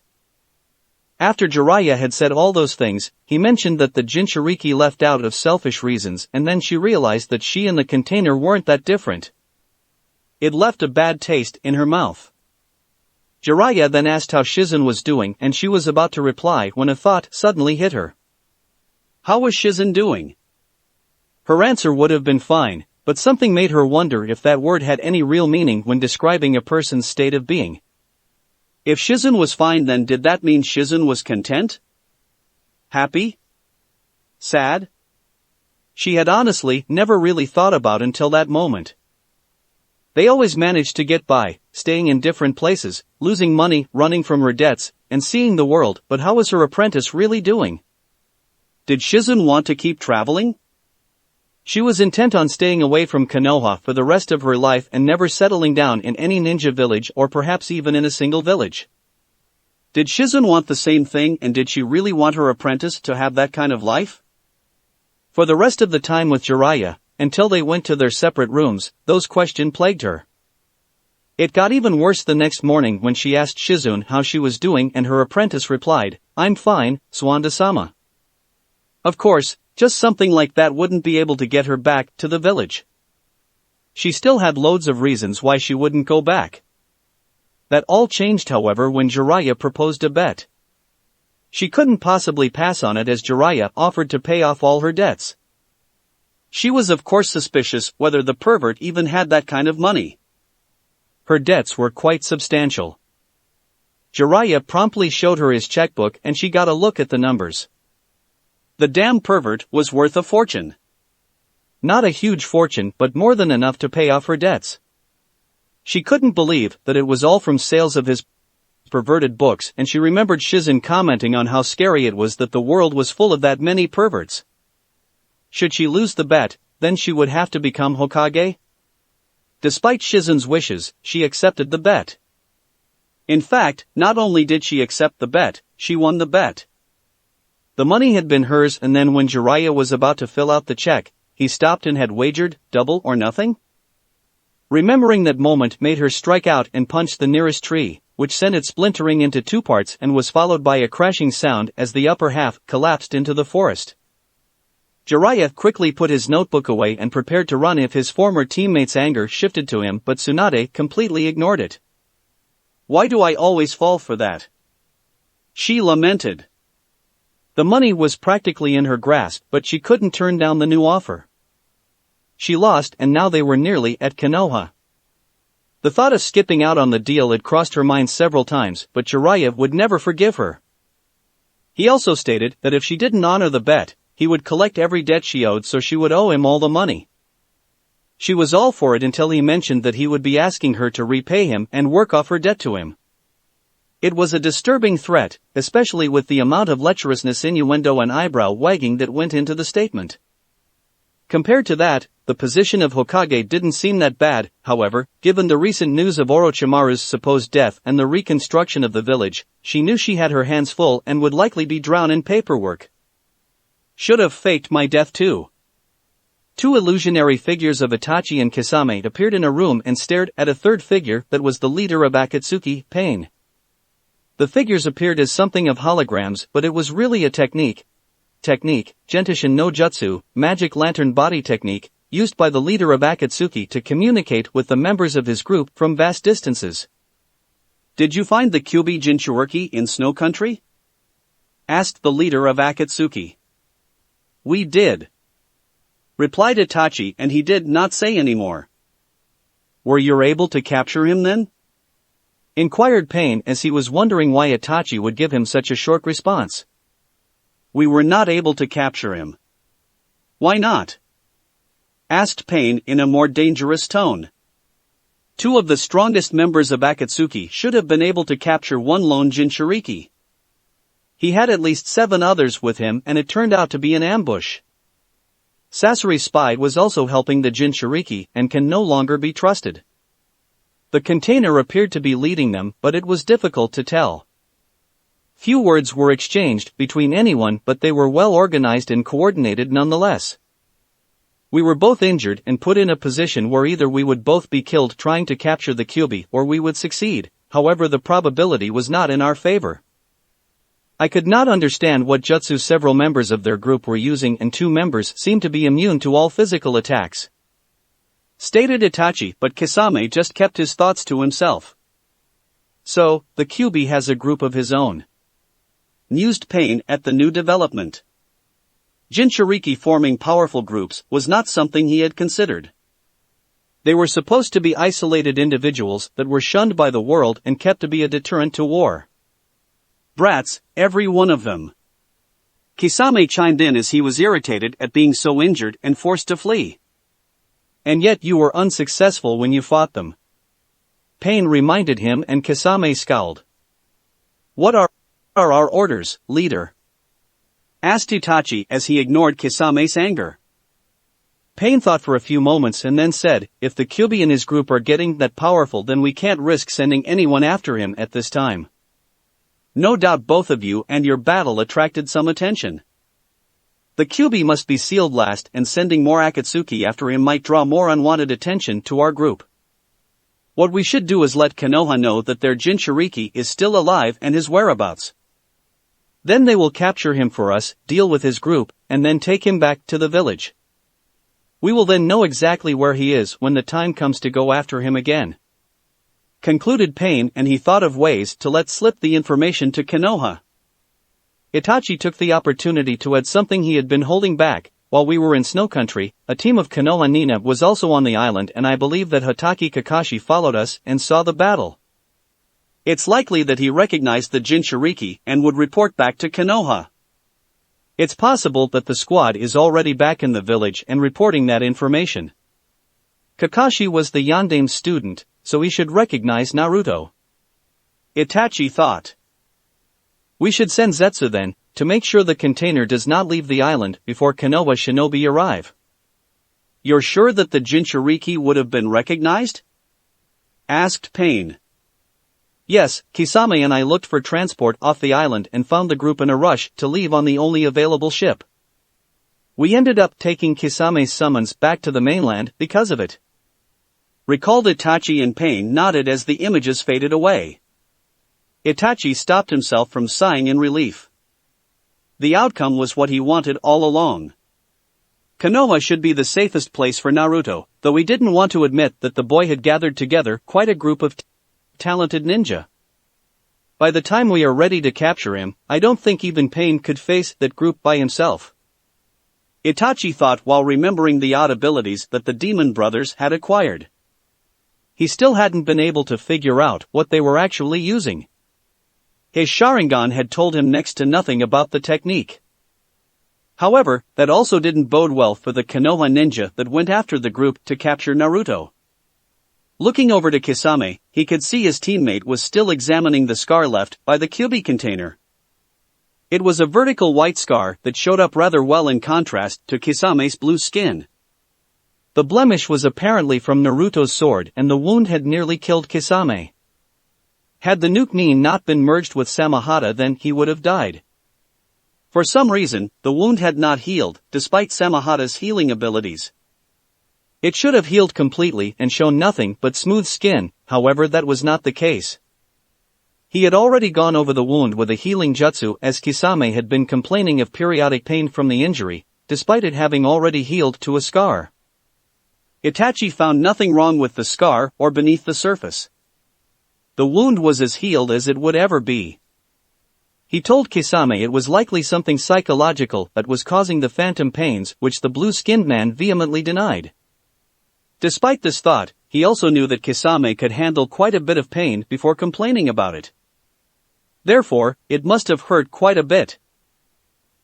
After Jiraiya had said all those things, he mentioned that the Jinchuriki left out of selfish reasons, and then she realized that she and the container weren't that different. It left a bad taste in her mouth. Jiraiya then asked how Shizun was doing, and she was about to reply when a thought suddenly hit her. How was Shizun doing? Her answer would have been fine, but something made her wonder if that word had any real meaning when describing a person's state of being. If Shizun was fine, then did that mean Shizun was content? Happy? Sad? She had honestly never really thought about until that moment. They always managed to get by, staying in different places, losing money, running from her debts, and seeing the world, but how was her apprentice really doing? Did Shizun want to keep traveling? She was intent on staying away from Konoha for the rest of her life and never settling down in any ninja village or perhaps even in a single village. Did Shizun want the same thing, and did she really want her apprentice to have that kind of life? For the rest of the time with Jiraiya, until they went to their separate rooms, those questions plagued her. It got even worse the next morning when she asked Shizun how she was doing and her apprentice replied, "I'm fine, Swanda-sama." Of course, just something like that wouldn't be able to get her back to the village. She still had loads of reasons why she wouldn't go back. That all changed, however, when Jiraiya proposed a bet. She couldn't possibly pass on it as Jiraiya offered to pay off all her debts. She was of course suspicious whether the pervert even had that kind of money. Her debts were quite substantial. Jiraiya promptly showed her his checkbook and she got a look at the numbers. The damn pervert was worth a fortune. Not a huge fortune, but more than enough to pay off her debts. She couldn't believe that it was all from sales of his perverted books, and she remembered Shizun commenting on how scary it was that the world was full of that many perverts. Should she lose the bet, then she would have to become Hokage? Despite Shizun's wishes, she accepted the bet. In fact, not only did she accept the bet, she won the bet. The money had been hers, and then when Jiraiya was about to fill out the check, he stopped and had wagered, double or nothing? Remembering that moment made her strike out and punch the nearest tree, which sent it splintering into two parts and was followed by a crashing sound as the upper half collapsed into the forest. Jiraiya quickly put his notebook away and prepared to run if his former teammate's anger shifted to him, but Tsunade completely ignored it. "Why do I always fall for that?" she lamented. The money was practically in her grasp, but she couldn't turn down the new offer. She lost, and now they were nearly at Konoha. The thought of skipping out on the deal had crossed her mind several times, but Jiraiya would never forgive her. He also stated that if she didn't honor the bet, he would collect every debt she owed, so she would owe him all the money. She was all for it until he mentioned that he would be asking her to repay him and work off her debt to him. It was a disturbing threat, especially with the amount of lecherousness, innuendo and eyebrow wagging that went into the statement. Compared to that, the position of Hokage didn't seem that bad, however, given the recent news of Orochimaru's supposed death and the reconstruction of the village. She knew she had her hands full and would likely be drowned in paperwork. Should have faked my death too. Two illusionary figures of Itachi and Kisame appeared in a room and stared at a third figure that was the leader of Akatsuki, Pain. The figures appeared as something of holograms, but it was really a technique, Gentishin no Jutsu, magic lantern body technique, used by the leader of Akatsuki to communicate with the members of his group from vast distances. "Did you find the Kyuubi Jinchuriki in Snow Country?" asked the leader of Akatsuki. We did, replied Itachi, and he did not say any more. Were you able to capture him then? Inquired Pain as he was wondering why Itachi would give him such a short response. We were not able to capture him. Why not? Asked Pain in a more dangerous tone. Two of the strongest members of Akatsuki should have been able to capture one lone Jinchuriki. He had at least 7 others with him, and it turned out to be an ambush. Sasori's spy was also helping the Jinchuriki and can no longer be trusted. The container appeared to be leading them, but it was difficult to tell. Few words were exchanged between anyone, but they were well organized and coordinated nonetheless. We were both injured and put in a position where either we would both be killed trying to capture the Kyuubi or we would succeed. However, the probability was not in our favor. I could not understand what jutsu several members of their group were using, and 2 members seemed to be immune to all physical attacks. Stated Itachi, but Kisame just kept his thoughts to himself. So, the Kyuubi has a group of his own. Mused Pain at the new development. Jinchuriki forming powerful groups was not something he had considered. They were supposed to be isolated individuals that were shunned by the world and kept to be a deterrent to war. Brats, every one of them. Kisame chimed in as he was irritated at being so injured and forced to flee. And yet you were unsuccessful when you fought them. Pain reminded him, and Kisame scowled. What are our orders, leader? Asked Itachi as he ignored Kisame's anger. Pain thought for a few moments and then said, if the Kyuubi and his group are getting that powerful, then we can't risk sending anyone after him at this time. No doubt both of you and your battle attracted some attention. The Kyuubi must be sealed last, and sending more Akatsuki after him might draw more unwanted attention to our group. What we should do is let Konoha know that their Jinchuriki is still alive and his whereabouts. Then they will capture him for us, deal with his group, and then take him back to the village. We will then know exactly where he is when the time comes to go after him again. Concluded Pain, and he thought of ways to let slip the information to Konoha. Itachi took the opportunity to add something he had been holding back. While we were in Snow Country, a team of Konoha Nina was also on the island, and I believe that Hatake Kakashi followed us and saw the battle. It's likely that he recognized the Jinchuriki and would report back to Konoha. It's possible that the squad is already back in the village and reporting that information. Kakashi was the Yandame's student, so he should recognize Naruto. Itachi thought. We should send Zetsu then, to make sure the container does not leave the island before Konoha shinobi arrive. You're sure that the Jinchuriki would have been recognized? Asked Pain. Yes, Kisame and I looked for transport off the island and found the group in a rush to leave on the only available ship. We ended up taking Kisame's summons back to the mainland because of it. Recalled Itachi, and Pain nodded as the images faded away. Itachi stopped himself from sighing in relief. The outcome was what he wanted all along. Konoha should be the safest place for Naruto, though he didn't want to admit that the boy had gathered together quite a group of talented ninja. By the time we are ready to capture him, I don't think even Pain could face that group by himself. Itachi thought while remembering the odd abilities that the demon brothers had acquired. He still hadn't been able to figure out what they were actually using. His Sharingan had told him next to nothing about the technique. However, that also didn't bode well for the Konoha ninja that went after the group to capture Naruto. Looking over to Kisame, he could see his teammate was still examining the scar left by the Kyuubi container. It was a vertical white scar that showed up rather well in contrast to Kisame's blue skin. The blemish was apparently from Naruto's sword, and the wound had nearly killed Kisame. Had the nuke Nin not been merged with Samahata, then he would have died. For some reason, the wound had not healed, despite Samahata's healing abilities. It should have healed completely and shown nothing but smooth skin, however that was not the case. He had already gone over the wound with a healing jutsu, as Kisame had been complaining of periodic pain from the injury, despite it having already healed to a scar. Itachi found nothing wrong with the scar or beneath the surface. The wound was as healed as it would ever be. He told Kisame it was likely something psychological that was causing the phantom pains, which the blue-skinned man vehemently denied. Despite this thought, he also knew that Kisame could handle quite a bit of pain before complaining about it. Therefore, it must have hurt quite a bit.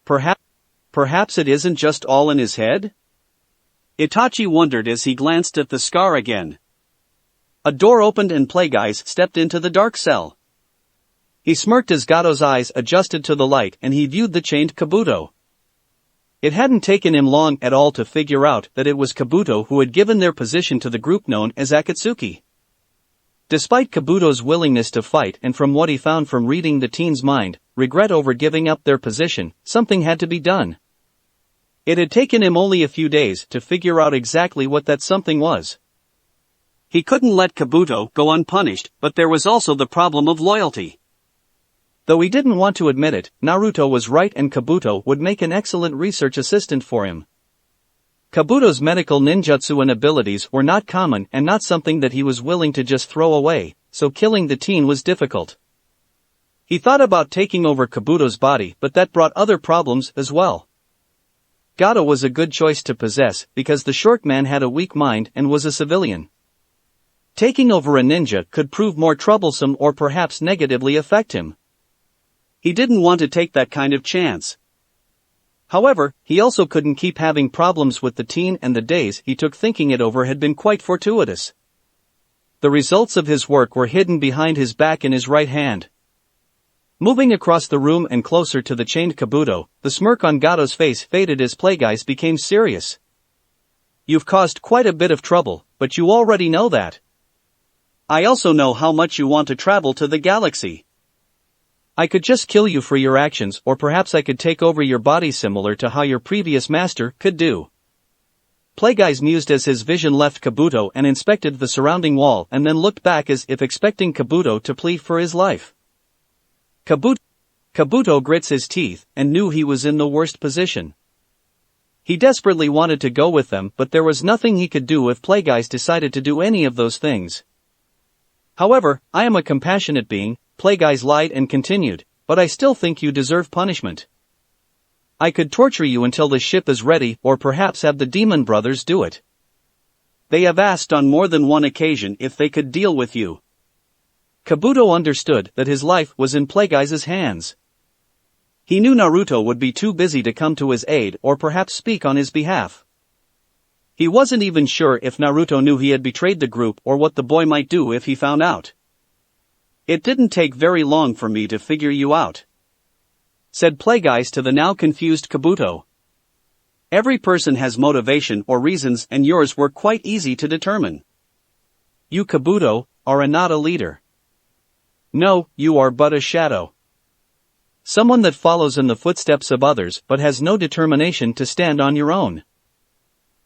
Perhaps it isn't just all in his head? Itachi wondered as he glanced at the scar again. A door opened and Plagueis stepped into the dark cell. He smirked as Gato's eyes adjusted to the light and he viewed the chained Kabuto. It hadn't taken him long at all to figure out that it was Kabuto who had given their position to the group known as Akatsuki. Despite Kabuto's willingness to fight and from what he found from reading the teen's mind, regret over giving up their position, something had to be done. It had taken him only a few days to figure out exactly what that something was. He couldn't let Kabuto go unpunished, but there was also the problem of loyalty. Though he didn't want to admit it, Naruto was right and Kabuto would make an excellent research assistant for him. Kabuto's medical ninjutsu and abilities were not common and not something that he was willing to just throw away, so killing the teen was difficult. He thought about taking over Kabuto's body, but that brought other problems as well. Gato was a good choice to possess because the short man had a weak mind and was a civilian. Taking over a ninja could prove more troublesome or perhaps negatively affect him. He didn't want to take that kind of chance. However, he also couldn't keep having problems with the teen and the days he took thinking it over had been quite fortuitous. The results of his work were hidden behind his back in his right hand. Moving across the room and closer to the chained Kabuto, the smirk on Gato's face faded as Plagueis became serious. You've caused quite a bit of trouble, but you already know that. I also know how much you want to travel to the galaxy. I could just kill you for your actions, or perhaps I could take over your body similar to how your previous master could do. Plagueis mused as his vision left Kabuto and inspected the surrounding wall and then looked back as if expecting Kabuto to plead for his life. Kabuto grits his teeth and knew he was in the worst position. He desperately wanted to go with them, but there was nothing he could do if Plagueis decided to do any of those things. However, I am a compassionate being, Plagueis lied and continued, but I still think you deserve punishment. I could torture you until the ship is ready or perhaps have the demon brothers do it. They have asked on more than one occasion if they could deal with you. Kabuto understood that his life was in Plagueis' hands. He knew Naruto would be too busy to come to his aid or perhaps speak on his behalf. He wasn't even sure if Naruto knew he had betrayed the group or what the boy might do if he found out. It didn't take very long for me to figure you out, said Plagueis to the now confused Kabuto. Every person has motivation or reasons and yours were quite easy to determine. You Kabuto, are not a leader. No, you are but a shadow. Someone that follows in the footsteps of others but has no determination to stand on your own.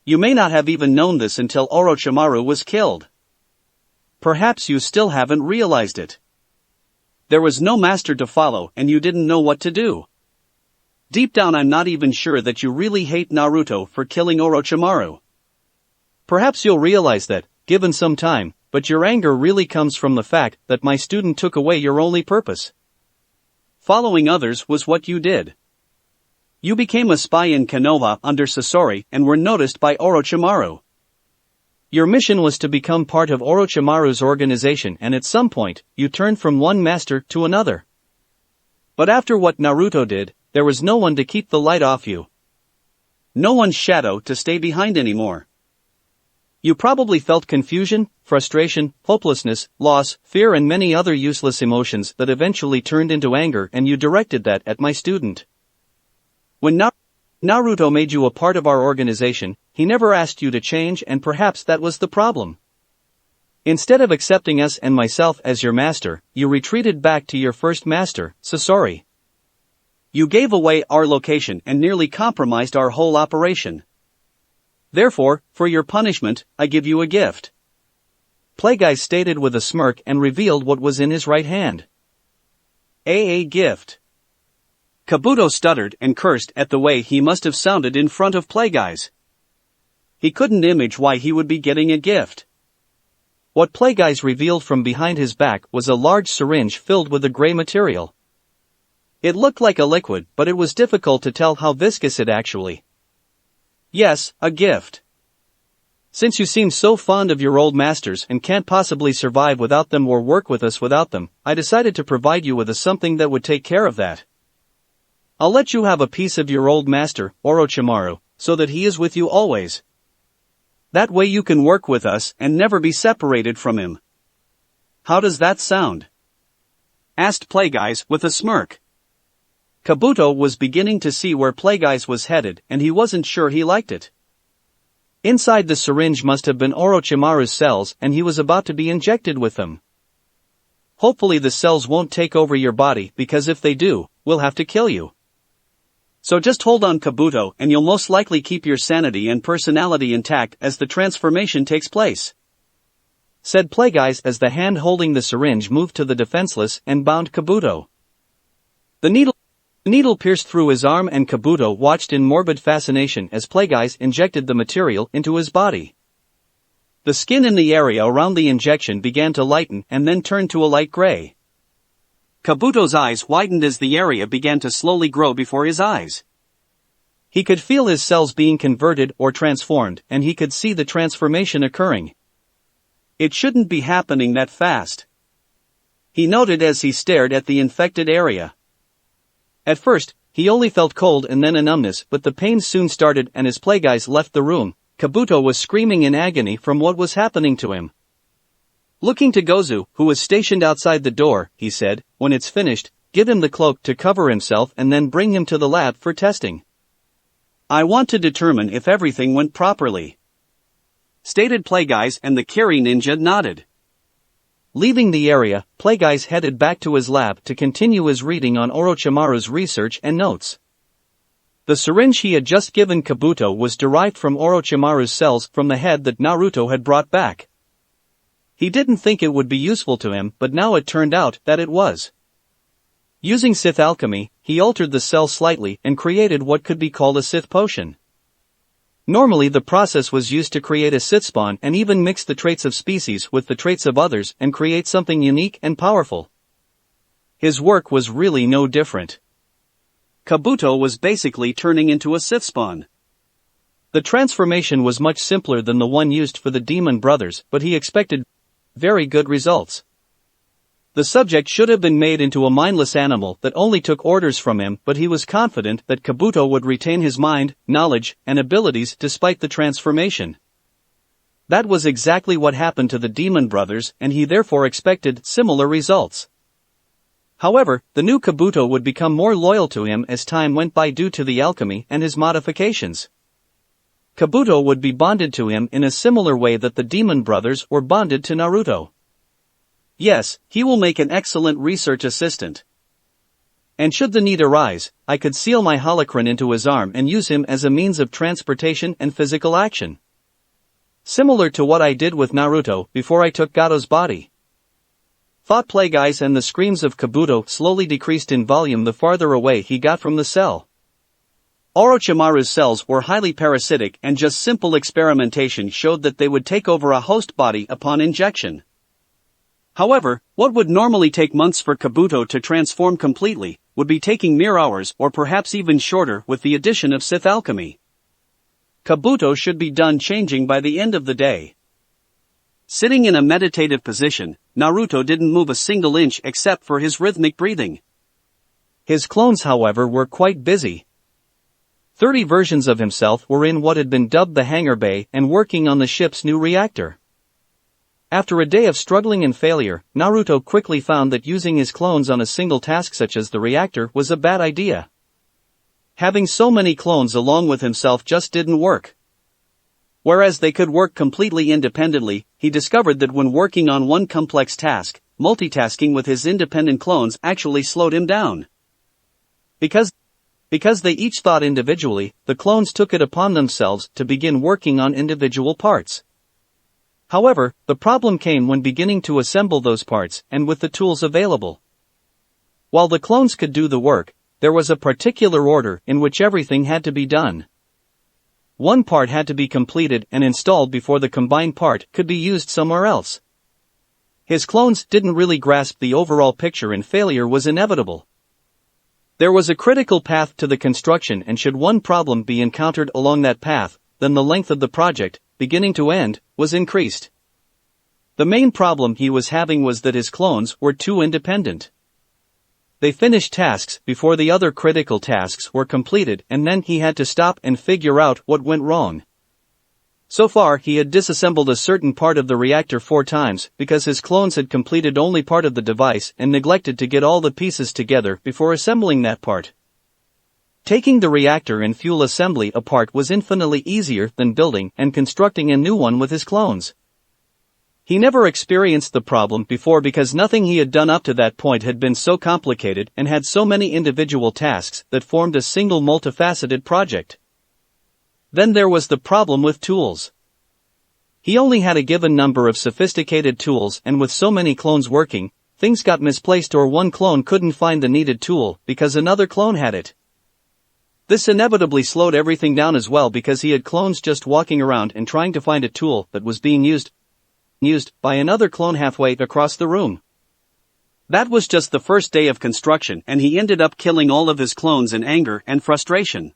You may not have even known this until Orochimaru was killed. Perhaps you still haven't realized it. There was no master to follow and you didn't know what to do. Deep down I'm not even sure that you really hate Naruto for killing Orochimaru. Perhaps you'll realize that, given some time, but your anger really comes from the fact that my student took away your only purpose. Following others was what you did. You became a spy in Konoha under Sasori and were noticed by Orochimaru. Your mission was to become part of Orochimaru's organization and at some point, you turned from one master to another. But after what Naruto did, there was no one to keep the light off you. No one's shadow to stay behind anymore. You probably felt confusion, frustration, hopelessness, loss, fear and many other useless emotions that eventually turned into anger and you directed that at my student. When Naruto made you a part of our organization, he never asked you to change and perhaps that was the problem. Instead of accepting us and myself as your master, you retreated back to your first master, Sasori. You gave away our location and nearly compromised our whole operation. Therefore, for your punishment, I give you a gift. Plagueis stated with a smirk and revealed what was in his right hand. A gift. Kabuto stuttered and cursed at the way he must have sounded in front of Plagueis. He couldn't imagine why he would be getting a gift. What Plagueis revealed from behind his back was a large syringe filled with a gray material. It looked like a liquid, but it was difficult to tell how viscous it actually. Yes, a gift. Since you seem so fond of your old masters and can't possibly survive without them or work with us without them, I decided to provide you with something that would take care of that. I'll let you have a piece of your old master, Orochimaru, so that he is with you always. That way you can work with us and never be separated from him. How does that sound? Asked Plagueis with a smirk. Kabuto was beginning to see where Plagueis was headed and he wasn't sure he liked it. Inside the syringe must have been Orochimaru's cells and he was about to be injected with them. Hopefully the cells won't take over your body because if they do, we'll have to kill you. So just hold on Kabuto and you'll most likely keep your sanity and personality intact as the transformation takes place. Said Plagueis as the hand holding the syringe moved to the defenseless and bound Kabuto. The needle pierced through his arm and Kabuto watched in morbid fascination as Plagueis injected the material into his body. The skin in the area around the injection began to lighten and then turn to a light gray. Kabuto's eyes widened as the area began to slowly grow before his eyes. He could feel his cells being converted or transformed and he could see the transformation occurring. It shouldn't be happening that fast. He noted as he stared at the infected area. At first, he only felt cold and then a numbness, but the pain soon started and as Plagueis left the room, Kabuto was screaming in agony from what was happening to him. Looking to Gozu, who was stationed outside the door, he said, "When it's finished, give him the cloak to cover himself and then bring him to the lab for testing. I want to determine if everything went properly," stated Plagueis and the Kiri ninja nodded. Leaving the area, Plagueis headed back to his lab to continue his reading on Orochimaru's research and notes. The syringe he had just given Kabuto was derived from Orochimaru's cells from the head that Naruto had brought back. He didn't think it would be useful to him, but now it turned out that it was. Using Sith alchemy, he altered the cell slightly and created what could be called a Sith potion. Normally the process was used to create a Sith spawn and even mix the traits of species with the traits of others and create something unique and powerful. His work was really no different. Kabuto was basically turning into a Sith spawn. The transformation was much simpler than the one used for the Demon Brothers, but he expected very good results. The subject should have been made into a mindless animal that only took orders from him, but he was confident that Kabuto would retain his mind, knowledge, and abilities despite the transformation. That was exactly what happened to the Demon Brothers, and he therefore expected similar results. However, the new Kabuto would become more loyal to him as time went by due to the alchemy and his modifications. Kabuto would be bonded to him in a similar way that the Demon Brothers were bonded to Naruto. Yes, he will make an excellent research assistant. And should the need arise, I could seal my holocron into his arm and use him as a means of transportation and physical action. Similar to what I did with Naruto before I took Gato's body. Thought Plagueis, and the screams of Kabuto slowly decreased in volume the farther away he got from the cell. Orochimaru's cells were highly parasitic and just simple experimentation showed that they would take over a host body upon injection. However, what would normally take months for Kabuto to transform completely, would be taking mere hours or perhaps even shorter with the addition of Sith alchemy. Kabuto should be done changing by the end of the day. Sitting in a meditative position, Naruto didn't move a single inch except for his rhythmic breathing. His clones, however, were quite busy. 30 versions of himself were in what had been dubbed the hangar bay and working on the ship's new reactor. After a day of struggling and failure, Naruto quickly found that using his clones on a single task such as the reactor was a bad idea. Having so many clones along with himself just didn't work. Whereas they could work completely independently, he discovered that when working on one complex task, multitasking with his independent clones actually slowed him down. Because they each thought individually, the clones took it upon themselves to begin working on individual parts. However, the problem came when beginning to assemble those parts and with the tools available. While the clones could do the work, there was a particular order in which everything had to be done. One part had to be completed and installed before the combined part could be used somewhere else. His clones didn't really grasp the overall picture and failure was inevitable. There was a critical path to the construction, and should one problem be encountered along that path, then the length of the project, beginning to end, was increased. The main problem he was having was that his clones were too independent. They finished tasks before the other critical tasks were completed, and then he had to stop and figure out what went wrong. So far he had disassembled a certain part of the reactor 4 times because his clones had completed only part of the device and neglected to get all the pieces together before assembling that part. Taking the reactor and fuel assembly apart was infinitely easier than building and constructing a new one with his clones. He never experienced the problem before because nothing he had done up to that point had been so complicated and had so many individual tasks that formed a single multifaceted project. Then there was the problem with tools. He only had a given number of sophisticated tools, and with so many clones working, things got misplaced or one clone couldn't find the needed tool because another clone had it. This inevitably slowed everything down as well because he had clones just walking around and trying to find a tool that was being used by another clone halfway across the room. That was just the first day of construction, and he ended up killing all of his clones in anger and frustration.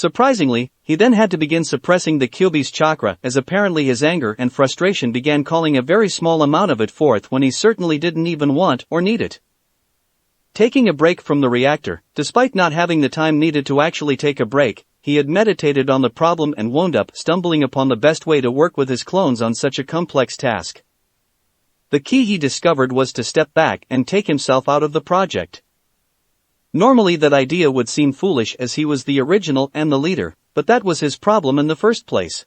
Surprisingly, he then had to begin suppressing the Kyuubi's chakra, as apparently his anger and frustration began calling a very small amount of it forth when he certainly didn't even want or need it. Taking a break from the reactor, despite not having the time needed to actually take a break, he had meditated on the problem and wound up stumbling upon the best way to work with his clones on such a complex task. The key he discovered was to step back and take himself out of the project. Normally that idea would seem foolish as he was the original and the leader, but that was his problem in the first place.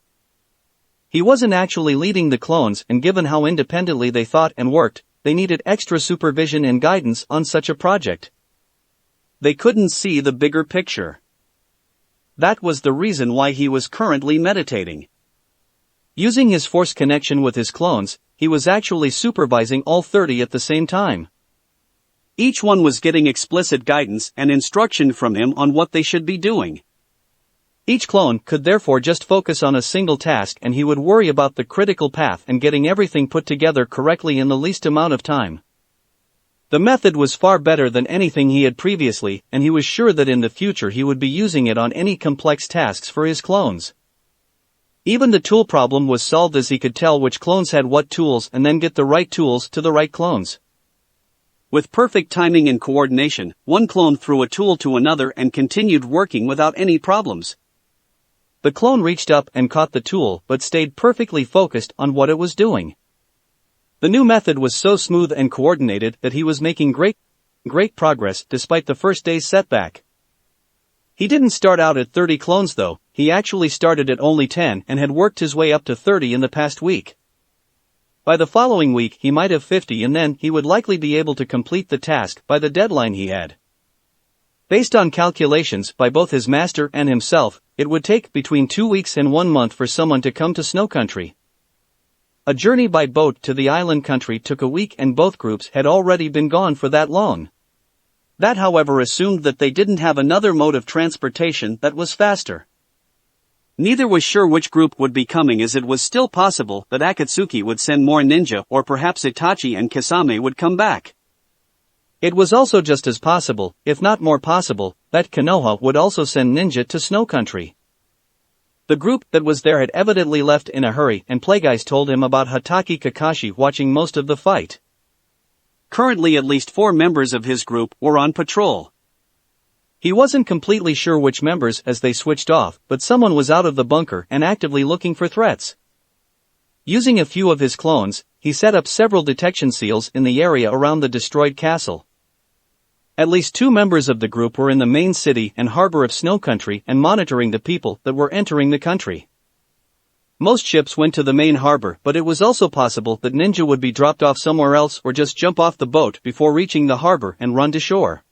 He wasn't actually leading the clones, and given how independently they thought and worked, they needed extra supervision and guidance on such a project. They couldn't see the bigger picture. That was the reason why he was currently meditating. Using his force connection with his clones, he was actually supervising all 30 at the same time. Each one was getting explicit guidance and instruction from him on what they should be doing. Each clone could therefore just focus on a single task, and he would worry about the critical path and getting everything put together correctly in the least amount of time. The method was far better than anything he had previously, and he was sure that in the future he would be using it on any complex tasks for his clones. Even the tool problem was solved as he could tell which clones had what tools and then get the right tools to the right clones. With perfect timing and coordination, one clone threw a tool to another and continued working without any problems. The clone reached up and caught the tool but stayed perfectly focused on what it was doing. The new method was so smooth and coordinated that he was making great progress despite the first day's setback. He didn't start out at 30 clones though, he actually started at only 10 and had worked his way up to 30 in the past week. By the following week he might have 50, and then he would likely be able to complete the task by the deadline he had. Based on calculations by both his master and himself, it would take between 2 weeks and 1 month for someone to come to Snow Country. A journey by boat to the island country took a week, and both groups had already been gone for that long. That, however, assumed that they didn't have another mode of transportation that was faster. Neither was sure which group would be coming, as it was still possible that Akatsuki would send more ninja, or perhaps Itachi and Kisame would come back. It was also just as possible, if not more possible, that Konoha would also send ninja to Snow Country. The group that was there had evidently left in a hurry, and Plagueyes told him about Hatake Kakashi watching most of the fight. Currently at least 4 members of his group were on patrol. He wasn't completely sure which members as they switched off, but someone was out of the bunker and actively looking for threats. Using a few of his clones, he set up several detection seals in the area around the destroyed castle. At least 2 members of the group were in the main city and harbor of Snow Country and monitoring the people that were entering the country. Most ships went to the main harbor, but it was also possible that ninja would be dropped off somewhere else or just jump off the boat before reaching the harbor and run to shore.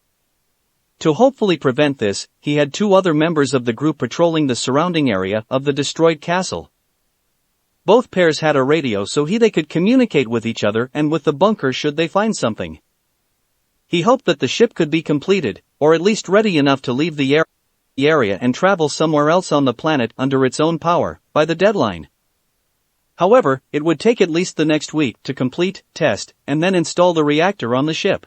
To hopefully prevent this, he had 2 other members of the group patrolling the surrounding area of the destroyed castle. Both pairs had a radio so they could communicate with each other and with the bunker should they find something. He hoped that the ship could be completed, or at least ready enough to leave the area and travel somewhere else on the planet under its own power, by the deadline. However, it would take at least the next week to complete, test, and then install the reactor on the ship.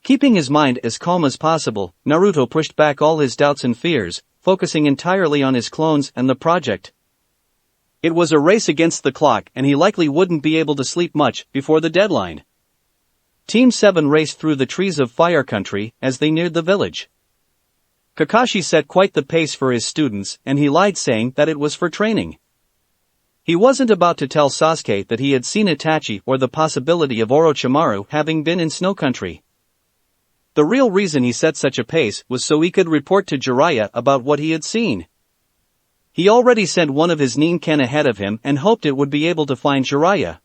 Keeping his mind as calm as possible, Naruto pushed back all his doubts and fears, focusing entirely on his clones and the project. It was a race against the clock and he likely wouldn't be able to sleep much before the deadline. Team 7 raced through the trees of Fire Country as they neared the village. Kakashi set quite the pace for his students and he lied saying that it was for training. He wasn't about to tell Sasuke that he had seen Itachi or the possibility of Orochimaru having been in Snow Country. The real reason he set such a pace was so he could report to Jiraiya about what he had seen. He already sent one of his Ninken ahead of him and hoped it would be able to find Jiraiya.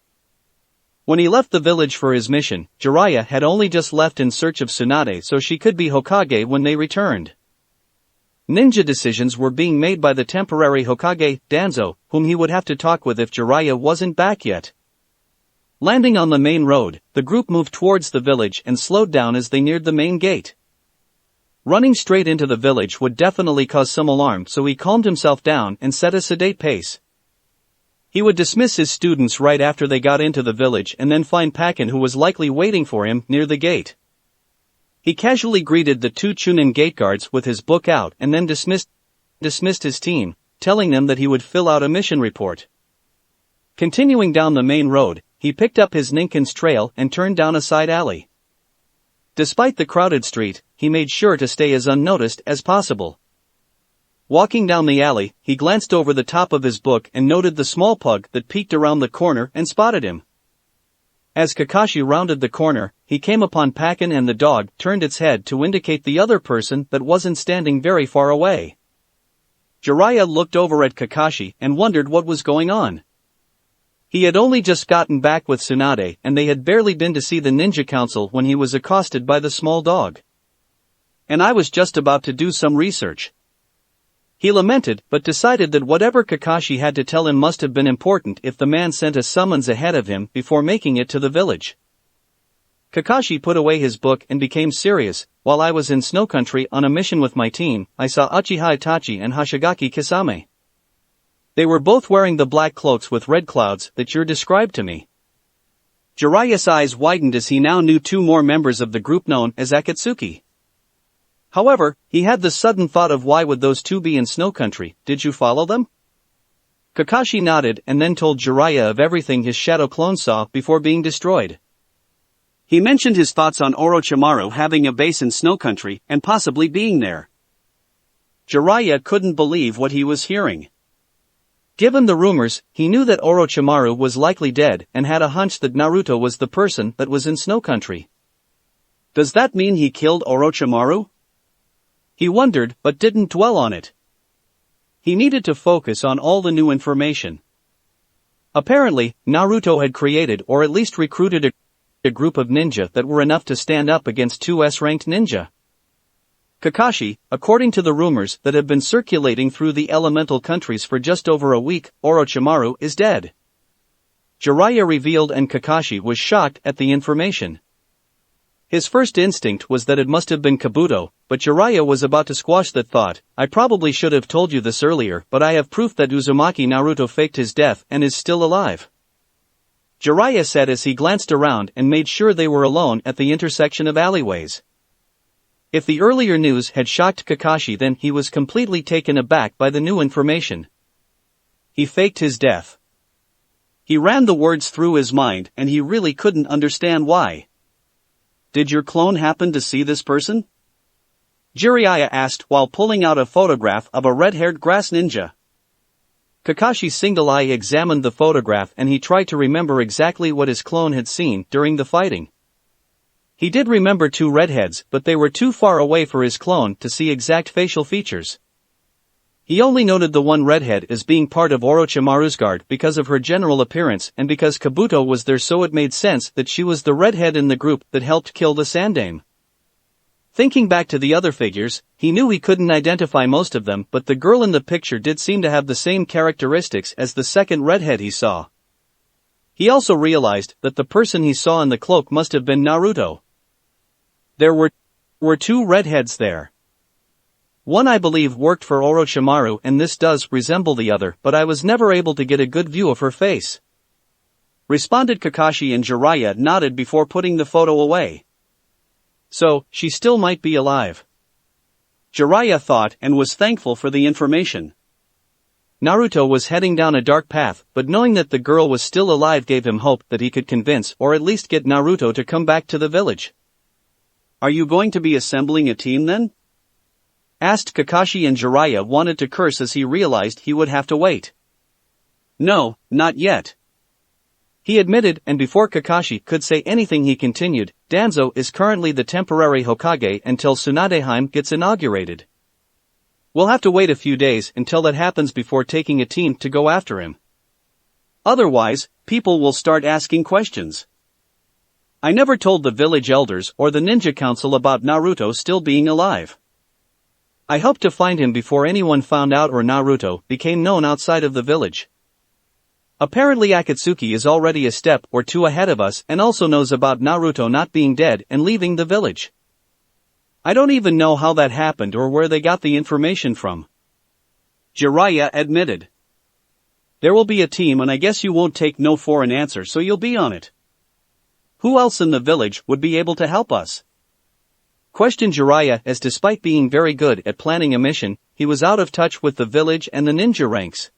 When he left the village for his mission, Jiraiya had only just left in search of Tsunade so she could be Hokage when they returned. Ninja decisions were being made by the temporary Hokage, Danzo, whom he would have to talk with if Jiraiya wasn't back yet. Landing on the main road, the group moved towards the village and slowed down as they neared the main gate. Running straight into the village would definitely cause some alarm, so he calmed himself down and set a sedate pace. He would dismiss his students right after they got into the village and then find Pakken, who was likely waiting for him near the gate. He casually greeted the two Chunin gate guards with his book out and then dismissed his team, telling them that he would fill out a mission report. Continuing down the main road, he picked up his Ninken's trail and turned down a side alley. Despite the crowded street, he made sure to stay as unnoticed as possible. Walking down the alley, he glanced over the top of his book and noted the small pug that peeked around the corner and spotted him. As Kakashi rounded the corner, he came upon Pakken and the dog turned its head to indicate the other person that wasn't standing very far away. Jiraiya looked over at Kakashi and wondered what was going on. He had only just gotten back with Tsunade and they had barely been to see the ninja council when he was accosted by the small dog. And I was just about to do some research. He lamented, but decided that whatever Kakashi had to tell him must have been important if the man sent a summons ahead of him before making it to the village. Kakashi put away his book and became serious. While I was in Snow Country on a mission with my team, I saw Uchiha Itachi and Hashigaki Kisame. They were both wearing the black cloaks with red clouds that you described to me. Jiraiya's eyes widened as he now knew two more members of the group known as Akatsuki. However, he had the sudden thought of why would those two be in Snow Country. Did you follow them? Kakashi nodded and then told Jiraiya of everything his shadow clone saw before being destroyed. He mentioned his thoughts on Orochimaru having a base in Snow Country and possibly being there. Jiraiya couldn't believe what he was hearing. Given the rumors, he knew that Orochimaru was likely dead and had a hunch that Naruto was the person that was in Snow Country. Does that mean he killed Orochimaru? He wondered, but didn't dwell on it. He needed to focus on all the new information. Apparently, Naruto had created or at least recruited a group of ninja that were enough to stand up against two S-ranked ninja. Kakashi, according to the rumors that have been circulating through the elemental countries for just over a week, Orochimaru is dead. Jiraiya revealed and Kakashi was shocked at the information. His first instinct was that it must have been Kabuto, but Jiraiya was about to squash that thought. I probably should have told you this earlier, but I have proof that Uzumaki Naruto faked his death and is still alive. Jiraiya said as he glanced around and made sure they were alone at the intersection of alleyways. If the earlier news had shocked Kakashi, then he was completely taken aback by the new information. He faked his death. He ran the words through his mind and he really couldn't understand why. Did your clone happen to see this person? Jiraiya asked while pulling out a photograph of a red-haired grass ninja. Kakashi's single eye examined the photograph and he tried to remember exactly what his clone had seen during the fighting. He did remember two redheads, but they were too far away for his clone to see exact facial features. He only noted the one redhead as being part of Orochimaru's guard because of her general appearance and because Kabuto was there, so it made sense that she was the redhead in the group that helped kill the Sandaime. Thinking back to the other figures, he knew he couldn't identify most of them, but the girl in the picture did seem to have the same characteristics as the second redhead he saw. He also realized that the person he saw in the cloak must have been Naruto. There were two redheads there. One I believe worked for Orochimaru and this does resemble the other, but I was never able to get a good view of her face. Responded Kakashi, and Jiraiya nodded before putting the photo away. So, she still might be alive. Jiraiya thought and was thankful for the information. Naruto was heading down a dark path, but knowing that the girl was still alive gave him hope that he could convince or at least get Naruto to come back to the village. Are you going to be assembling a team then? Asked Kakashi, and Jiraiya wanted to curse as he realized he would have to wait. No, not yet. He admitted, and before Kakashi could say anything he continued, Danzo is currently the temporary Hokage until Tsunadeheim gets inaugurated. We'll have to wait a few days until that happens before taking a team to go after him. Otherwise, people will start asking questions. I never told the village elders or the ninja council about Naruto still being alive. I hope to find him before anyone found out or Naruto became known outside of the village. Apparently Akatsuki is already a step or two ahead of us and also knows about Naruto not being dead and leaving the village. I don't even know how that happened or where they got the information from. Jiraiya admitted. There will be a team, and I guess you won't take no for an answer, so you'll be on it. Who else in the village would be able to help us? Questioned Jiraiya, as despite being very good at planning a mission, he was out of touch with the village and the ninja ranks.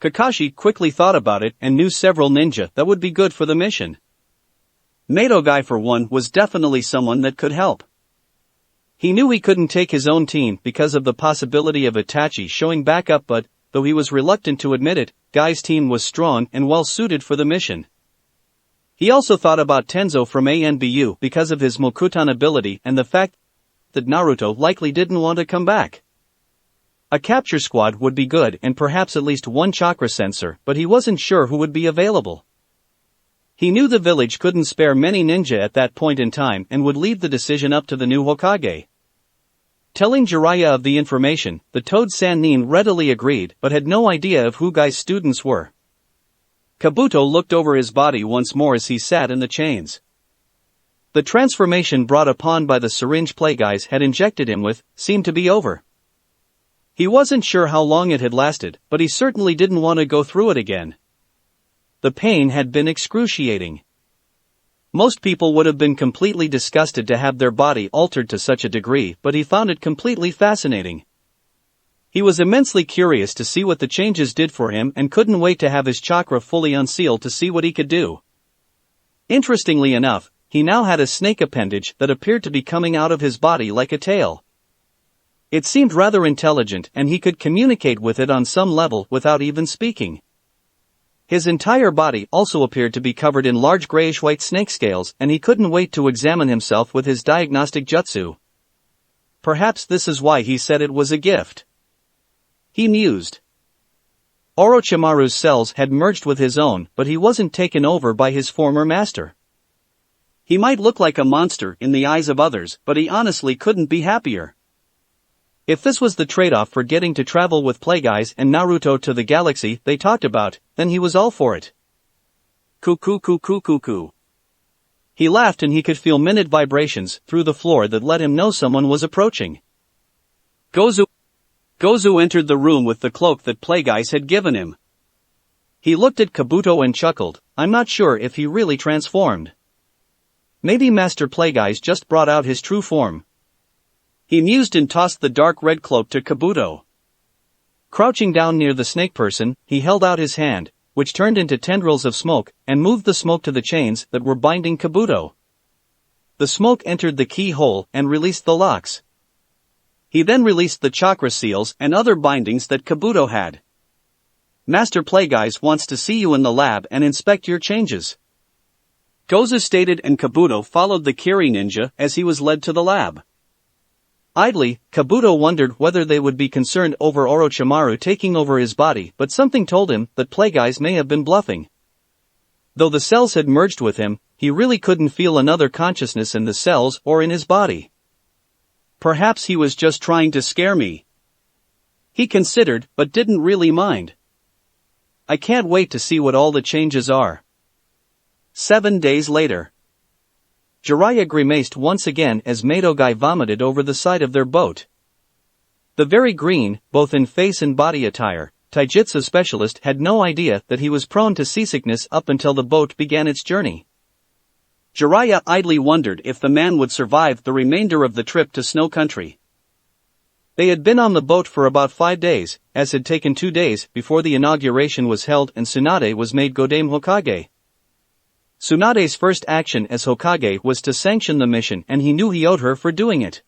Kakashi quickly thought about it and knew several ninja that would be good for the mission. Madogai, for one, was definitely someone that could help. He knew he couldn't take his own team because of the possibility of Itachi showing back up, but, though he was reluctant to admit it, Guy's team was strong and well suited for the mission. He also thought about Tenzo from ANBU because of his Mokutan ability and the fact that Naruto likely didn't want to come back. A capture squad would be good and perhaps at least one chakra sensor, but he wasn't sure who would be available. He knew the village couldn't spare many ninja at that point in time and would leave the decision up to the new Hokage. Telling Jiraiya of the information, the Toad Sannin readily agreed but had no idea of who Guy's students were. Kabuto looked over his body once more as he sat in the chains. The transformation brought upon by the syringe Plagueis had injected him with seemed to be over. He wasn't sure how long it had lasted, but he certainly didn't want to go through it again. The pain had been excruciating. Most people would have been completely disgusted to have their body altered to such a degree, but he found it completely fascinating. He was immensely curious to see what the changes did for him and couldn't wait to have his chakra fully unsealed to see what he could do. Interestingly enough, he now had a snake appendage that appeared to be coming out of his body like a tail. It seemed rather intelligent and he could communicate with it on some level without even speaking. His entire body also appeared to be covered in large grayish-white snake scales, and he couldn't wait to examine himself with his diagnostic jutsu. Perhaps this is why he said it was a gift. He mused. Orochimaru's cells had merged with his own, but he wasn't taken over by his former master. He might look like a monster in the eyes of others, but he honestly couldn't be happier. If this was the trade-off for getting to travel with Plagueis and Naruto to the galaxy they talked about, then he was all for it. Coo. He laughed and he could feel minute vibrations through the floor that let him know someone was approaching. Gozu entered the room with the cloak that Plagueis had given him. He looked at Kabuto and chuckled. I'm not sure if he really transformed. Maybe Master Plagueis just brought out his true form. He mused and tossed the dark red cloak to Kabuto. Crouching down near the snake person, he held out his hand, which turned into tendrils of smoke, and moved the smoke to the chains that were binding Kabuto. The smoke entered the keyhole and released the locks. He then released the chakra seals and other bindings that Kabuto had. Master Plagueis wants to see you in the lab and inspect your changes. Gozu stated, and Kabuto followed the Kiri ninja as he was led to the lab. Idly, Kabuto wondered whether they would be concerned over Orochimaru taking over his body, but something told him that Plagueis may have been bluffing. Though the cells had merged with him, he really couldn't feel another consciousness in the cells or in his body. Perhaps he was just trying to scare me. He considered, but didn't really mind. I can't wait to see what all the changes are. 7 days later. Jiraiya grimaced once again as Madogai vomited over the side of their boat. The very green, both in face and body attire, Taijutsu specialist had no idea that he was prone to seasickness up until the boat began its journey. Jiraiya idly wondered if the man would survive the remainder of the trip to Snow Country. They had been on the boat for about 5 days, as had taken 2 days before the inauguration was held and Tsunade was made Godame Hokage. Tsunade's first action as Hokage was to sanction the mission, and he knew he owed her for doing it.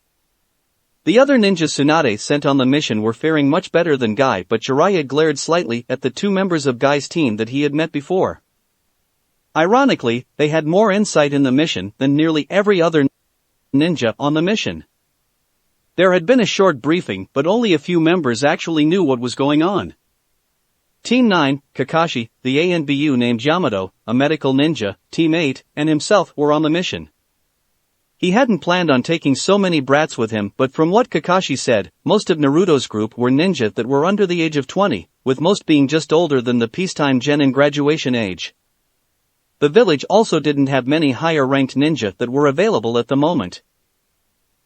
The other ninjas Tsunade sent on the mission were faring much better than Guy, but Jiraiya glared slightly at the 2 members of Guy's team that he had met before. Ironically, they had more insight in the mission than nearly every other ninja on the mission. There had been a short briefing, but only a few members actually knew what was going on. Team 9, Kakashi, the ANBU named Yamato, a medical ninja, Team 8, and himself were on the mission. He hadn't planned on taking so many brats with him, but from what Kakashi said, most of Naruto's group were ninja that were under the age of 20, with most being just older than the peacetime gen and graduation age. The village also didn't have many higher-ranked ninja that were available at the moment.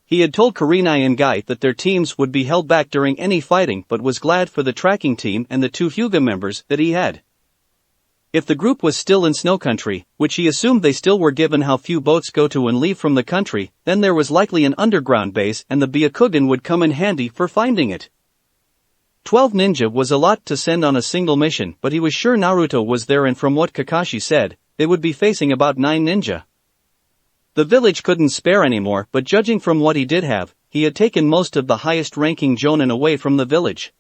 He had told Kurenai and Guy that their teams would be held back during any fighting, but was glad for the tracking team and the 2 Hyuga members that he had. If the group was still in Snow Country, which he assumed they still were given how few boats go to and leave from the country, then there was likely an underground base and the Byakugan would come in handy for finding it. 12 ninja was a lot to send on a single mission, but he was sure Naruto was there, and from what Kakashi said, they would be facing about 9 ninja. The village couldn't spare anymore, but judging from what he did have, he had taken most of the highest-ranking jonin away from the village.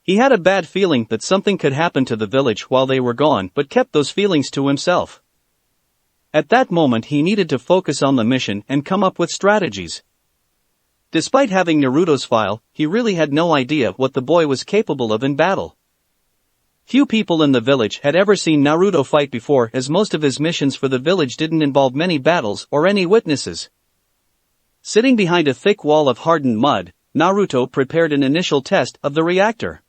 He had a bad feeling that something could happen to the village while they were gone, but kept those feelings to himself. At that moment he needed to focus on the mission and come up with strategies. Despite having Naruto's file, he really had no idea what the boy was capable of in battle. Few people in the village had ever seen Naruto fight before, as most of his missions for the village didn't involve many battles or any witnesses. Sitting behind a thick wall of hardened mud, Naruto prepared an initial test of the reactor.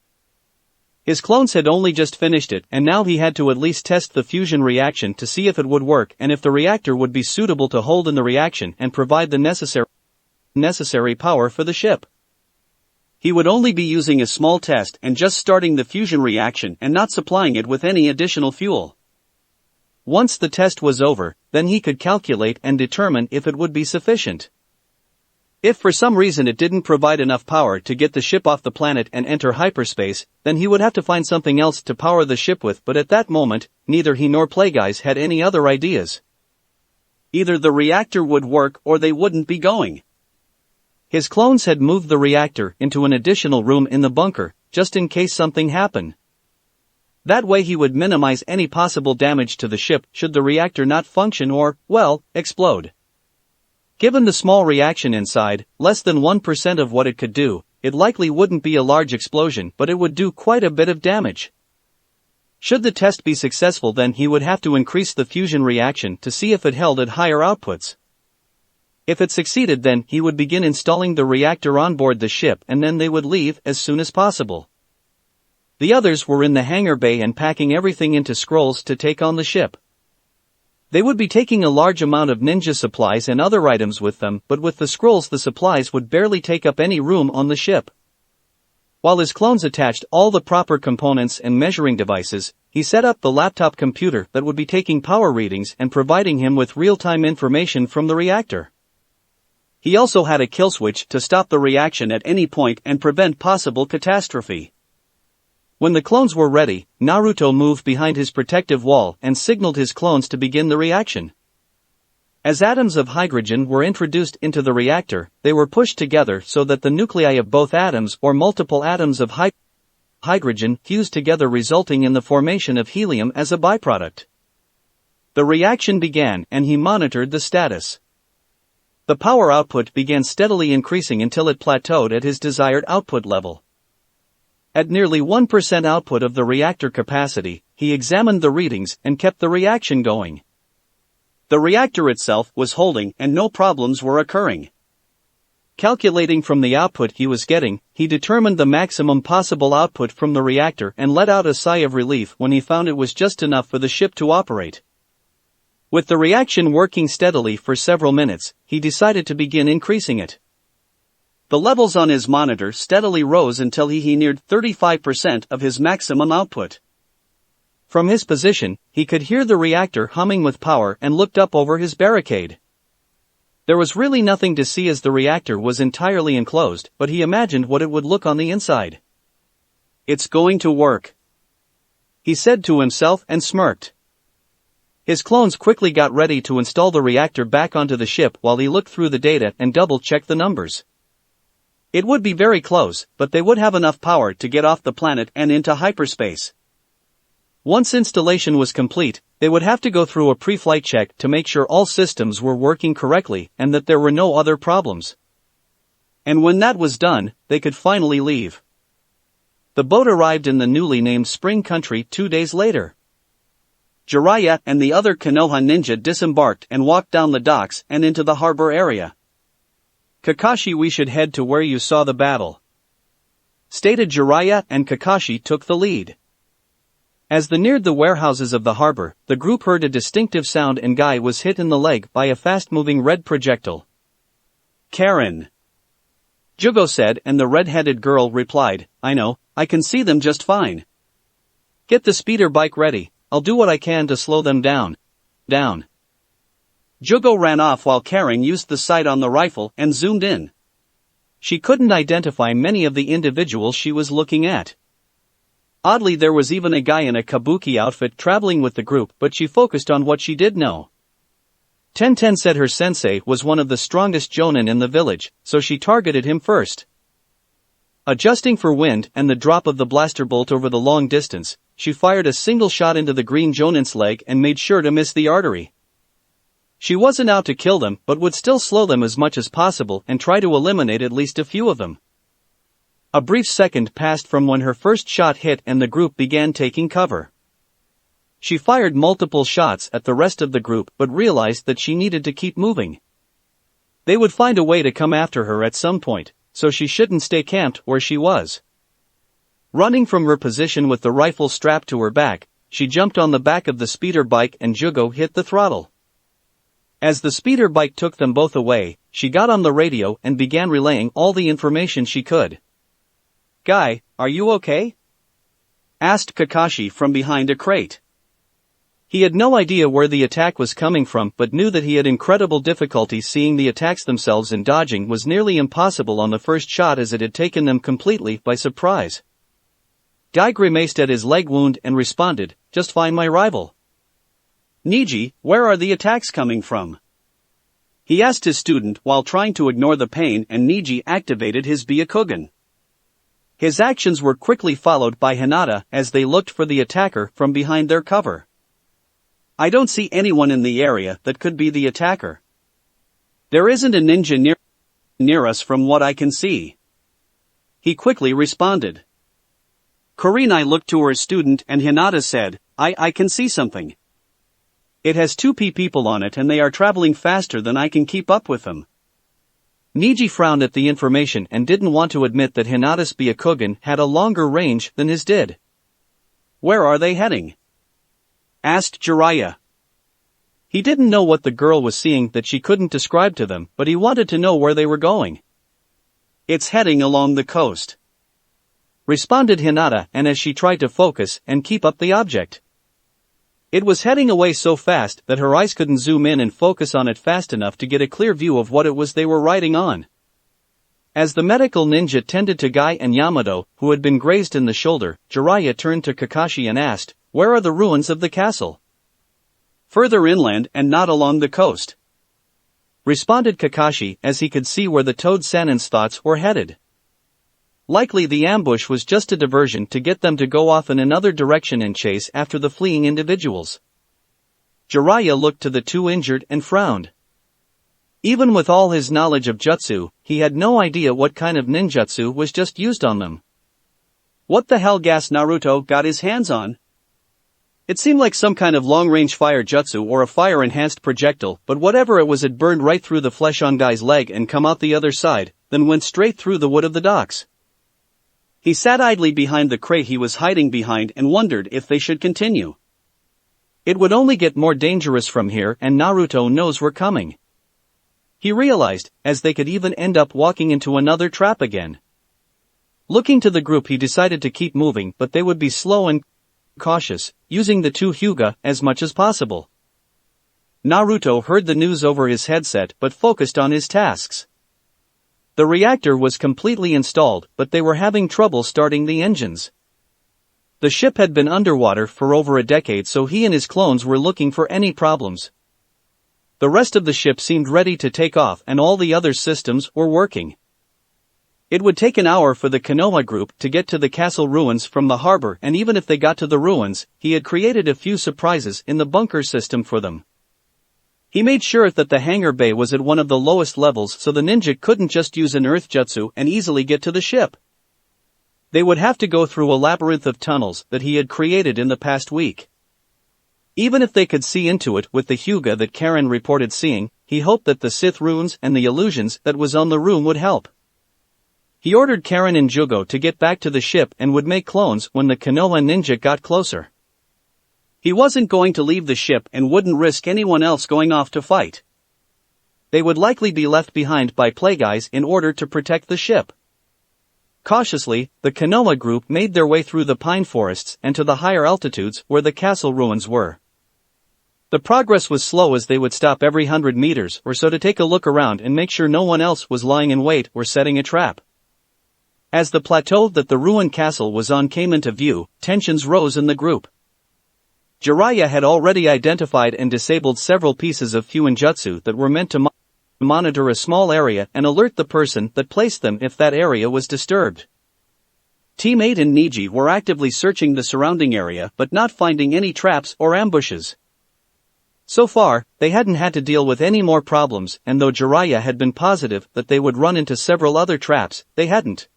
His clones had only just finished it, and now he had to at least test the fusion reaction to see if it would work and if the reactor would be suitable to hold in the reaction and provide the necessary power for the ship. He would only be using a small test and just starting the fusion reaction and not supplying it with any additional fuel. Once the test was over, then he could calculate and determine if it would be sufficient. If for some reason it didn't provide enough power to get the ship off the planet and enter hyperspace, then he would have to find something else to power the ship with, but at that moment, neither he nor Playguys had any other ideas. Either the reactor would work or they wouldn't be going. His clones had moved the reactor into an additional room in the bunker, just in case something happened. That way he would minimize any possible damage to the ship should the reactor not function or, well, explode. Given the small reaction inside, less than 1% of what it could do, it likely wouldn't be a large explosion, but it would do quite a bit of damage. Should the test be successful, then he would have to increase the fusion reaction to see if it held at higher outputs. If it succeeded, then he would begin installing the reactor on board the ship and then they would leave as soon as possible. The others were in the hangar bay and packing everything into scrolls to take on the ship. They would be taking a large amount of ninja supplies and other items with them, but with the scrolls the supplies would barely take up any room on the ship. While his clones attached all the proper components and measuring devices, he set up the laptop computer that would be taking power readings and providing him with real-time information from the reactor. He also had a kill switch to stop the reaction at any point and prevent possible catastrophe. When the clones were ready, Naruto moved behind his protective wall and signaled his clones to begin the reaction. As atoms of hydrogen were introduced into the reactor, they were pushed together so that the nuclei of both atoms or multiple atoms of hydrogen fused together, resulting in the formation of helium as a byproduct. The reaction began and he monitored the status. The power output began steadily increasing until it plateaued at his desired output level. At nearly 1% output of the reactor capacity, he examined the readings and kept the reaction going. The reactor itself was holding and no problems were occurring. Calculating from the output he was getting, he determined the maximum possible output from the reactor and let out a sigh of relief when he found it was just enough for the ship to operate. With the reaction working steadily for several minutes, he decided to begin increasing it. The levels on his monitor steadily rose until he neared 35% of his maximum output. From his position, he could hear the reactor humming with power and looked up over his barricade. There was really nothing to see as the reactor was entirely enclosed, but he imagined what it would look on the inside. "It's going to work," he said to himself and smirked. His clones quickly got ready to install the reactor back onto the ship while he looked through the data and double-checked the numbers. It would be very close, but they would have enough power to get off the planet and into hyperspace. Once installation was complete, they would have to go through a pre-flight check to make sure all systems were working correctly and that there were no other problems. And when that was done, they could finally leave. The boat arrived in the newly named Spring Country 2 days later. Jiraiya and the other Konoha ninja disembarked and walked down the docks and into the harbor area. "Kakashi, we should head to where you saw the battle," stated Jiraiya, and Kakashi took the lead. As they neared the warehouses of the harbor, the group heard a distinctive sound and Guy was hit in the leg by a fast-moving red projectile. "Karen," Jugo said, and the red-headed girl replied, "I know, I can see them just fine. Get the speeder bike ready, I'll do what I can to slow them down." Down. Jugo ran off while Karen used the sight on the rifle and zoomed in. She couldn't identify many of the individuals she was looking at. Oddly, there was even a guy in a kabuki outfit traveling with the group, but she focused on what she did know. Tenten said her sensei was one of the strongest jonin in the village, so she targeted him first. Adjusting for wind and the drop of the blaster bolt over the long distance, she fired a single shot into the green jonin's leg and made sure to miss the artery. She wasn't out to kill them, but would still slow them as much as possible and try to eliminate at least a few of them. A brief second passed from when her first shot hit and the group began taking cover. She fired multiple shots at the rest of the group but realized that she needed to keep moving. They would find a way to come after her at some point, so she shouldn't stay camped where she was. Running from her position with the rifle strapped to her back, she jumped on the back of the speeder bike and Jugo hit the throttle. As the speeder bike took them both away, she got on the radio and began relaying all the information she could. "Guy, are you okay?" asked Kakashi from behind a crate. He had no idea where the attack was coming from but knew that he had incredible difficulty seeing the attacks themselves, and dodging was nearly impossible on the first shot as it had taken them completely by surprise. Guy grimaced at his leg wound and responded, "Just fine, my rival." "Niji, where are the attacks coming from?" he asked his student while trying to ignore the pain, and Niji activated his Byakugan. His actions were quickly followed by Hinata as they looked for the attacker from behind their cover. "I don't see anyone in the area that could be the attacker. There isn't a ninja near us from what I can see," he quickly responded. Kurenai looked to her student and Hinata said, I can see something. It has 2 people on it and they are traveling faster than I can keep up with them." Niji frowned at the information and didn't want to admit that Hinata's Byakugan had a longer range than his did. "Where are they heading?" asked Jiraiya. He didn't know what the girl was seeing that she couldn't describe to them, but he wanted to know where they were going. "It's heading along the coast," responded Hinata, and as she tried to focus and keep up the object, it was heading away so fast that her eyes couldn't zoom in and focus on it fast enough to get a clear view of what it was they were riding on. As the medical ninja tended to Guy and Yamato, who had been grazed in the shoulder, Jiraiya turned to Kakashi and asked, "Where are the ruins of the castle?" "Further inland and not along the coast," responded Kakashi as he could see where the Toad Sanin's thoughts were headed. Likely the ambush was just a diversion to get them to go off in another direction and chase after the fleeing individuals. Jiraiya looked to the 2 injured and frowned. Even with all his knowledge of jutsu, he had no idea what kind of ninjutsu was just used on them. What the hell gas Naruto got his hands on? It seemed like some kind of long-range fire jutsu or a fire-enhanced projectile, but whatever it was, it burned right through the flesh on Guy's leg and come out the other side, then went straight through the wood of the docks. He sat idly behind the crate he was hiding behind and wondered if they should continue. It would only get more dangerous from here, and Naruto knows we're coming. He realized, as they could even end up walking into another trap again. Looking to the group, he decided to keep moving, but they would be slow and cautious, using the two Hyuga as much as possible. Naruto heard the news over his headset but focused on his tasks. The reactor was completely installed, but they were having trouble starting the engines. The ship had been underwater for over a decade, so he and his clones were looking for any problems. The rest of the ship seemed ready to take off and all the other systems were working. It would take an hour for the Konoha group to get to the castle ruins from the harbor, and even if they got to the ruins, he had created a few surprises in the bunker system for them. He made sure that the hangar bay was at one of the lowest levels so the ninja couldn't just use an earth jutsu and easily get to the ship. They would have to go through a labyrinth of tunnels that he had created in the past week. Even if they could see into it with the Hyuga that Karen reported seeing, he hoped that the Sith runes and the illusions that was on the room would help. He ordered Karen and Jugo to get back to the ship and would make clones when the Konoha ninja got closer. He wasn't going to leave the ship and wouldn't risk anyone else going off to fight. They would likely be left behind by Plagueyes in order to protect the ship. Cautiously, the Konoha group made their way through the pine forests and to the higher altitudes where the castle ruins were. The progress was slow as they would stop every 100 meters or so to take a look around and make sure no one else was lying in wait or setting a trap. As the plateau that the ruined castle was on came into view, tensions rose in the group. Jiraiya had already identified and disabled several pieces of Fuinjutsu that were meant to monitor a small area and alert the person that placed them if that area was disturbed. Team 8 and Niji were actively searching the surrounding area but not finding any traps or ambushes. So far, they hadn't had to deal with any more problems, and though Jiraiya had been positive that they would run into several other traps, they hadn't.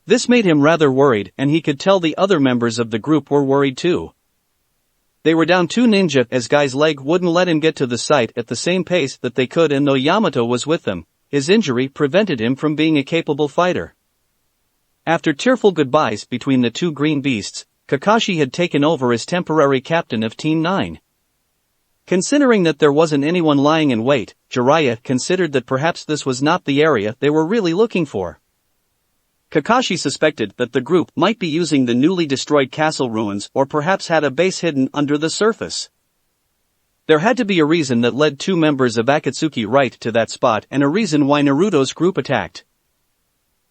This made him rather worried, and he could tell the other members of the group were worried too. They were down 2 ninja as Guy's leg wouldn't let him get to the site at the same pace that they could, and though Yamato was with them, his injury prevented him from being a capable fighter. After tearful goodbyes between the 2 green beasts, Kakashi had taken over as temporary captain of Team 9. Considering that there wasn't anyone lying in wait, Jiraiya considered that perhaps this was not the area they were really looking for. Kakashi suspected that the group might be using the newly destroyed castle ruins or perhaps had a base hidden under the surface. There had to be a reason that led 2 members of Akatsuki right to that spot and a reason why Naruto's group attacked.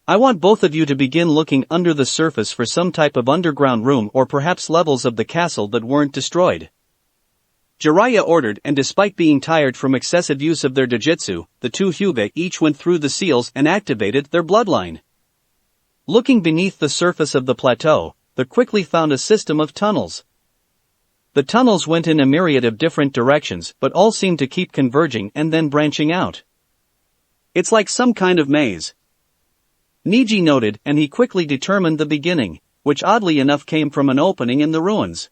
I want both of you to begin looking under the surface for some type of underground room or perhaps levels of the castle that weren't destroyed. Jiraiya ordered, and despite being tired from excessive use of their Dojutsu, the 2 Hyuga each went through the seals and activated their bloodline. Looking beneath the surface of the plateau, they quickly found a system of tunnels. The tunnels went in a myriad of different directions but all seemed to keep converging and then branching out. It's like some kind of maze. Niji noted, and he quickly determined the beginning, which oddly enough came from an opening in the ruins.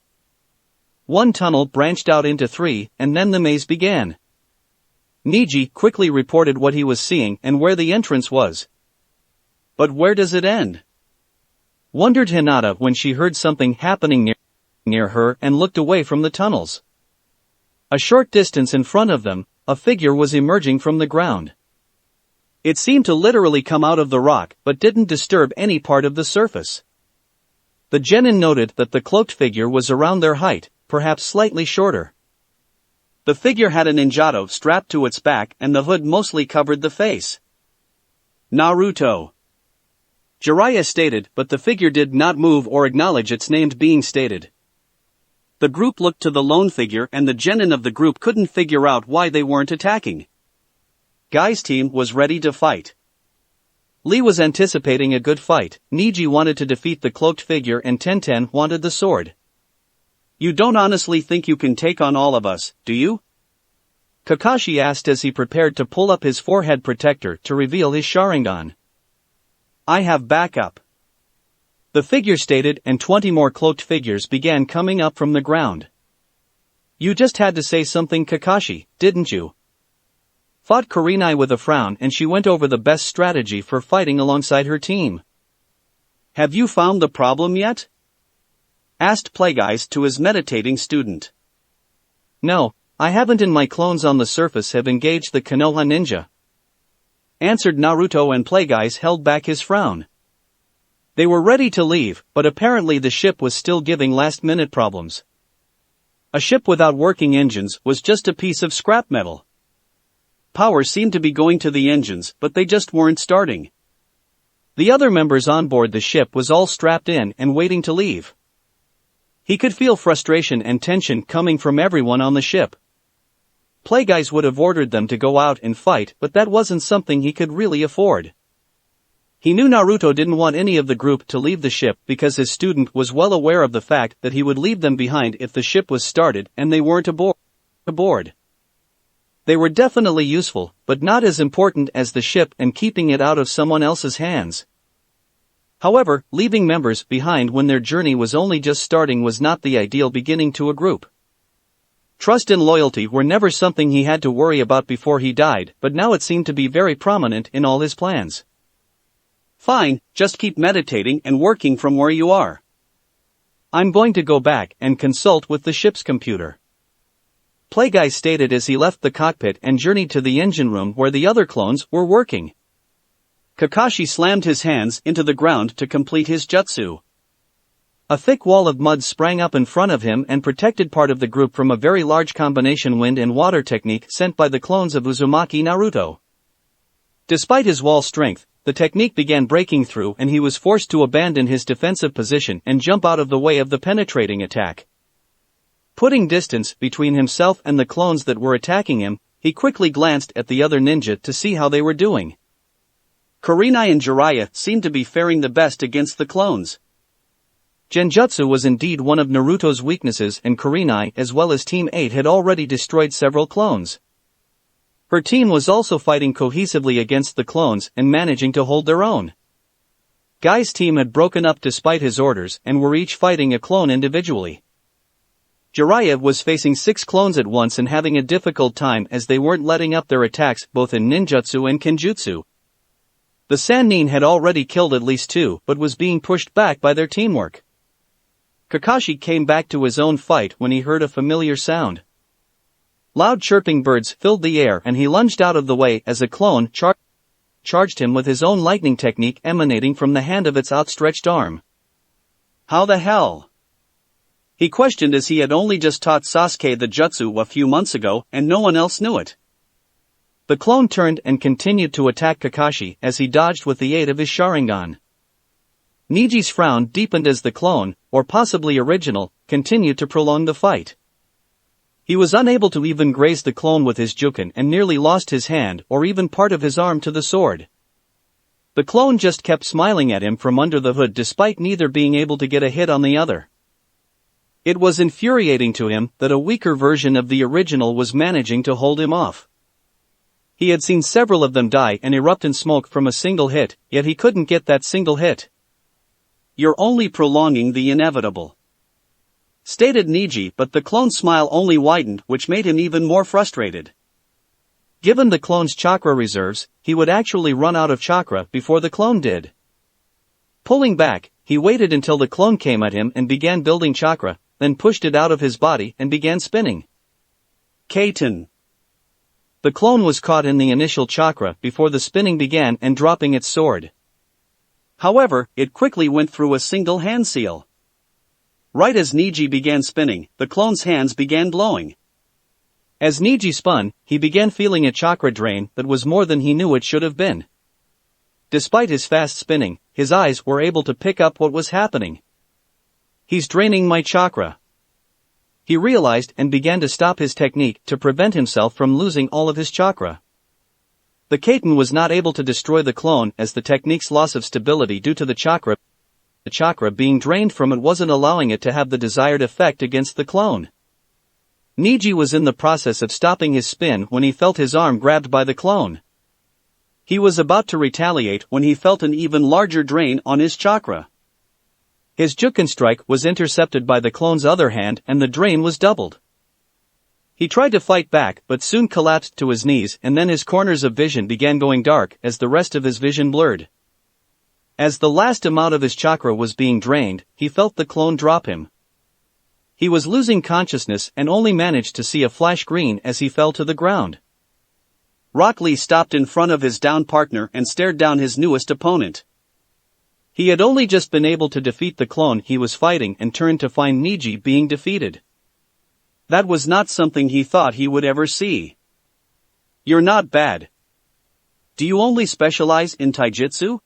1 tunnel branched out into 3, and then the maze began. Niji quickly reported what he was seeing and where the entrance was. But where does it end? Wondered Hinata when she heard something happening near her and looked away from the tunnels. A short distance in front of them, a figure was emerging from the ground. It seemed to literally come out of the rock but didn't disturb any part of the surface. The genin noted that the cloaked figure was around their height, perhaps slightly shorter. The figure had a ninjato strapped to its back and the hood mostly covered the face. Naruto, Jiraiya stated, but the figure did not move or acknowledge its name being stated. The group looked to the lone figure and the genin of the group couldn't figure out why they weren't attacking. Guy's team was ready to fight. Lee was anticipating a good fight, Niji wanted to defeat the cloaked figure and Tenten wanted the sword. You don't honestly think you can take on all of us, do you? Kakashi asked as he prepared to pull up his forehead protector to reveal his Sharingan. I have backup, the figure stated, and 20 more cloaked figures began coming up from the ground. You just had to say something, Kakashi, didn't you? Fought Kurenai with a frown, and she went over the best strategy for fighting alongside her team. Have you found the problem yet? Asked Plagueyes to his meditating student. No, I haven't, and my clones on the surface have engaged the Konoha ninja, answered Naruto, and Plagueyes held back his frown. They were ready to leave, but apparently the ship was still giving last-minute problems. A ship without working engines was just a piece of scrap metal. Power seemed to be going to the engines, but they just weren't starting. The other members on board the ship was all strapped in and waiting to leave. He could feel frustration and tension coming from everyone on the ship. Playguys would have ordered them to go out and fight, but that wasn't something he could really afford. He knew Naruto didn't want any of the group to leave the ship because his student was well aware of the fact that he would leave them behind if the ship was started and they weren't aboard. They were definitely useful, but not as important as the ship and keeping it out of someone else's hands. However, leaving members behind when their journey was only just starting was not the ideal beginning to a group. Trust and loyalty were never something he had to worry about before he died, but now it seemed to be very prominent in all his plans. Fine, just keep meditating and working from where you are. I'm going to go back and consult with the ship's computer. Playguy stated as he left the cockpit and journeyed to the engine room where the other clones were working. Kakashi slammed his hands into the ground to complete his jutsu. A thick wall of mud sprang up in front of him and protected part of the group from a very large combination wind and water technique sent by the clones of Uzumaki Naruto. Despite his wall strength, the technique began breaking through and he was forced to abandon his defensive position and jump out of the way of the penetrating attack. Putting distance between himself and the clones that were attacking him, he quickly glanced at the other ninja to see how they were doing. Kurenai and Jiraiya seemed to be faring the best against the clones. Genjutsu was indeed one of Naruto's weaknesses and Kurenai as well as Team 8 had already destroyed several clones. Her team was also fighting cohesively against the clones and managing to hold their own. Guy's team had broken up despite his orders and were each fighting a clone individually. Jiraiya was facing 6 clones at once and having a difficult time as they weren't letting up their attacks both in ninjutsu and kenjutsu. The Sannin had already killed at least 2 but was being pushed back by their teamwork. Kakashi came back to his own fight when he heard a familiar sound. Loud chirping birds filled the air and he lunged out of the way as a clone charged him with his own lightning technique emanating from the hand of its outstretched arm. How the hell? He questioned as he had only just taught Sasuke the jutsu a few months ago and no one else knew it. The clone turned and continued to attack Kakashi as he dodged with the aid of his Sharingan. Niji's frown deepened as the clone, or possibly original, continued to prolong the fight. He was unable to even graze the clone with his Juken and nearly lost his hand or even part of his arm to the sword. The clone just kept smiling at him from under the hood despite neither being able to get a hit on the other. It was infuriating to him that a weaker version of the original was managing to hold him off. He had seen several of them die and erupt in smoke from a single hit, yet he couldn't get that single hit. You're only prolonging the inevitable, stated Niji, but the clone's smile only widened, which made him even more frustrated. Given the clone's chakra reserves, he would actually run out of chakra before the clone did. Pulling back, he waited until the clone came at him and began building chakra, then pushed it out of his body and began spinning. Kaiten. The clone was caught in the initial chakra before the spinning began and dropping its sword. However, it quickly went through a single hand seal. Right as Niji began spinning, the clone's hands began glowing. As Niji spun, he began feeling a chakra drain that was more than he knew it should have been. Despite his fast spinning, his eyes were able to pick up what was happening. He's draining my chakra. He realized and began to stop his technique to prevent himself from losing all of his chakra. The Kaiten was not able to destroy the clone as the technique's loss of stability due to the chakra being drained from it wasn't allowing it to have the desired effect against the clone. Niji was in the process of stopping his spin when he felt his arm grabbed by the clone. He was about to retaliate when he felt an even larger drain on his chakra. His Juken strike was intercepted by the clone's other hand and the drain was doubled. He tried to fight back but soon collapsed to his knees and then his corners of vision began going dark as the rest of his vision blurred. As the last amount of his chakra was being drained, he felt the clone drop him. He was losing consciousness and only managed to see a flash green as he fell to the ground. Rock Lee stopped in front of his downed partner and stared down his newest opponent. He had only just been able to defeat the clone he was fighting and turned to find Niji being defeated. That was not something he thought he would ever see. You're not bad. Do you only specialize in taijutsu?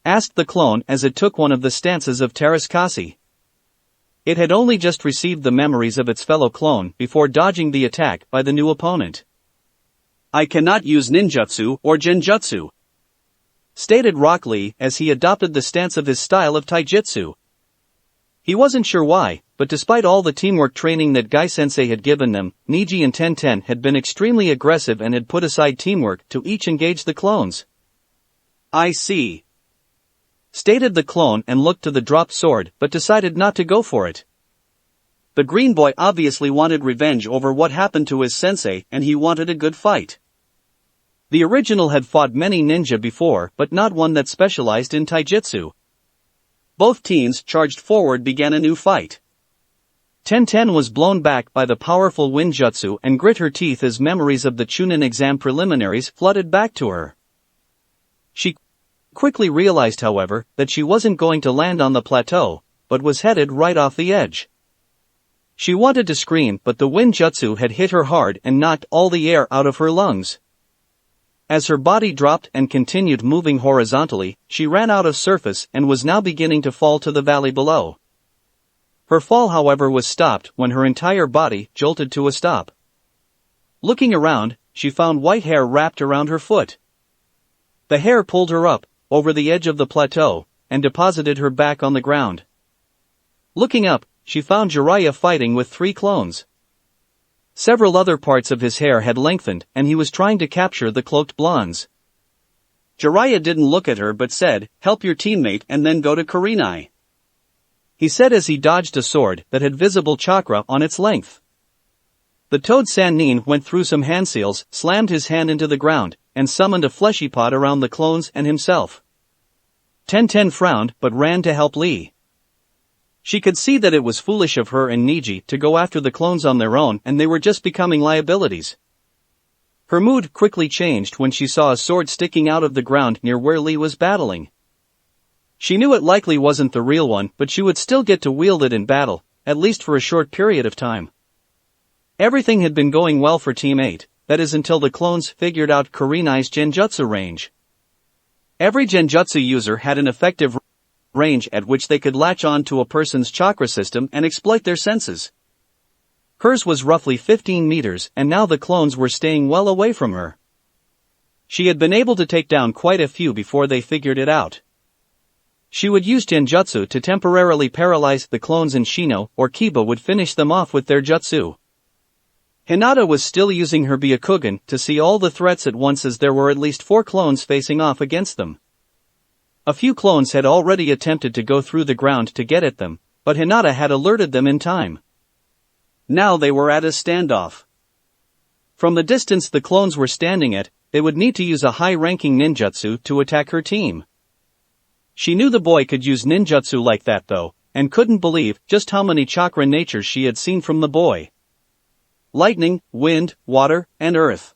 Asked the clone as it took one of the stances of Terraskasi. It had only just received the memories of its fellow clone before dodging the attack by the new opponent. I cannot use ninjutsu or genjutsu, stated Rock Lee as he adopted the stance of his style of taijutsu. He wasn't sure why, but despite all the teamwork training that Gai-sensei had given them, Niji and Tenten had been extremely aggressive and had put aside teamwork to each engage the clones. I see, stated the clone and looked to the dropped sword but decided not to go for it. The green boy obviously wanted revenge over what happened to his sensei and he wanted a good fight. The original had fought many ninja before but not one that specialized in taijutsu. Both teens charged forward, began a new fight. Tenten was blown back by the powerful wind jutsu and grit her teeth as memories of the Chunin exam preliminaries flooded back to her. She quickly realized, however, that she wasn't going to land on the plateau, but was headed right off the edge. She wanted to scream, but the wind jutsu had hit her hard and knocked all the air out of her lungs. As her body dropped and continued moving horizontally, she ran out of surface and was now beginning to fall to the valley below. Her fall, however, was stopped when her entire body jolted to a stop. Looking around, she found white hair wrapped around her foot. The hair pulled her up, over the edge of the plateau, and deposited her back on the ground. Looking up, she found Jiraiya fighting with 3 clones. Several other parts of his hair had lengthened and he was trying to capture the cloaked blondes. Jiraiya didn't look at her but said, "Help your teammate and then go to Kurenai," he said as he dodged a sword that had visible chakra on its length. The Toad Sannin went through some hand seals, slammed his hand into the ground, and summoned a fleshy pod around the clones and himself. Tenten frowned but ran to help Lee. She could see that it was foolish of her and Niji to go after the clones on their own and they were just becoming liabilities. Her mood quickly changed when she saw a sword sticking out of the ground near where Lee was battling. She knew it likely wasn't the real one, but she would still get to wield it in battle, at least for a short period of time. Everything had been going well for Team 8, that is until the clones figured out Kurenai's genjutsu range. Every genjutsu user had an effective range at which they could latch on to a person's chakra system and exploit their senses. Hers was roughly 15 meters and now the clones were staying well away from her. She had been able to take down quite a few before they figured it out. She would use genjutsu to temporarily paralyze the clones and Shino or Kiba would finish them off with their jutsu. Hinata was still using her Byakugan to see all the threats at once as there were at least 4 clones facing off against them. A few clones had already attempted to go through the ground to get at them, but Hinata had alerted them in time. Now they were at a standoff. From the distance the clones were standing at, they would need to use a high-ranking ninjutsu to attack her team. She knew the boy could use ninjutsu like that though, and couldn't believe just how many chakra natures she had seen from the boy. Lightning, wind, water, and earth.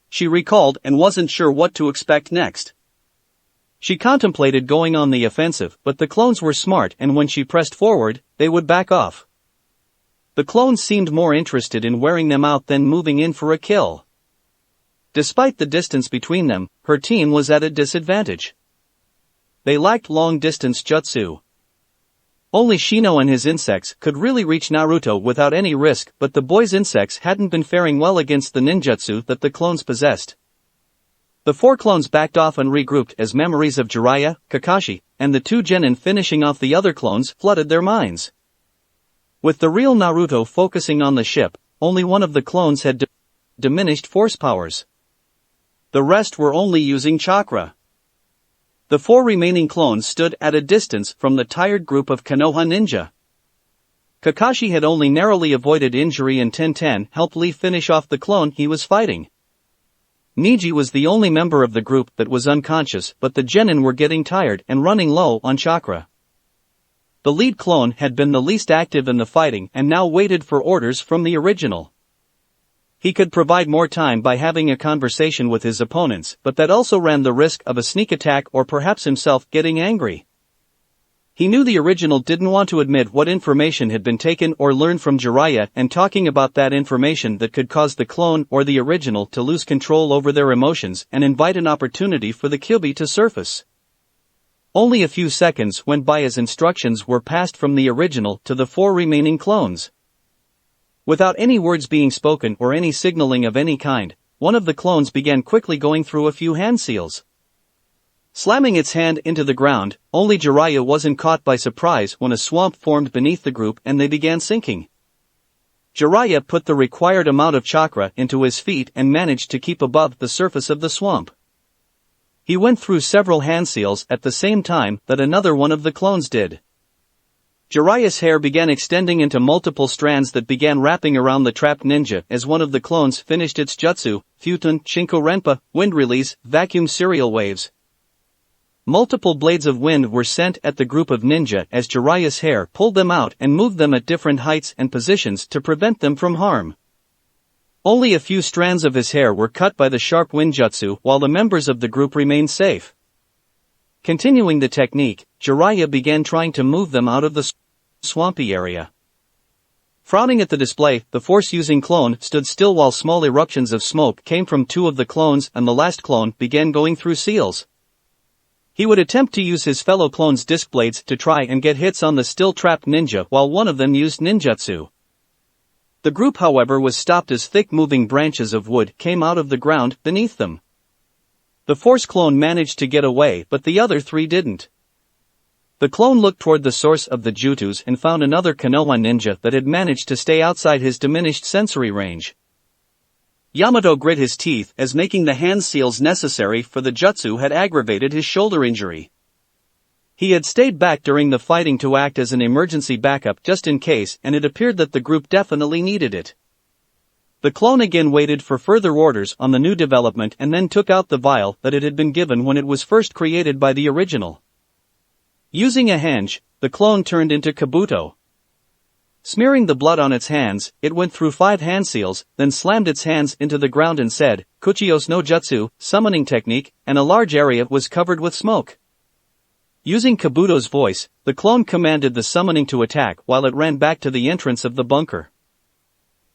She recalled and wasn't sure what to expect next. She contemplated going on the offensive, but the clones were smart and when she pressed forward, they would back off. The clones seemed more interested in wearing them out than moving in for a kill. Despite the distance between them, her team was at a disadvantage. They lacked long-distance jutsu. Only Shino and his insects could really reach Naruto without any risk, but the boy's insects hadn't been faring well against the ninjutsu that the clones possessed. The 4 clones backed off and regrouped as memories of Jiraiya, Kakashi, and the 2 genin finishing off the other clones flooded their minds. With the real Naruto focusing on the ship, only one of the clones had diminished force powers. The rest were only using chakra. The 4 remaining clones stood at a distance from the tired group of Konoha ninja. Kakashi had only narrowly avoided injury and Tenten helped Lee finish off the clone he was fighting. Niji was the only member of the group that was unconscious, but the genin were getting tired and running low on chakra. The lead clone had been the least active in the fighting and now waited for orders from the original. He could provide more time by having a conversation with his opponents, but that also ran the risk of a sneak attack or perhaps himself getting angry. He knew the original didn't want to admit what information had been taken or learned from Jiraiya, and talking about that information that could cause the clone or the original to lose control over their emotions and invite an opportunity for the Kyuubi to surface. Only a few seconds went by as instructions were passed from the original to the 4 remaining clones. Without any words being spoken or any signaling of any kind, one of the clones began quickly going through a few hand seals. Slamming its hand into the ground, only Jiraiya wasn't caught by surprise when a swamp formed beneath the group and they began sinking. Jiraiya put the required amount of chakra into his feet and managed to keep above the surface of the swamp. He went through several hand seals at the same time that another one of the clones did. Jiraiya's hair began extending into multiple strands that began wrapping around the trapped ninja as one of the clones finished its jutsu, Futun, Shinko Renpa, wind release, vacuum serial waves. Multiple blades of wind were sent at the group of ninja as Jiraiya's hair pulled them out and moved them at different heights and positions to prevent them from harm. Only a few strands of his hair were cut by the sharp wind jutsu while the members of the group remained safe. Continuing the technique, Jiraiya began trying to move them out of the swampy area. Frowning at the display, the force-using clone stood still while small eruptions of smoke came from 2 of the clones and the last clone began going through seals. He would attempt to use his fellow clones' disc blades to try and get hits on the still-trapped ninja while one of them used ninjutsu. The group, however, was stopped as thick moving branches of wood came out of the ground beneath them. The force clone managed to get away, but the other 3 didn't. The clone looked toward the source of the jutsus and found another Konoha ninja that had managed to stay outside his diminished sensory range. Yamato grit his teeth as making the hand seals necessary for the jutsu had aggravated his shoulder injury. He had stayed back during the fighting to act as an emergency backup just in case, and it appeared that the group definitely needed it. The clone again waited for further orders on the new development and then took out the vial that it had been given when it was first created by the original. Using a henge, the clone turned into Kabuto. Smearing the blood on its hands, it went through 5 hand seals, then slammed its hands into the ground and said, Kuchios no Jutsu, summoning technique, and a large area was covered with smoke. Using Kabuto's voice, the clone commanded the summoning to attack while it ran back to the entrance of the bunker.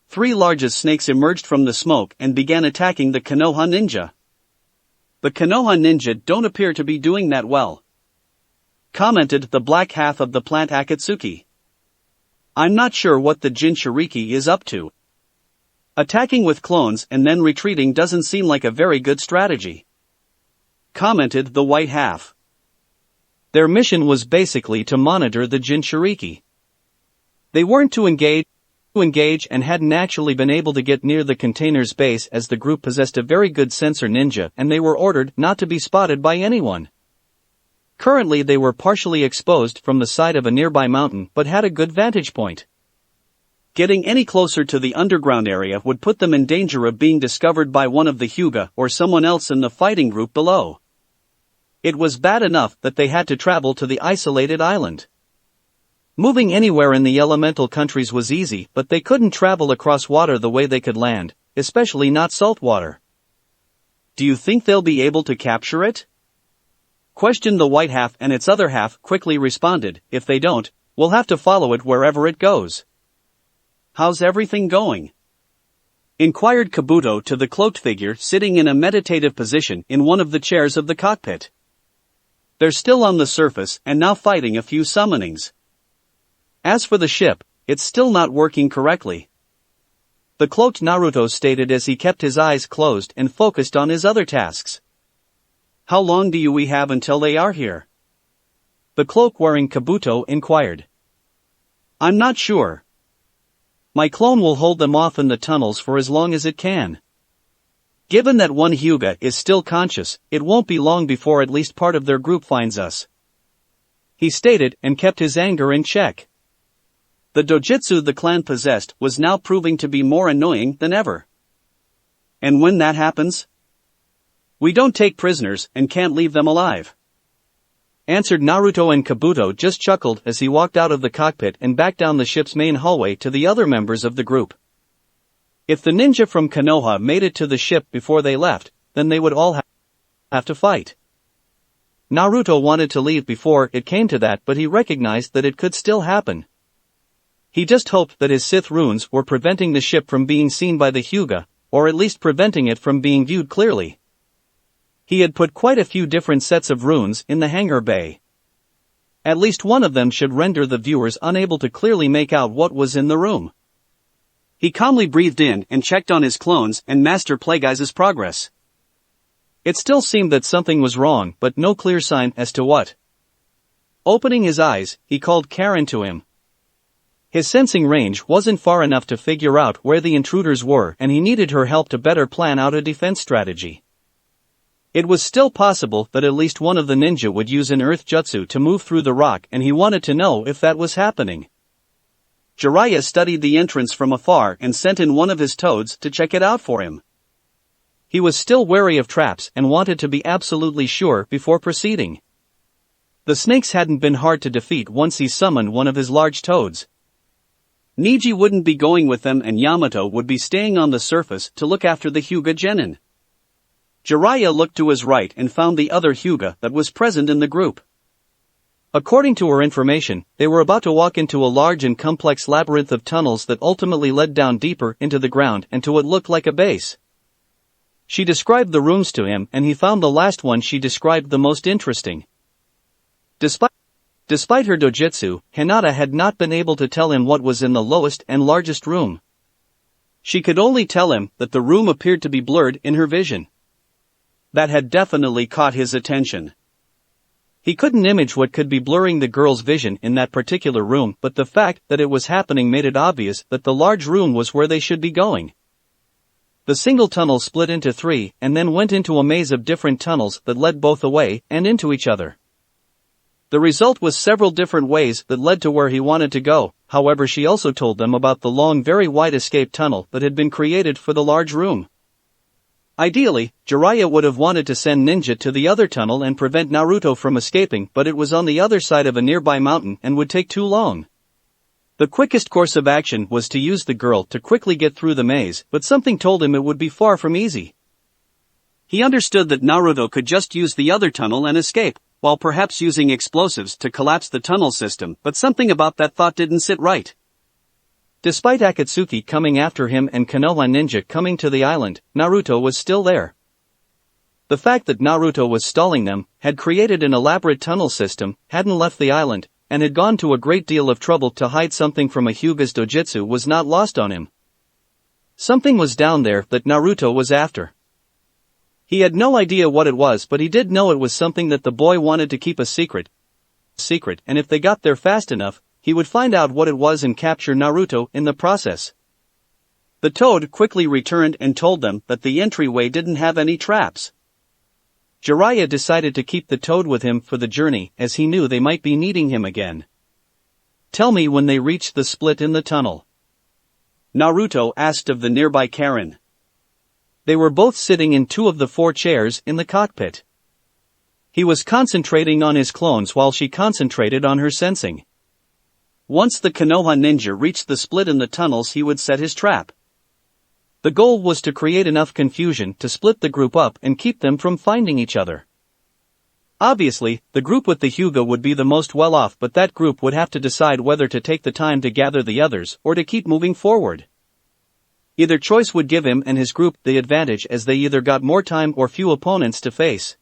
3 largest snakes emerged from the smoke and began attacking the Konoha ninja. The Konoha ninja don't appear to be doing that well, commented the black half of the plant Akatsuki. I'm not sure what the Jinchuriki is up to. Attacking with clones and then retreating doesn't seem like a very good strategy, commented the white half. Their mission was basically to monitor the Jinchuriki. They weren't to engage and hadn't actually been able to get near the container's base as the group possessed a very good sensor ninja and they were ordered not to be spotted by anyone. Currently they were partially exposed from the side of a nearby mountain but had a good vantage point. Getting any closer to the underground area would put them in danger of being discovered by one of the Hyuga or someone else in the fighting group below. It was bad enough that they had to travel to the isolated island. Moving anywhere in the elemental countries was easy, but they couldn't travel across water the way they could land, especially not salt water. Do you think they'll be able to capture it? Questioned the white half, and its other half quickly responded, if they don't, we'll have to follow it wherever it goes. How's everything going? Inquired Kabuto to the cloaked figure sitting in a meditative position in one of the chairs of the cockpit. They're still on the surface and now fighting a few summonings. As for the ship, it's still not working correctly, the cloaked Naruto stated as he kept his eyes closed and focused on his other tasks. How long do we have until they are here? The cloak-wearing Kabuto inquired. I'm not sure. My clone will hold them off in the tunnels for as long as it can. Given that one Hyuga is still conscious, it won't be long before at least part of their group finds us, he stated and kept his anger in check. The dojutsu the clan possessed was now proving to be more annoying than ever. And when that happens, we don't take prisoners and can't leave them alive, answered Naruto, and Kabuto just chuckled as he walked out of the cockpit and back down the ship's main hallway to the other members of the group. If the ninja from Konoha made it to the ship before they left, then they would all have to fight. Naruto wanted to leave before it came to that, but he recognized that it could still happen. He just hoped that his Sith runes were preventing the ship from being seen by the Hyuga, or at least preventing it from being viewed clearly. He had put quite a few different sets of runes in the hangar bay. At least one of them should render the viewers unable to clearly make out what was in the room. He calmly breathed in and checked on his clones and Master Plagueis' progress. It still seemed that something was wrong, but no clear sign as to what. Opening his eyes, he called Karen to him. His sensing range wasn't far enough to figure out where the intruders were, and he needed her help to better plan out a defense strategy. It was still possible that at least one of the ninja would use an earth jutsu to move through the rock, and he wanted to know if that was happening. Jiraiya studied the entrance from afar and sent in one of his toads to check it out for him. He was still wary of traps and wanted to be absolutely sure before proceeding. The snakes hadn't been hard to defeat once he summoned one of his large toads. Neji wouldn't be going with them and Yamato would be staying on the surface to look after the Hyuga genin. Jiraiya looked to his right and found the other Hyuga that was present in the group. According to her information, they were about to walk into a large and complex labyrinth of tunnels that ultimately led down deeper into the ground and to what looked like a base. She described the rooms to him, and he found the last one she described the most interesting. Despite her dojutsu, Hinata had not been able to tell him what was in the lowest and largest room. She could only tell him that the room appeared to be blurred in her vision. That had definitely caught his attention. He couldn't image what could be blurring the girl's vision in that particular room, but the fact that it was happening made it obvious that the large room was where they should be going. The single tunnel split into 3 and then went into a maze of different tunnels that led both away and into each other. The result was several different ways that led to where he wanted to go. However, she also told them about the long, very wide escape tunnel that had been created for the large room. Ideally, Jiraiya would have wanted to send Ninja to the other tunnel and prevent Naruto from escaping, but it was on the other side of a nearby mountain and would take too long. The quickest course of action was to use the girl to quickly get through the maze, but something told him it would be far from easy. He understood that Naruto could just use the other tunnel and escape, while perhaps using explosives to collapse the tunnel system, but something about that thought didn't sit right. Despite Akatsuki coming after him and Konoha Ninja coming to the island, Naruto was still there. The fact that Naruto was stalling them, had created an elaborate tunnel system, hadn't left the island, and had gone to a great deal of trouble to hide something from a Hyuga's dojutsu was not lost on him. Something was down there that Naruto was after. He had no idea what it was, but he did know it was something that the boy wanted to keep a secret, and if they got there fast enough, he would find out what it was and capture Naruto in the process. The toad quickly returned and told them that the entryway didn't have any traps. Jiraiya decided to keep the toad with him for the journey, as he knew they might be needing him again. "Tell me when they reached the split in the tunnel," Naruto asked of the nearby Karen. They were both sitting in 2 of the 4 chairs in the cockpit. He was concentrating on his clones while she concentrated on her sensing. Once the Konoha ninja reached the split in the tunnels, he would set his trap. The goal was to create enough confusion to split the group up and keep them from finding each other. Obviously, the group with the Hyuga would be the most well off, but that group would have to decide whether to take the time to gather the others or to keep moving forward. Either choice would give him and his group the advantage, as they either got more time or few opponents to face.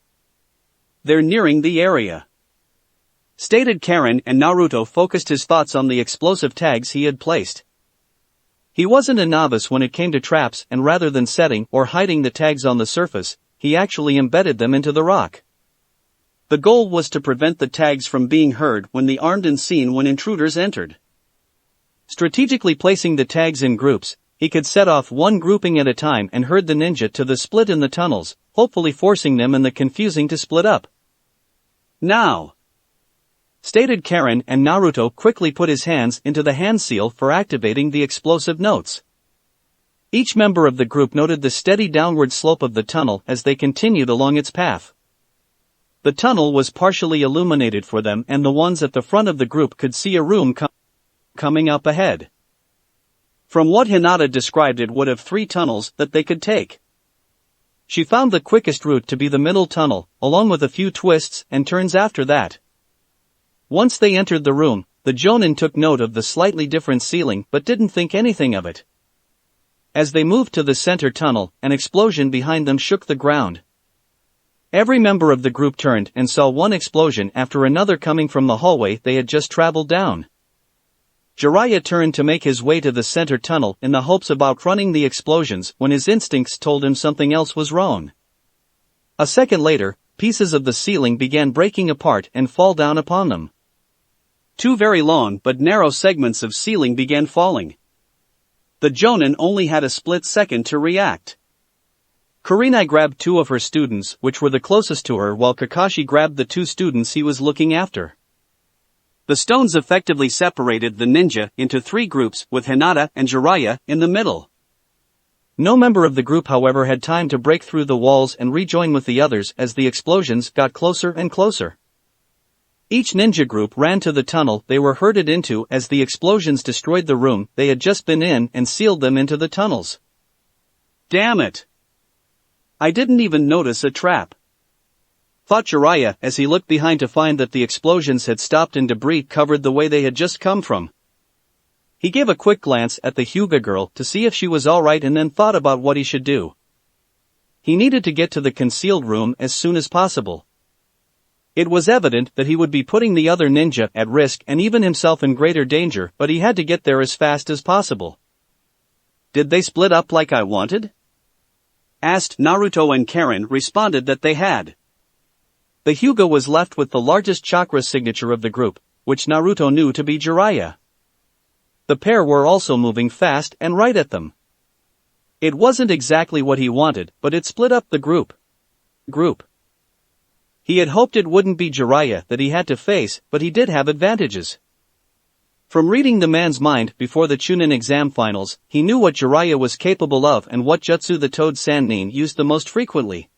"They're nearing the area," stated Karen, and Naruto focused his thoughts on the explosive tags he had placed. He wasn't a novice when it came to traps, and rather than setting or hiding the tags on the surface, he actually embedded them into the rock. The goal was to prevent the tags from being heard when the armed and seen when intruders entered. Strategically placing the tags in groups, he could set off one grouping at a time and herd the ninja to the split in the tunnels, hopefully forcing them and the confusing to split up. "Now," stated Karen, and Naruto quickly put his hands into the hand seal for activating the explosive notes. Each member of the group noted the steady downward slope of the tunnel as they continued along its path. The tunnel was partially illuminated for them, and the ones at the front of the group could see a room coming up ahead. From what Hinata described, it would have 3 tunnels that they could take. She found the quickest route to be the middle tunnel, along with a few twists and turns after that. Once they entered the room, the Jonin took note of the slightly different ceiling but didn't think anything of it. As they moved to the center tunnel, an explosion behind them shook the ground. Every member of the group turned and saw one explosion after another coming from the hallway they had just traveled down. Jiraiya turned to make his way to the center tunnel in the hopes of outrunning the explosions when his instincts told him something else was wrong. A second later, pieces of the ceiling began breaking apart and fall down upon them. 2 very long but narrow segments of ceiling began falling. The Jonin only had a split second to react. Kurenai grabbed 2 of her students, which were the closest to her, while Kakashi grabbed the 2 students he was looking after. The stones effectively separated the ninja into 3 groups, with Hinata and Jiraiya in the middle. No member of the group, however, had time to break through the walls and rejoin with the others as the explosions got closer and closer. Each ninja group ran to the tunnel they were herded into as the explosions destroyed the room they had just been in and sealed them into the tunnels. Damn it! I didn't even notice a trap, thought Jiraiya as he looked behind to find that the explosions had stopped and debris covered the way they had just come from. He gave a quick glance at the Hyuga girl to see if she was alright and then thought about what he should do. He needed to get to the concealed room as soon as possible. It was evident that he would be putting the other ninja at risk and even himself in greater danger, but he had to get there as fast as possible. Did they split up like I wanted? Asked Naruto, and Karen responded that they had. The Hyuga was left with the largest chakra signature of the group, which Naruto knew to be Jiraiya. The pair were also moving fast and right at them. It wasn't exactly what he wanted, but it split up the group. He had hoped it wouldn't be Jiraiya that he had to face, but he did have advantages. From reading the man's mind before the Chunin exam finals, he knew what Jiraiya was capable of and what jutsu the Toad Sannin used the most frequently.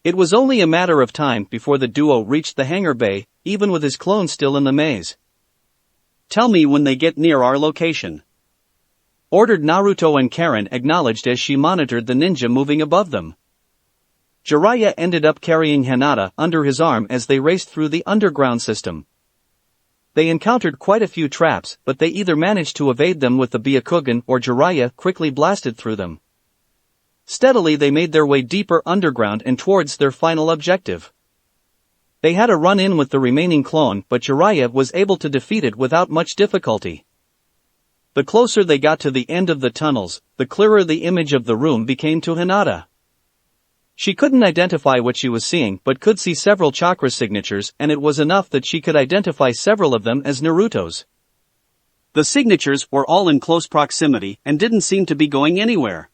It was only a matter of time before the duo reached the hangar bay, even with his clone still in the maze. Tell me when they get near our location, ordered Naruto, and Karen acknowledged as she monitored the ninja moving above them. Jiraiya ended up carrying Hinata under his arm as they raced through the underground system. They encountered quite a few traps, but they either managed to evade them with the Byakugan or Jiraiya quickly blasted through them. Steadily they made their way deeper underground and towards their final objective. They had a run-in with the remaining clone, but Jiraiya was able to defeat it without much difficulty. The closer they got to the end of the tunnels, the clearer the image of the room became to Hinata. She couldn't identify what she was seeing but could see several chakra signatures, and it was enough that she could identify several of them as Naruto's. The signatures were all in close proximity and didn't seem to be going anywhere.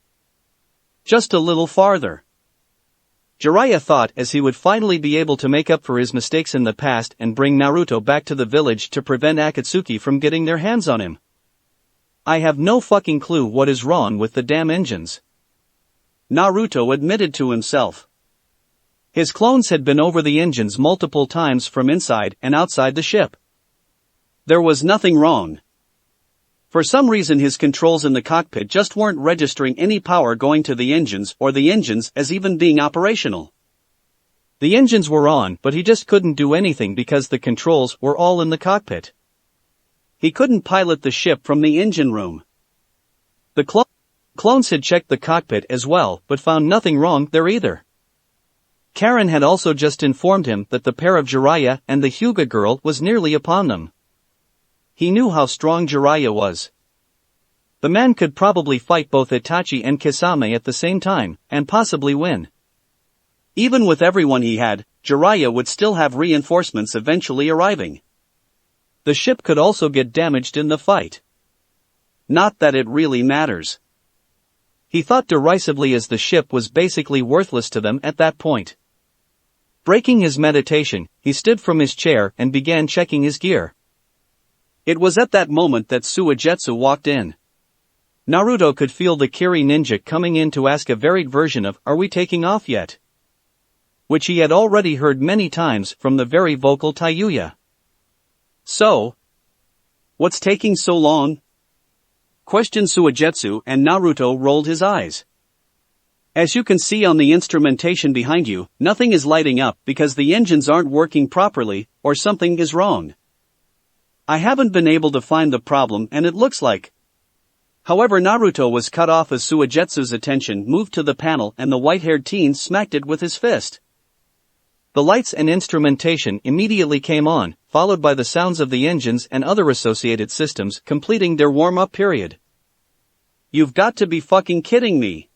Just a little farther, Jiraiya thought, as he would finally be able to make up for his mistakes in the past and bring Naruto back to the village to prevent Akatsuki from getting their hands on him. I have no fucking clue what is wrong with the damn engines, Naruto admitted to himself. His clones had been over the engines multiple times from inside and outside the ship. There was nothing wrong. For some reason his controls in the cockpit just weren't registering any power going to the engines or the engines as even being operational. The engines were on, but he just couldn't do anything because the controls were all in the cockpit. He couldn't pilot the ship from the engine room. The clones had checked the cockpit as well, but found nothing wrong there either. Karen had also just informed him that the pair of Jiraiya and the Hyuga girl was nearly upon them. He knew how strong Jiraiya was. The man could probably fight both Itachi and Kisame at the same time, and possibly win. Even with everyone he had, Jiraiya would still have reinforcements eventually arriving. The ship could also get damaged in the fight. Not that it really matters. He thought derisively as the ship was basically worthless to them at that point. Breaking his meditation, he stood from his chair and began checking his gear. It was at that moment that Suigetsu walked in. Naruto could feel the Kiri ninja coming in to ask a varied version of, "Are we taking off yet?" which he had already heard many times from the very vocal Tayuya. "So, what's taking so long?" questioned Suigetsu, and Naruto rolled his eyes. As you can see on the instrumentation behind you, nothing is lighting up because the engines aren't working properly, or something is wrong. I haven't been able to find the problem and it looks like. However, Naruto was cut off as Suigetsu's attention moved to the panel and the white-haired teen smacked it with his fist. The lights and instrumentation immediately came on, followed by the sounds of the engines and other associated systems completing their warm-up period. You've got to be fucking kidding me.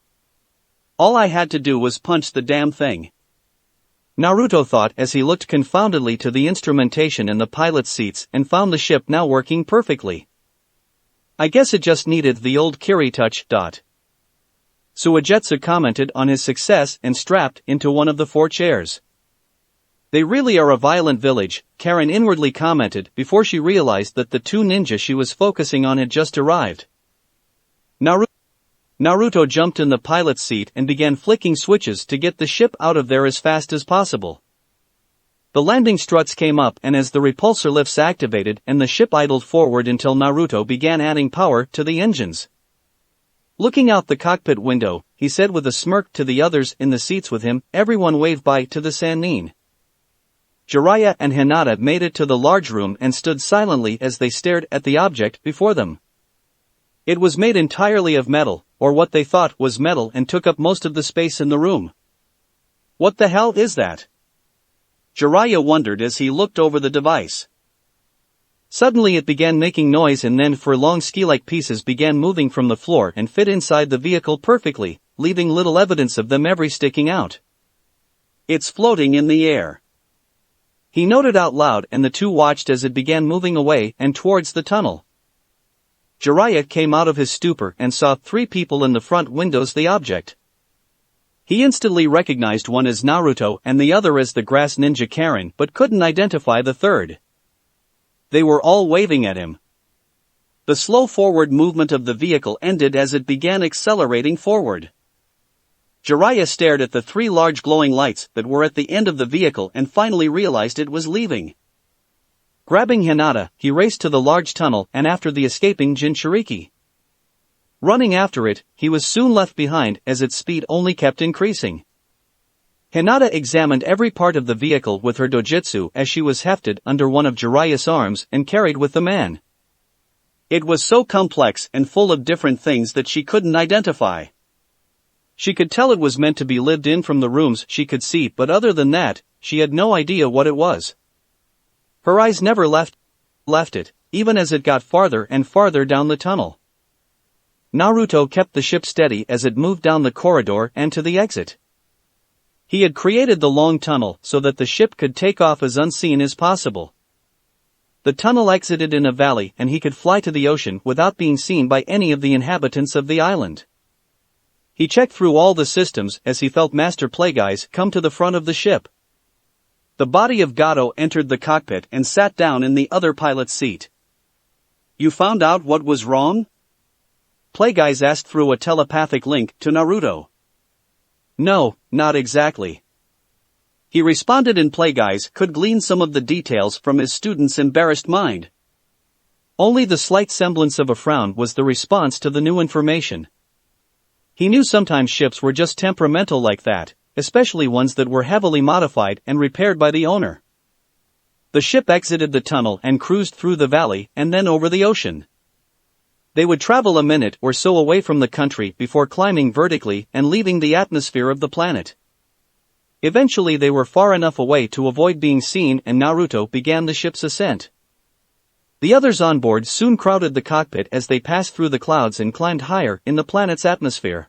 All I had to do was punch the damn thing. Naruto thought as he looked confoundedly to the instrumentation and the pilot's seats and found the ship now working perfectly. I guess it just needed the old Kiri touch. Suigetsu commented on his success and strapped into one of the 4 chairs. They really are a violent village, Karen inwardly commented before she realized that the 2 ninja she was focusing on had just arrived. Naruto jumped in the pilot's seat and began flicking switches to get the ship out of there as fast as possible. The landing struts came up and as the repulsor lifts activated and the ship idled forward until Naruto began adding power to the engines. Looking out the cockpit window, he said with a smirk to the others in the seats with him, everyone wave bye to the Sannin. Jiraiya and Hinata made it to the large room and stood silently as they stared at the object before them. It was made entirely of metal, or what they thought was metal, and took up most of the space in the room. What the hell is that? Jiraiya wondered as he looked over the device. Suddenly it began making noise and then 4 long ski-like pieces began moving from the floor and fit inside the vehicle perfectly, leaving little evidence of them ever sticking out. It's floating in the air. He noted out loud and the 2 watched as it began moving away and towards the tunnel. Jiraiya came out of his stupor and saw 3 people in the front windows the object. He instantly recognized one as Naruto and the other as the grass ninja Karen but couldn't identify the third. They were all waving at him. The slow forward movement of the vehicle ended as it began accelerating forward. Jiraiya stared at the 3 large glowing lights that were at the end of the vehicle and finally realized it was leaving. Grabbing Hinata, he raced to the large tunnel and after the escaping Jinchuriki. Running after it, he was soon left behind as its speed only kept increasing. Hinata examined every part of the vehicle with her dojutsu as she was hefted under one of Jiraiya's arms and carried with the man. It was so complex and full of different things that she couldn't identify. She could tell it was meant to be lived in from the rooms she could see, but other than that, she had no idea what it was. Her eyes never left it, even as it got farther and farther down the tunnel. Naruto kept the ship steady as it moved down the corridor and to the exit. He had created the long tunnel so that the ship could take off as unseen as possible. The tunnel exited in a valley and he could fly to the ocean without being seen by any of the inhabitants of the island. He checked through all the systems as he felt Master Plagueis come to the front of the ship. The body of Gato entered the cockpit and sat down in the other pilot's seat. You found out what was wrong? Plagueis asked through a telepathic link to Naruto. No, not exactly. He responded and Plagueis could glean some of the details from his student's embarrassed mind. Only the slight semblance of a frown was the response to the new information. He knew sometimes ships were just temperamental like that, especially ones that were heavily modified and repaired by the owner. The ship exited the tunnel and cruised through the valley and then over the ocean. They would travel a minute or so away from the country before climbing vertically and leaving the atmosphere of the planet. Eventually they were far enough away to avoid being seen and Naruto began the ship's ascent. The others on board soon crowded the cockpit as they passed through the clouds and climbed higher in the planet's atmosphere.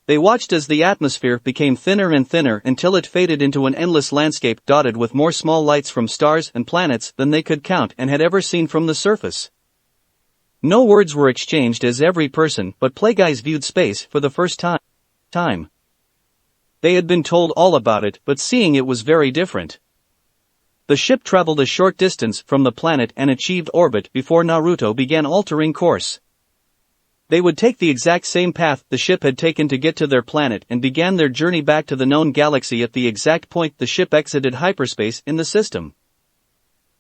They watched as the atmosphere became thinner and thinner until it faded into an endless landscape dotted with more small lights from stars and planets than they could count and had ever seen from the surface. No words were exchanged as every person but Plagueis viewed space for the first time. They had been told all about it, but seeing it was very different. The ship traveled a short distance from the planet and achieved orbit before Naruto began altering course. They would take the exact same path the ship had taken to get to their planet and began their journey back to the known galaxy at the exact point the ship exited hyperspace in the system.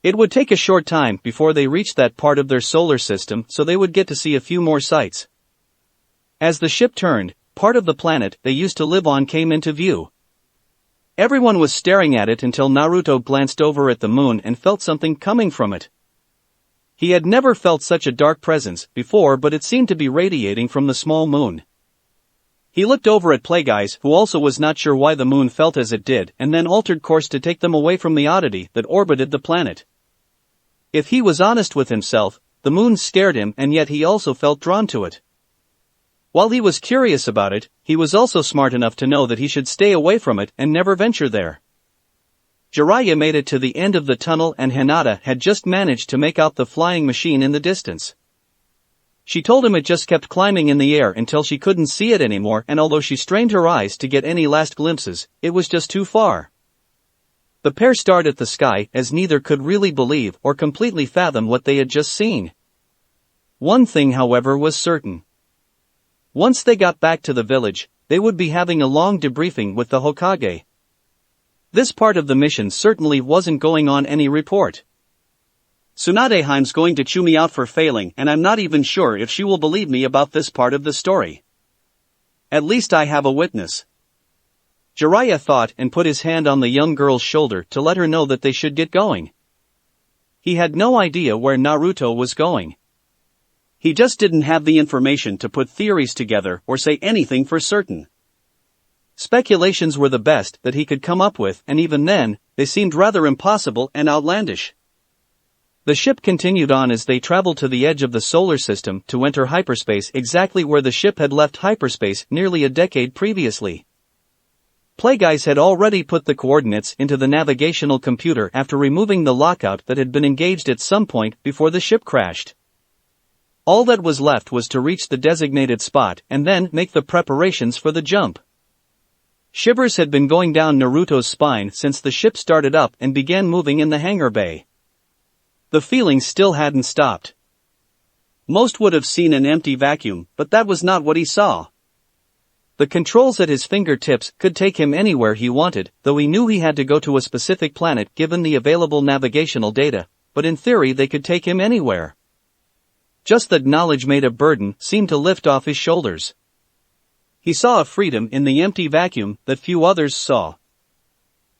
It would take a short time before they reached that part of their solar system, so they would get to see a few more sights. As the ship turned, part of the planet they used to live on came into view. Everyone was staring at it until Naruto glanced over at the moon and felt something coming from it. He had never felt such a dark presence before, but it seemed to be radiating from the small moon. He looked over at Plagueyes, who also was not sure why the moon felt as it did, and then altered course to take them away from the oddity that orbited the planet. If he was honest with himself, the moon scared him, and yet he also felt drawn to it. While he was curious about it, he was also smart enough to know that he should stay away from it and never venture there. Jiraiya made it to the end of the tunnel, and Hinata had just managed to make out the flying machine in the distance. She told him it just kept climbing in the air until she couldn't see it anymore, and although she strained her eyes to get any last glimpses, it was just too far. The pair stared at the sky as neither could really believe or completely fathom what they had just seen. One thing, however, was certain. Once they got back to the village, they would be having a long debriefing with the Hokage. This part of the mission certainly wasn't going on any report. Tsunadeheim's going to chew me out for failing, and I'm not even sure if she will believe me about this part of the story. At least I have a witness. Jiraiya thought and put his hand on the young girl's shoulder to let her know that they should get going. He had no idea where Naruto was going. He just didn't have the information to put theories together or say anything for certain. Speculations were the best that he could come up with, and even then, they seemed rather impossible and outlandish. The ship continued on as they traveled to the edge of the solar system to enter hyperspace, exactly where the ship had left hyperspace nearly a decade previously. Plagueyes had already put the coordinates into the navigational computer after removing the lockout that had been engaged at some point before the ship crashed. All that was left was to reach the designated spot and then make the preparations for the jump. Shivers had been going down Naruto's spine since the ship started up and began moving in the hangar bay. The feelings still hadn't stopped. Most would have seen an empty vacuum, but that was not what he saw. The controls at his fingertips could take him anywhere he wanted, though he knew he had to go to a specific planet given the available navigational data, but in theory they could take him anywhere. Just that knowledge made a burden seem to lift off his shoulders. He saw a freedom in the empty vacuum that few others saw.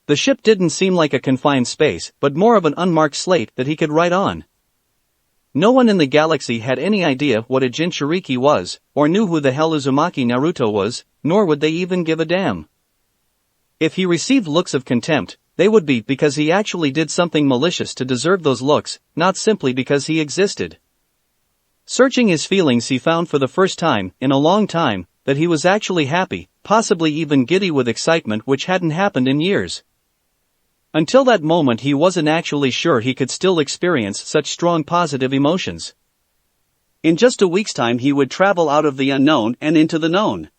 The ship didn't seem like a confined space, but more of an unmarked slate that he could write on. No one in the galaxy had any idea what a Jinchuriki was, or knew who the hell Uzumaki Naruto was, nor would they even give a damn. If he received looks of contempt, they would be because he actually did something malicious to deserve those looks, not simply because he existed. Searching his feelings, he found for the first time, in a long time, that he was actually happy, possibly even giddy with excitement, which hadn't happened in years. Until that moment he wasn't actually sure he could still experience such strong positive emotions. In just a week's time he would travel out of the unknown and into the known.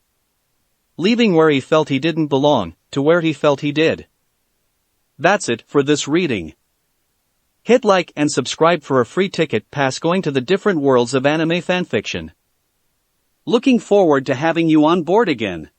Leaving where he felt he didn't belong, to where he felt he did. That's it for this reading. Hit like and subscribe for a free ticket pass going to the different worlds of anime fanfiction. Looking forward to having you on board again.